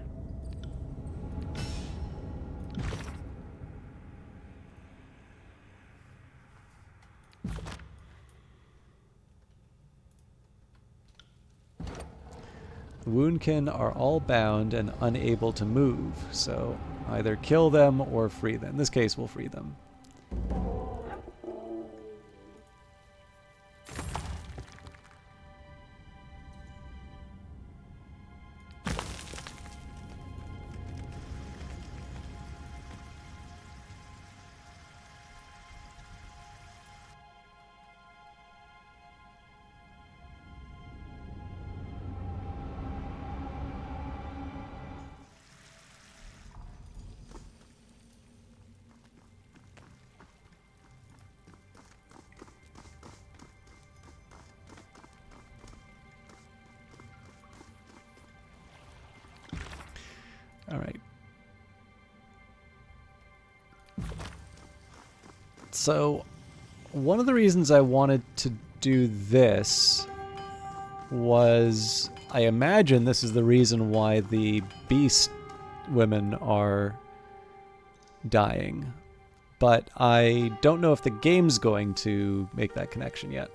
Woundkin are all bound and unable to move, so either kill them or free them. In this case, we'll free them. All right. So, one of the reasons I wanted to do this was, I imagine this is the reason why the beast women are dying. But I don't know if the game's going to make that connection yet.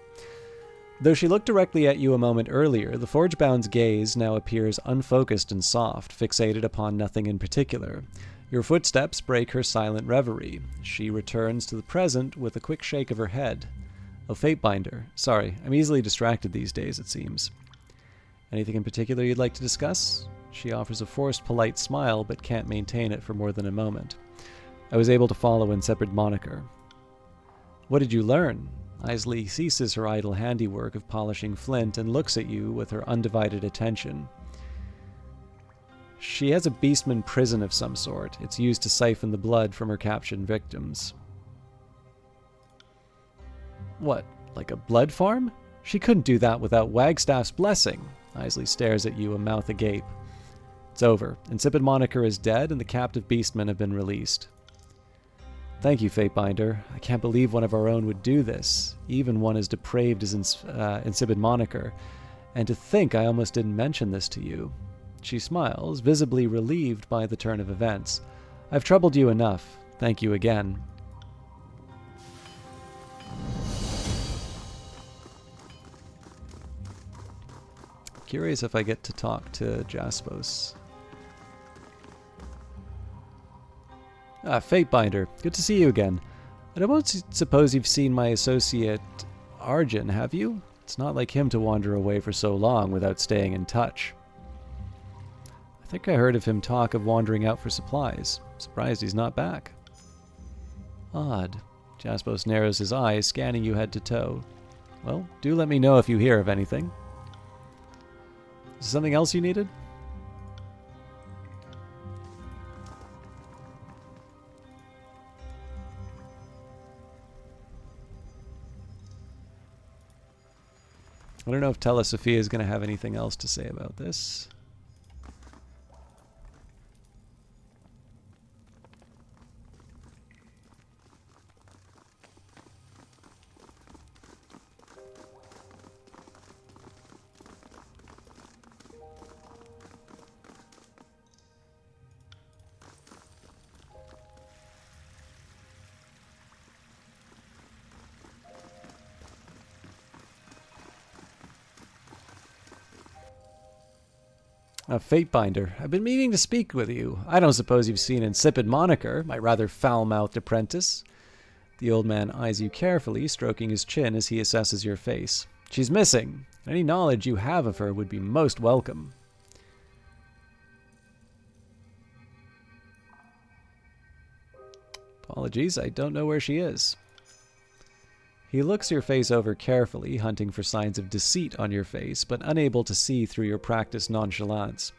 Though she looked directly at you a moment earlier, the Forgebound's gaze now appears unfocused and soft, fixated upon nothing in particular. Your footsteps break her silent reverie. She returns to the present with a quick shake of her head. Oh, Fatebinder. Sorry, I'm easily distracted these days, it seems. Anything in particular you'd like to discuss? She offers a forced, polite smile, but can't maintain it for more than a moment. I was able to follow Insipid Moniker. What did you learn? Isley ceases her idle handiwork of polishing flint and looks at you with her undivided attention. She has a beastman prison of some sort. It's used to siphon the blood from her captured victims. What, like a blood farm? She couldn't do that without Wagstaff's blessing. Isley stares at you, a mouth agape. It's over. Insipid Moniker is dead, and the captive beastmen have been released. Thank you, Fatebinder. I can't believe one of our own would do this, even one as depraved as Insipid Moniker. And to think I almost didn't mention this to you. She smiles, visibly relieved by the turn of events. I've troubled you enough. Thank you again. Curious if I get to talk to Jaspos. Fatebinder, good to see you again. I don't suppose you've seen my associate Arjun, have you? It's not like him to wander away for so long without staying in touch. I think I heard of him talk of wandering out for supplies. Surprised he's not back. Odd. Jaspos narrows his eyes, scanning you head to toe. Well, do let me know if you hear of anything. Is there something else you needed? I don't know if Telesofia is going to have anything else to say about this. Fatebinder, I've been meaning to speak with you. I don't suppose you've seen Insipid Moniker, my rather foul-mouthed apprentice. The old man eyes you carefully, stroking his chin as he assesses your face. She's missing. Any knowledge you have of her would be most welcome. Apologies, I don't know where she is. He looks your face over carefully, hunting for signs of deceit on your face, but unable to see through your practiced nonchalance.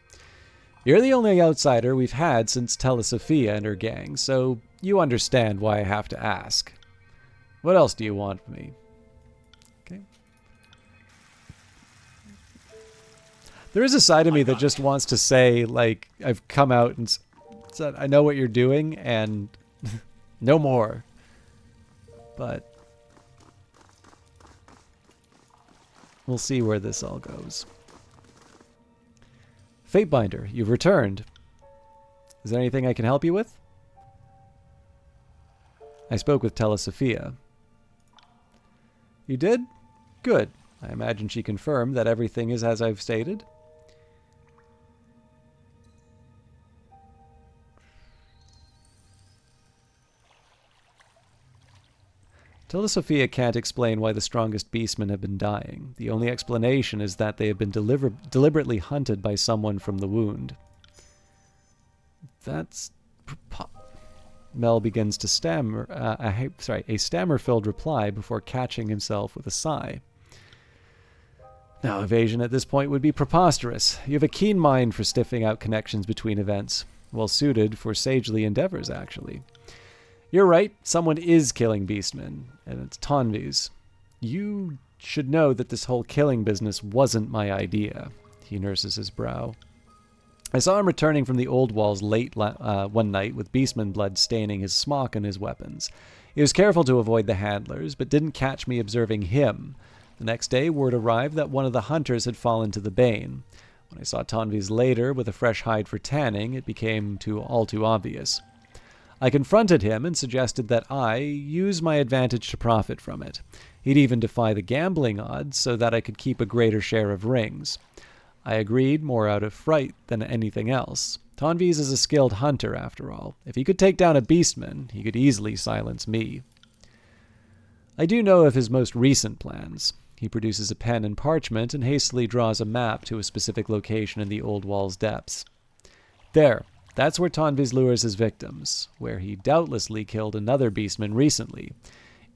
You're the only outsider we've had since Telesofia and her gang, so you understand why I have to ask. What else do you want from me? Okay. There is a side of me that just wants to say, like, I've come out and said, I know what you're doing, and no more. But we'll see where this all goes. Fatebinder, you've returned. Is there anything I can help you with? I spoke with Telesofia. You did? Good. I imagine she confirmed that everything is as I've stated. Telesofia can't explain why the strongest beastmen have been dying. The only explanation is that they have been deliberately hunted by someone from the wound. That's... Mel begins to stammer, a stammer-filled reply before catching himself with a sigh. Now, evasion at this point would be preposterous. You have a keen mind for sniffing out connections between events. Well suited for sagely endeavors, actually. You're right, someone is killing beastmen, and it's Tonvi's. You should know that this whole killing business wasn't my idea. He nurses his brow. I saw him returning from the old walls late one night with beastman blood staining his smock and his weapons. He was careful to avoid the handlers, but didn't catch me observing him. The next day, word arrived that one of the hunters had fallen to the bane. When I saw Tonvis later with a fresh hide for tanning, it became all too obvious. I confronted him and suggested that I use my advantage to profit from it. He'd even defy the gambling odds so that I could keep a greater share of rings. I agreed more out of fright than anything else. Tonvis is a skilled hunter, after all. If he could take down a beastman, he could easily silence me. I do know of his most recent plans. He produces a pen and parchment and hastily draws a map to a specific location in the old wall's depths. There, that's where Tonvis lures his victims, where he doubtlessly killed another beastman recently.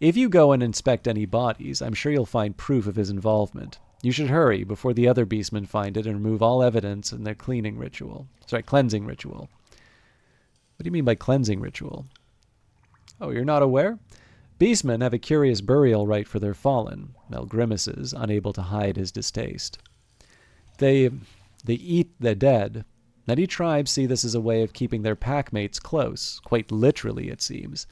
If you go and inspect any bodies, I'm sure you'll find proof of his involvement. You should hurry before the other beastmen find it and remove all evidence in their cleansing ritual. What do you mean by cleansing ritual? Oh, you're not aware? Beastmen have a curious burial rite for their fallen. Mel grimaces, unable to hide his distaste. They eat the dead. Many tribes see this as a way of keeping their packmates close, quite literally it seems.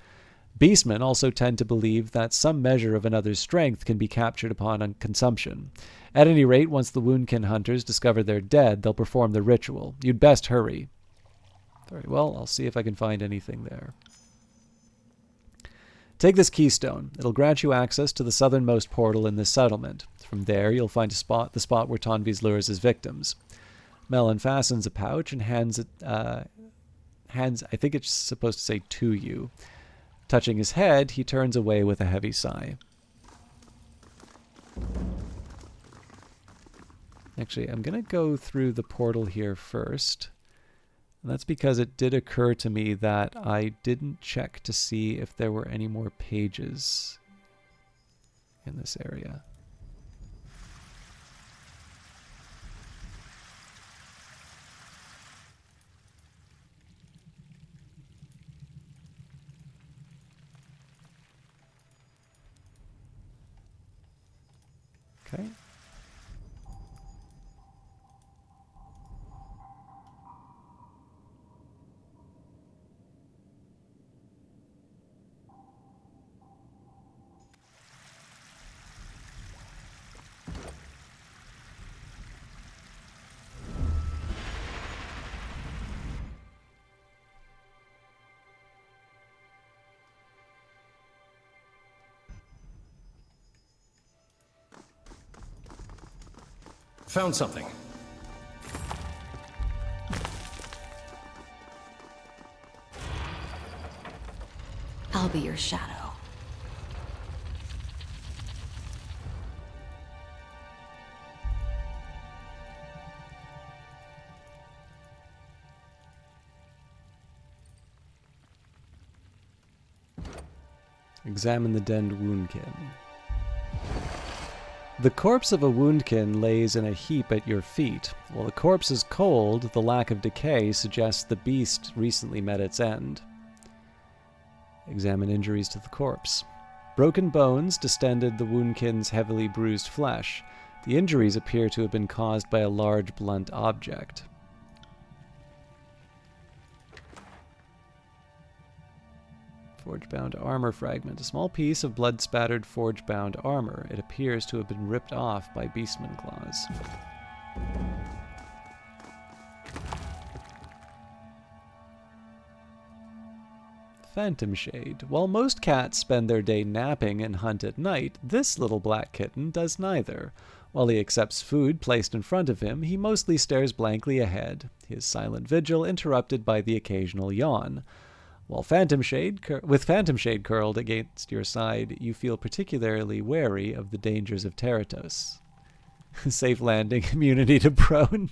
Beastmen also tend to believe that some measure of another's strength can be captured upon consumption. At any rate, once the Woundkin hunters discover they're dead, they'll perform the ritual. You'd best hurry. Very well, I'll see if I can find anything there. Take this keystone. It'll grant you access to the southernmost portal in this settlement. From there, you'll find the spot where Tonvis lures his victims. Mel unfastens a pouch and hands, I think it's supposed to say to you. Touching his head, he turns away with a heavy sigh. Actually, I'm going to go through the portal here first. And that's because it did occur to me that I didn't check to see if there were any more pages in this area. Okay. Found something. I'll be your shadow. Examine the denned woundkin. The corpse of a woundkin lays in a heap at your feet. While the corpse is cold, the lack of decay suggests the beast recently met its end. Examine injuries to the corpse. Broken bones distended the woundkin's heavily bruised flesh. The injuries appear to have been caused by a large blunt object. Forge-bound armor fragment. A small piece of blood-spattered forge-bound armor. It appears to have been ripped off by beastman claws. Phantom Shade. While most cats spend their day napping and hunt at night, this little black kitten does neither. While he accepts food placed in front of him, he mostly stares blankly ahead, his silent vigil interrupted by the occasional yawn. While with Phantom Shade curled against your side, you feel particularly wary of the dangers of Teratos. Safe landing, immunity to prone.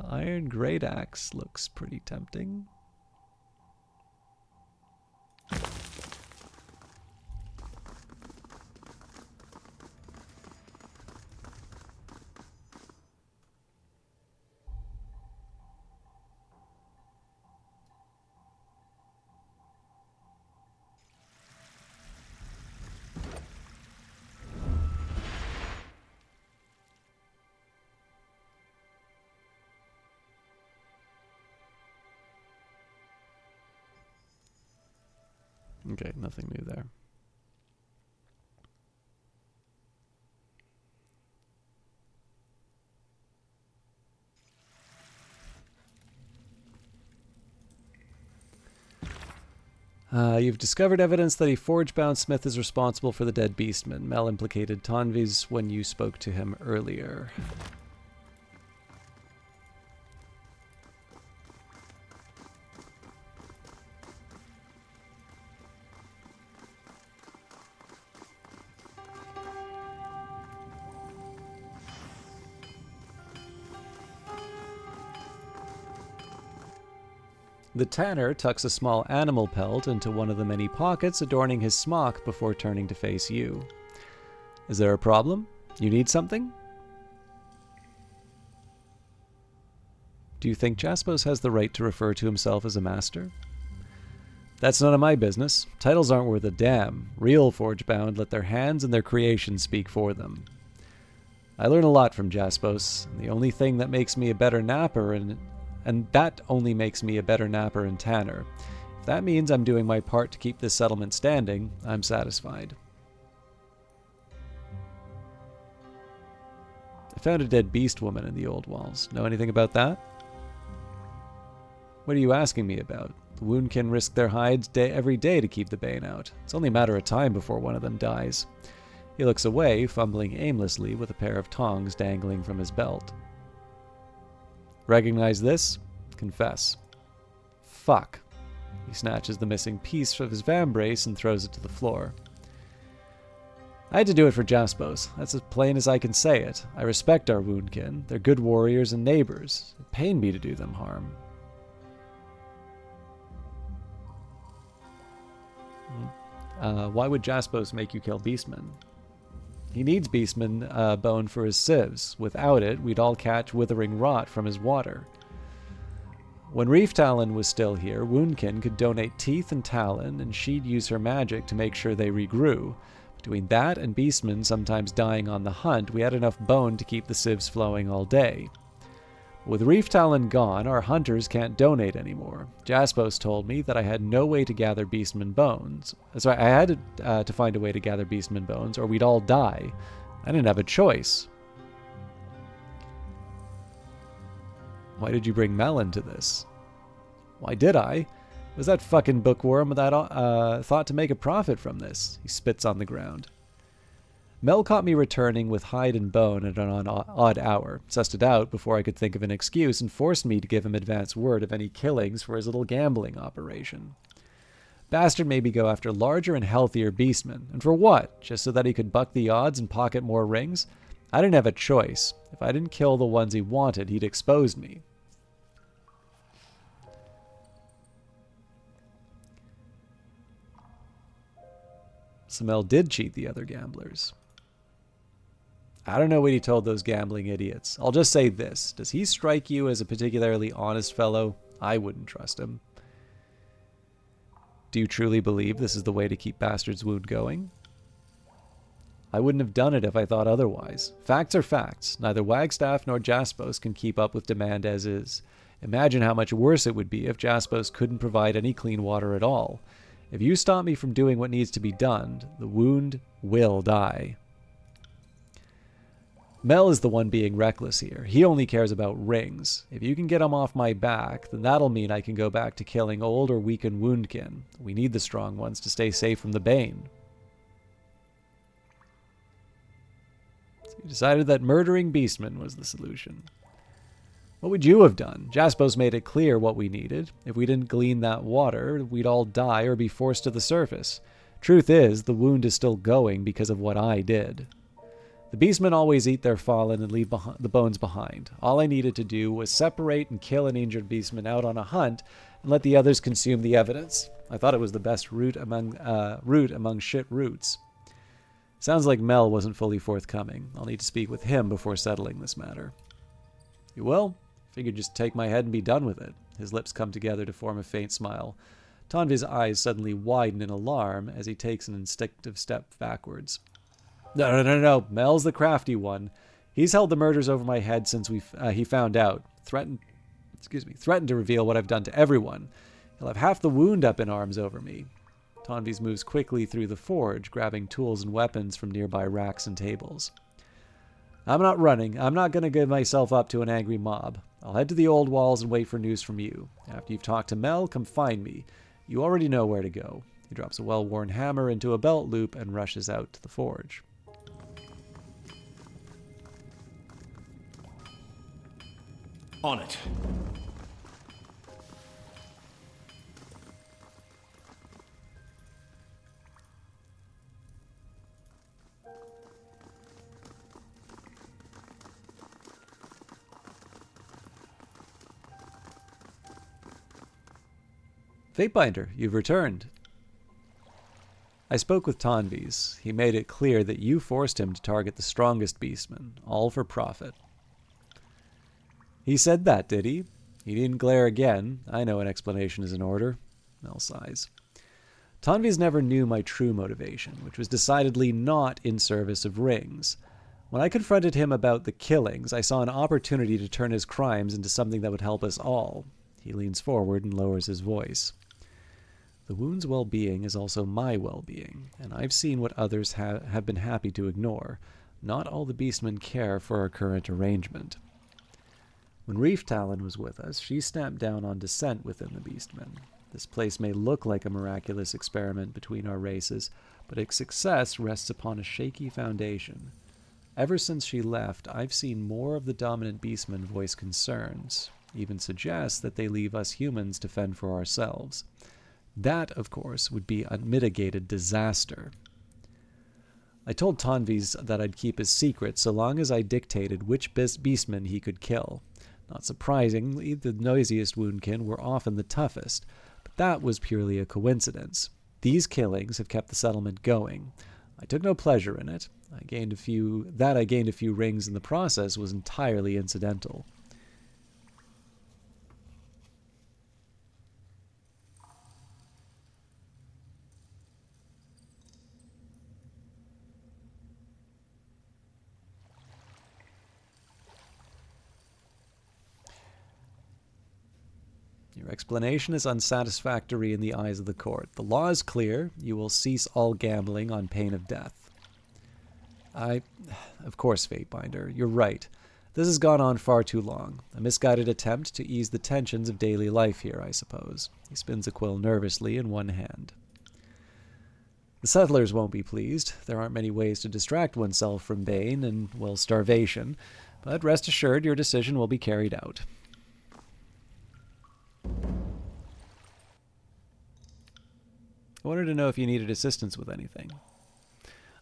Iron Great Axe looks pretty tempting. Okay, nothing new there. You've discovered evidence that a forge-bound smith is responsible for the dead beastman. Mel implicated Tonvis when you spoke to him earlier. The tanner tucks a small animal pelt into one of the many pockets adorning his smock before turning to face you. Is there a problem? You need something? Do you think Jaspos has the right to refer to himself as a master? That's none of my business. Titles aren't worth a damn. Real forge-bound let their hands and their creations speak for them. I learn a lot from Jaspos, and the only thing that makes me a better napper and that only makes me a better napper and tanner. If that means I'm doing my part to keep this settlement standing, I'm satisfied. I found a dead beast woman in the old walls. Know anything about that? What are you asking me about? The woundkin risk their hides every day to keep the bane out. It's only a matter of time before one of them dies. He looks away, fumbling aimlessly with a pair of tongs dangling from his belt. Recognize this? Confess. Fuck. He snatches the missing piece of his vambrace and throws it to the floor. I had to do it for Jaspos. That's as plain as I can say it. I respect our woundkin. They're good warriors and neighbors. It pained me to do them harm. Why would Jaspos make you kill Beastman? He needs Beastman bone for his sieves. Without it, we'd all catch withering rot from his water. When Reef Talon was still here, Woundkin could donate teeth and talon, and she'd use her magic to make sure they regrew. Between that and Beastman sometimes dying on the hunt, we had enough bone to keep the sieves flowing all day. With Reef Talon gone, our hunters can't donate anymore. Jaspos told me that I had no way to gather Beastman bones. Sorry, I had to find a way to gather Beastman bones, or we'd all die. I didn't have a choice. Why did you bring Mel into this? Why did I? It was that fucking bookworm that thought to make a profit from this. He spits on the ground. Mel caught me returning with hide and bone at an odd hour, sussed it out before I could think of an excuse, and forced me to give him advance word of any killings for his little gambling operation. Bastard made me go after larger and healthier beastmen. And for what? Just so that he could buck the odds and pocket more rings? I didn't have a choice. If I didn't kill the ones he wanted, he'd expose me. So Mel did cheat the other gamblers. I don't know what he told those gambling idiots. I'll just say this. Does he strike you as a particularly honest fellow? I wouldn't trust him. Do you truly believe this is the way to keep Bastard's Wound going? I wouldn't have done it if I thought otherwise. Facts are facts. Neither Wagstaff nor Jaspos can keep up with demand as is. Imagine how much worse it would be if Jaspos couldn't provide any clean water at all. If you stop me from doing what needs to be done, the wound will die. Mel is the one being reckless here. He only cares about rings. If you can get him off my back, then that'll mean I can go back to killing old or weakened woundkin. We need the strong ones to stay safe from the Bane. So you decided that murdering Beastman was the solution. What would you have done? Jaspos made it clear what we needed. If we didn't glean that water, we'd all die or be forced to the surface. Truth is, the wound is still going because of what I did. The beastmen always eat their fallen and leave the bones behind. All I needed to do was separate and kill an injured beastman out on a hunt and let the others consume the evidence. I thought it was the best route among shit routes. Sounds like Mel wasn't fully forthcoming. I'll need to speak with him before settling this matter. You will? Figured just take my head and be done with it. His lips come together to form a faint smile. Tonvi's eyes suddenly widen in alarm as he takes an instinctive step backwards. No. Mel's the crafty one. He's held the murders over my head since he found out. Threatened to reveal what I've done to everyone. He'll have half the wound up in arms over me. Tonvis moves quickly through the forge, grabbing tools and weapons from nearby racks and tables. I'm not running. I'm not going to give myself up to an angry mob. I'll head to the old walls and wait for news from you. After you've talked to Mel, come find me. You already know where to go. He drops a well-worn hammer into a belt loop and rushes out to the forge. On it. Fatebinder, you've returned. I spoke with Tonvis. He made it clear that you forced him to target the strongest beastmen, all for profit. He said that, did he? He didn't glare again. I know an explanation is in order. Mel sighs. Tonvis never knew my true motivation, which was decidedly not in service of rings. When I confronted him about the killings, I saw an opportunity to turn his crimes into something that would help us all. He leans forward and lowers his voice. The wound's well-being is also my well-being, and I've seen what others have been happy to ignore. Not all the beastmen care for our current arrangement. When Reef Talon was with us, she stamped down on dissent within the beastmen. This place may look like a miraculous experiment between our races, but its success rests upon a shaky foundation. Ever since she left, I've seen more of the dominant beastmen voice concerns, even suggest that they leave us humans to fend for ourselves. That, of course, would be a mitigated disaster. I told Tonvis that I'd keep his secret so long as I dictated which beastmen he could kill. Not surprisingly, the noisiest woundkin were often the toughest, but that was purely a coincidence. These killings have kept the settlement going. I took no pleasure in it. I gained a few rings in the process was entirely incidental. Your explanation is unsatisfactory in the eyes of the court. The law is clear. You will cease all gambling on pain of death. Of course, Fatebinder, you're right. This has gone on far too long. A misguided attempt to ease the tensions of daily life here, I suppose. He spins a quill nervously in one hand. The settlers won't be pleased. There aren't many ways to distract oneself from Bane and, well, starvation. But rest assured, your decision will be carried out. I wanted to know if you needed assistance with anything.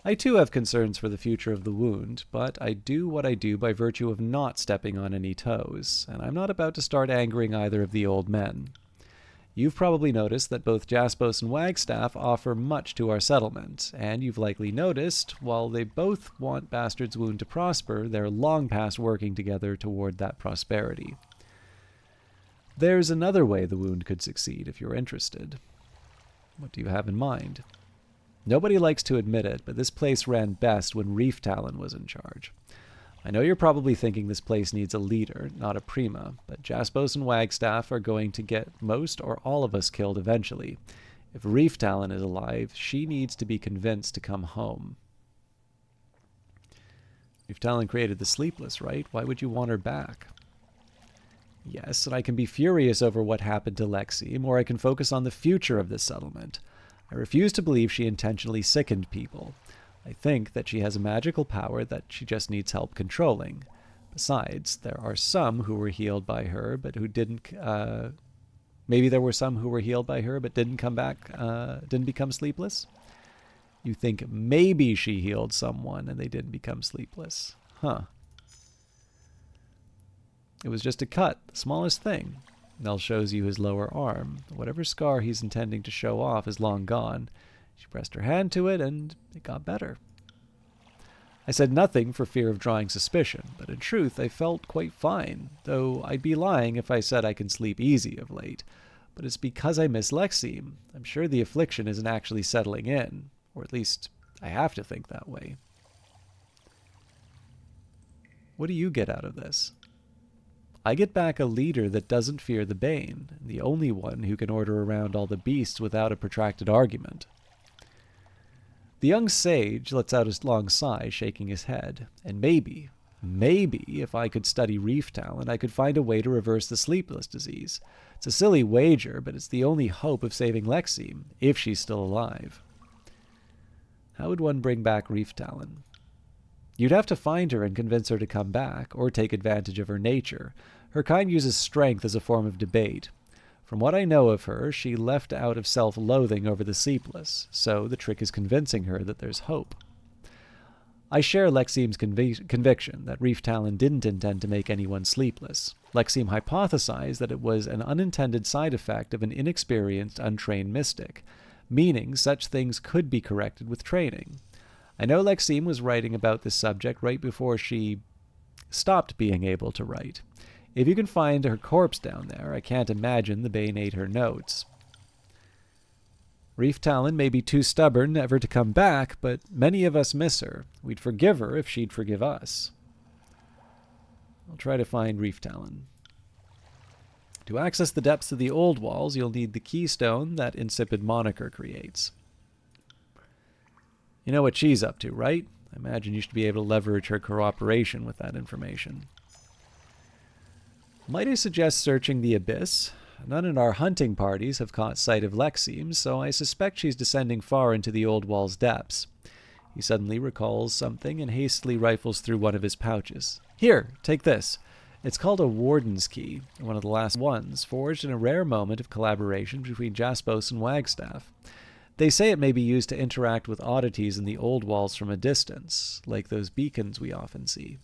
I too have concerns for the future of the wound, but I do what I do by virtue of not stepping on any toes, and I'm not about to start angering either of the old men. You've probably noticed that both Jaspos and Wagstaff offer much to our settlement, and you've likely noticed, while they both want Bastard's Wound to prosper, they're long past working together toward that prosperity. There's another way the wound could succeed if you're interested. What do you have in mind? Nobody likes to admit it, but this place ran best when Reef Talon was in charge. I know you're probably thinking this place needs a leader, not a prima, but Jaspos and Wagstaff are going to get most or all of us killed eventually. If Reef Talon is alive, she needs to be convinced to come home. Reef Talon created the Sleepless, right? Why would you want her back? Yes, and I can be furious over what happened to Lexi, or I can focus on the future of this settlement. I refuse to believe she intentionally sickened people. I think that she has a magical power that she just needs help controlling. Besides, there are some who were healed by her, but who didn't... maybe there were some who were healed by her, but didn't come back, didn't become sleepless? You think maybe she healed someone and they didn't become sleepless. Huh. It was just a cut, the smallest thing. Nell shows you his lower arm. Whatever scar he's intending to show off is long gone. She pressed her hand to it, and it got better. I said nothing for fear of drawing suspicion, but in truth I felt quite fine, though I'd be lying if I said I can sleep easy of late. But it's because I miss Lexi. I'm sure the affliction isn't actually settling in, or at least I have to think that way. What do you get out of this? I get back a leader that doesn't fear the Bane, the only one who can order around all the beasts without a protracted argument. The young sage lets out a long sigh, shaking his head. And maybe, if I could study reef talent, I could find a way to reverse the sleepless disease. It's a silly wager, but it's the only hope of saving Lexime, if she's still alive. How would one bring back reef talent? You'd have to find her and convince her to come back, or take advantage of her nature. Her kind uses strength as a form of debate. From what I know of her, she left out of self-loathing over the sleepless, so the trick is convincing her that there's hope. I share Lexime's conviction that Reef Talon didn't intend to make anyone sleepless. Lexime hypothesized that it was an unintended side effect of an inexperienced, untrained mystic, meaning such things could be corrected with training. I know Lexime was writing about this subject right before she stopped being able to write. If you can find her corpse down there, I can't imagine the Bane ate her notes. Reef Talon may be too stubborn ever to come back, but many of us miss her. We'd forgive her if she'd forgive us. I'll try to find Reef Talon. To access the depths of the old walls, you'll need the keystone that insipid moniker creates. You know what she's up to, right? I imagine you should be able to leverage her cooperation with that information. Might I suggest searching the abyss? None in our hunting parties have caught sight of Lexime, so I suspect she's descending far into the old wall's depths. He suddenly recalls something and hastily rifles through one of his pouches. Here, take this. It's called a Warden's Key, one of the last ones, forged in a rare moment of collaboration between Jaspos and Wagstaff. They say it may be used to interact with oddities in the old walls from a distance, like those beacons we often see.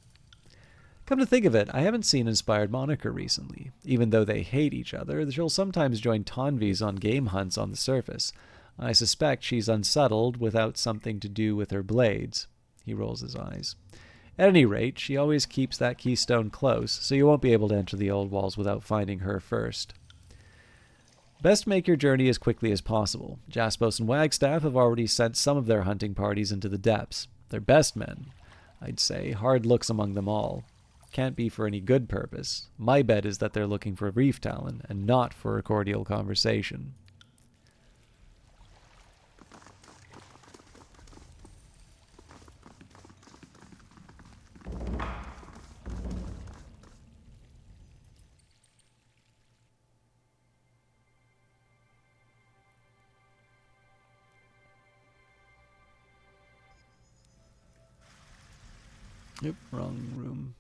Come to think of it, I haven't seen Inspired Moniker recently. Even though they hate each other, she'll sometimes join Tonvis on game hunts on the surface. I suspect she's unsettled without something to do with her blades. He rolls his eyes. At any rate, she always keeps that keystone close, so you won't be able to enter the old walls without finding her first. Best make your journey as quickly as possible. Jaspos and Wagstaff have already sent some of their hunting parties into the depths. Their best men. I'd say hard looks among them all. Can't be for any good purpose. My bet is that they're looking for Reef Talon, and not for a cordial conversation. Yep, wrong room.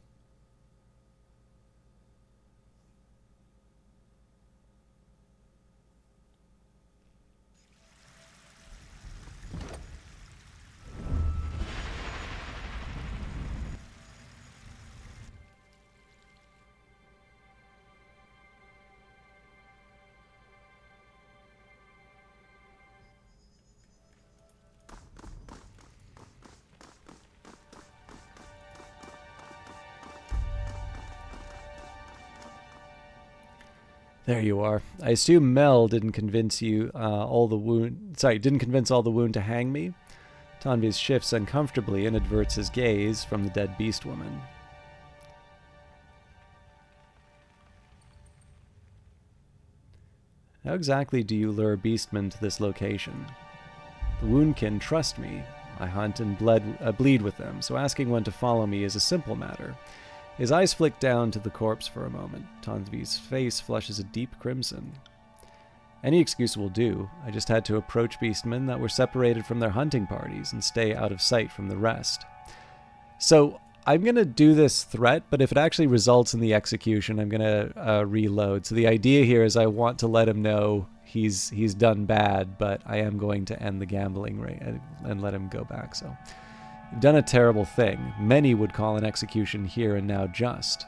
There you are. I assume Mel didn't convince you didn't convince all the wound to hang me. Tonvis shifts uncomfortably and averts his gaze from the dead beast woman. How exactly do you lure beastmen to this location? The woundkin trust me. I hunt and bleed with them, so asking one to follow me is a simple matter. His eyes flick down to the corpse for a moment. Tonvis' face flushes a deep crimson. Any excuse will do. I just had to approach beastmen that were separated from their hunting parties and stay out of sight from the rest. So I'm going to do this threat, but if it actually results in the execution, I'm going to reload. So the idea here is I want to let him know he's done bad, but I am going to end the gambling and let him go back. So you've done a terrible thing. Many would call an execution here and now just.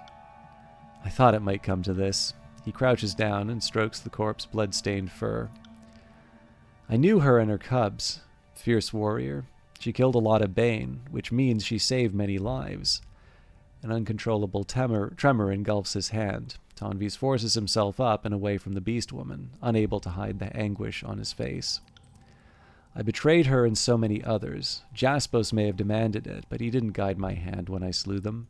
I thought it might come to this. He crouches down and strokes the corpse's blood-stained fur. I knew her and her cubs. Fierce warrior. She killed a lot of Bane, which means she saved many lives. An uncontrollable tremor engulfs his hand. Tonvis forces himself up and away from the beast woman, unable to hide the anguish on his face. I betrayed her and so many others. Jaspos may have demanded it, but he didn't guide my hand when I slew them.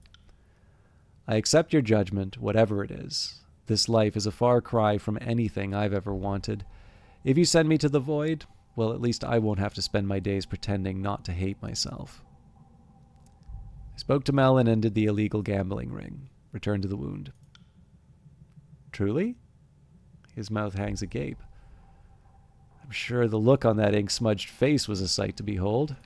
I accept your judgment, whatever it is. This life is a far cry from anything I've ever wanted. If you send me to the void, well, at least I won't have to spend my days pretending not to hate myself. I spoke to Mel and ended the illegal gambling ring. Returned to the wound. Truly? His mouth hangs agape. I'm sure the look on that ink-smudged face was a sight to behold.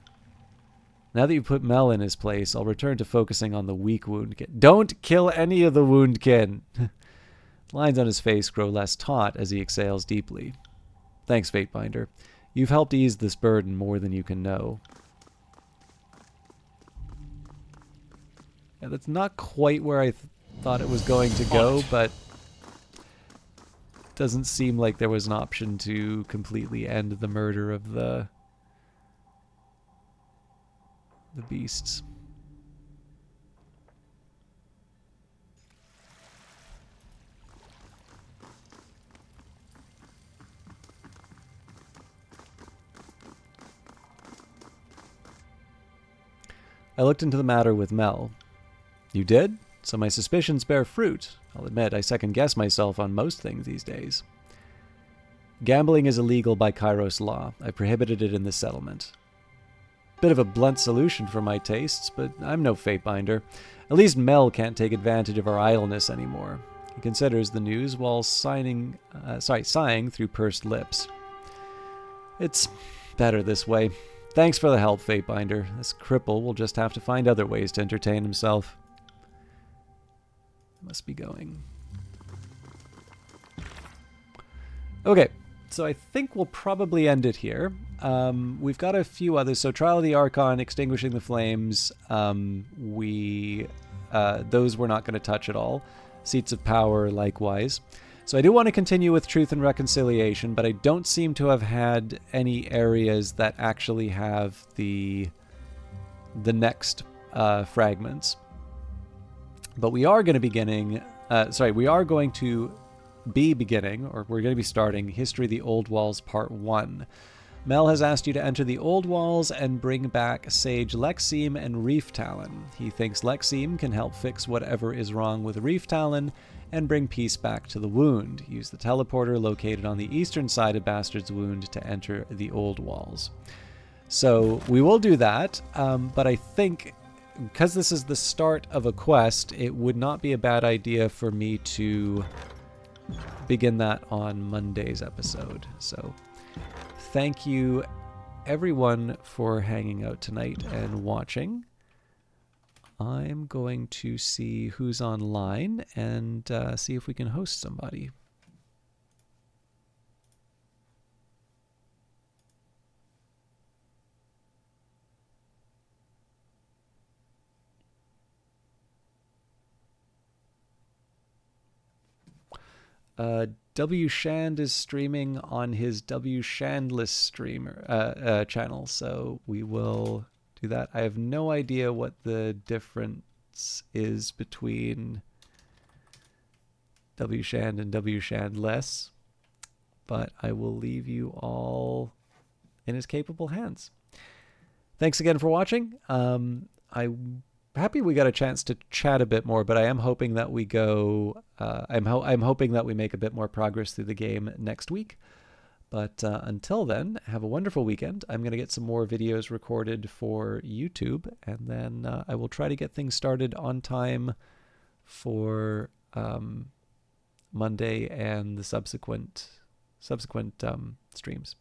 Now that you've put Mel in his place, I'll return to focusing on the weak woundkin. Don't kill any of the woundkin! Lines on his face grow less taut as he exhales deeply. Thanks, Fatebinder. You've helped ease this burden more than you can know. Yeah, that's not quite where I thought it was going to go, but it doesn't seem like there was an option to completely end the murder of the beasts. I looked into the matter with Mel. You did? So my suspicions bear fruit. I'll admit, I second-guess myself on most things these days. Gambling is illegal by Kairos law. I prohibited it in the settlement. Bit of a blunt solution for my tastes, but I'm no Fatebinder. At least Mel can't take advantage of our idleness anymore. He considers the news while sighing through pursed lips. It's better this way. Thanks for the help, Fatebinder. This cripple will just have to find other ways to entertain himself. Must be going. Okay, so I think we'll probably end it here. We've got a few others. So Trial of the Archon, Extinguishing the Flames, those we're not going to touch at all. Seats of Power, likewise. So I do want to continue with Truth and Reconciliation, but I don't seem to have had any areas that actually have the next fragments. But we are going to be beginning, we are going to be beginning, or we're going to be starting History of the Old Walls Part 1. Mel has asked you to enter the Old Walls and bring back Sage Lexime and Reef Talon. He thinks Lexime can help fix whatever is wrong with Reef Talon and bring peace back to the wound. Use the teleporter located on the eastern side of Bastard's Wound to enter the Old Walls. So we will do that, but I think because this is the start of a quest, it would not be a bad idea for me to begin that on Monday's episode. So thank you everyone for hanging out tonight and watching. I'm going to see who's online and see if we can host somebody. W. Shand is streaming on his W. Shandless streamer channel, so we will do that. I have no idea what the difference is between W. Shand and W. Shandless, but I will leave you all in his capable hands. Thanks again for watching. I'm happy we got a chance to chat a bit more, but I am hoping that we go. I'm hoping that we make a bit more progress through the game next week. But until then, have a wonderful weekend. I'm going to get some more videos recorded for YouTube, and then I will try to get things started on time for Monday and the subsequent streams.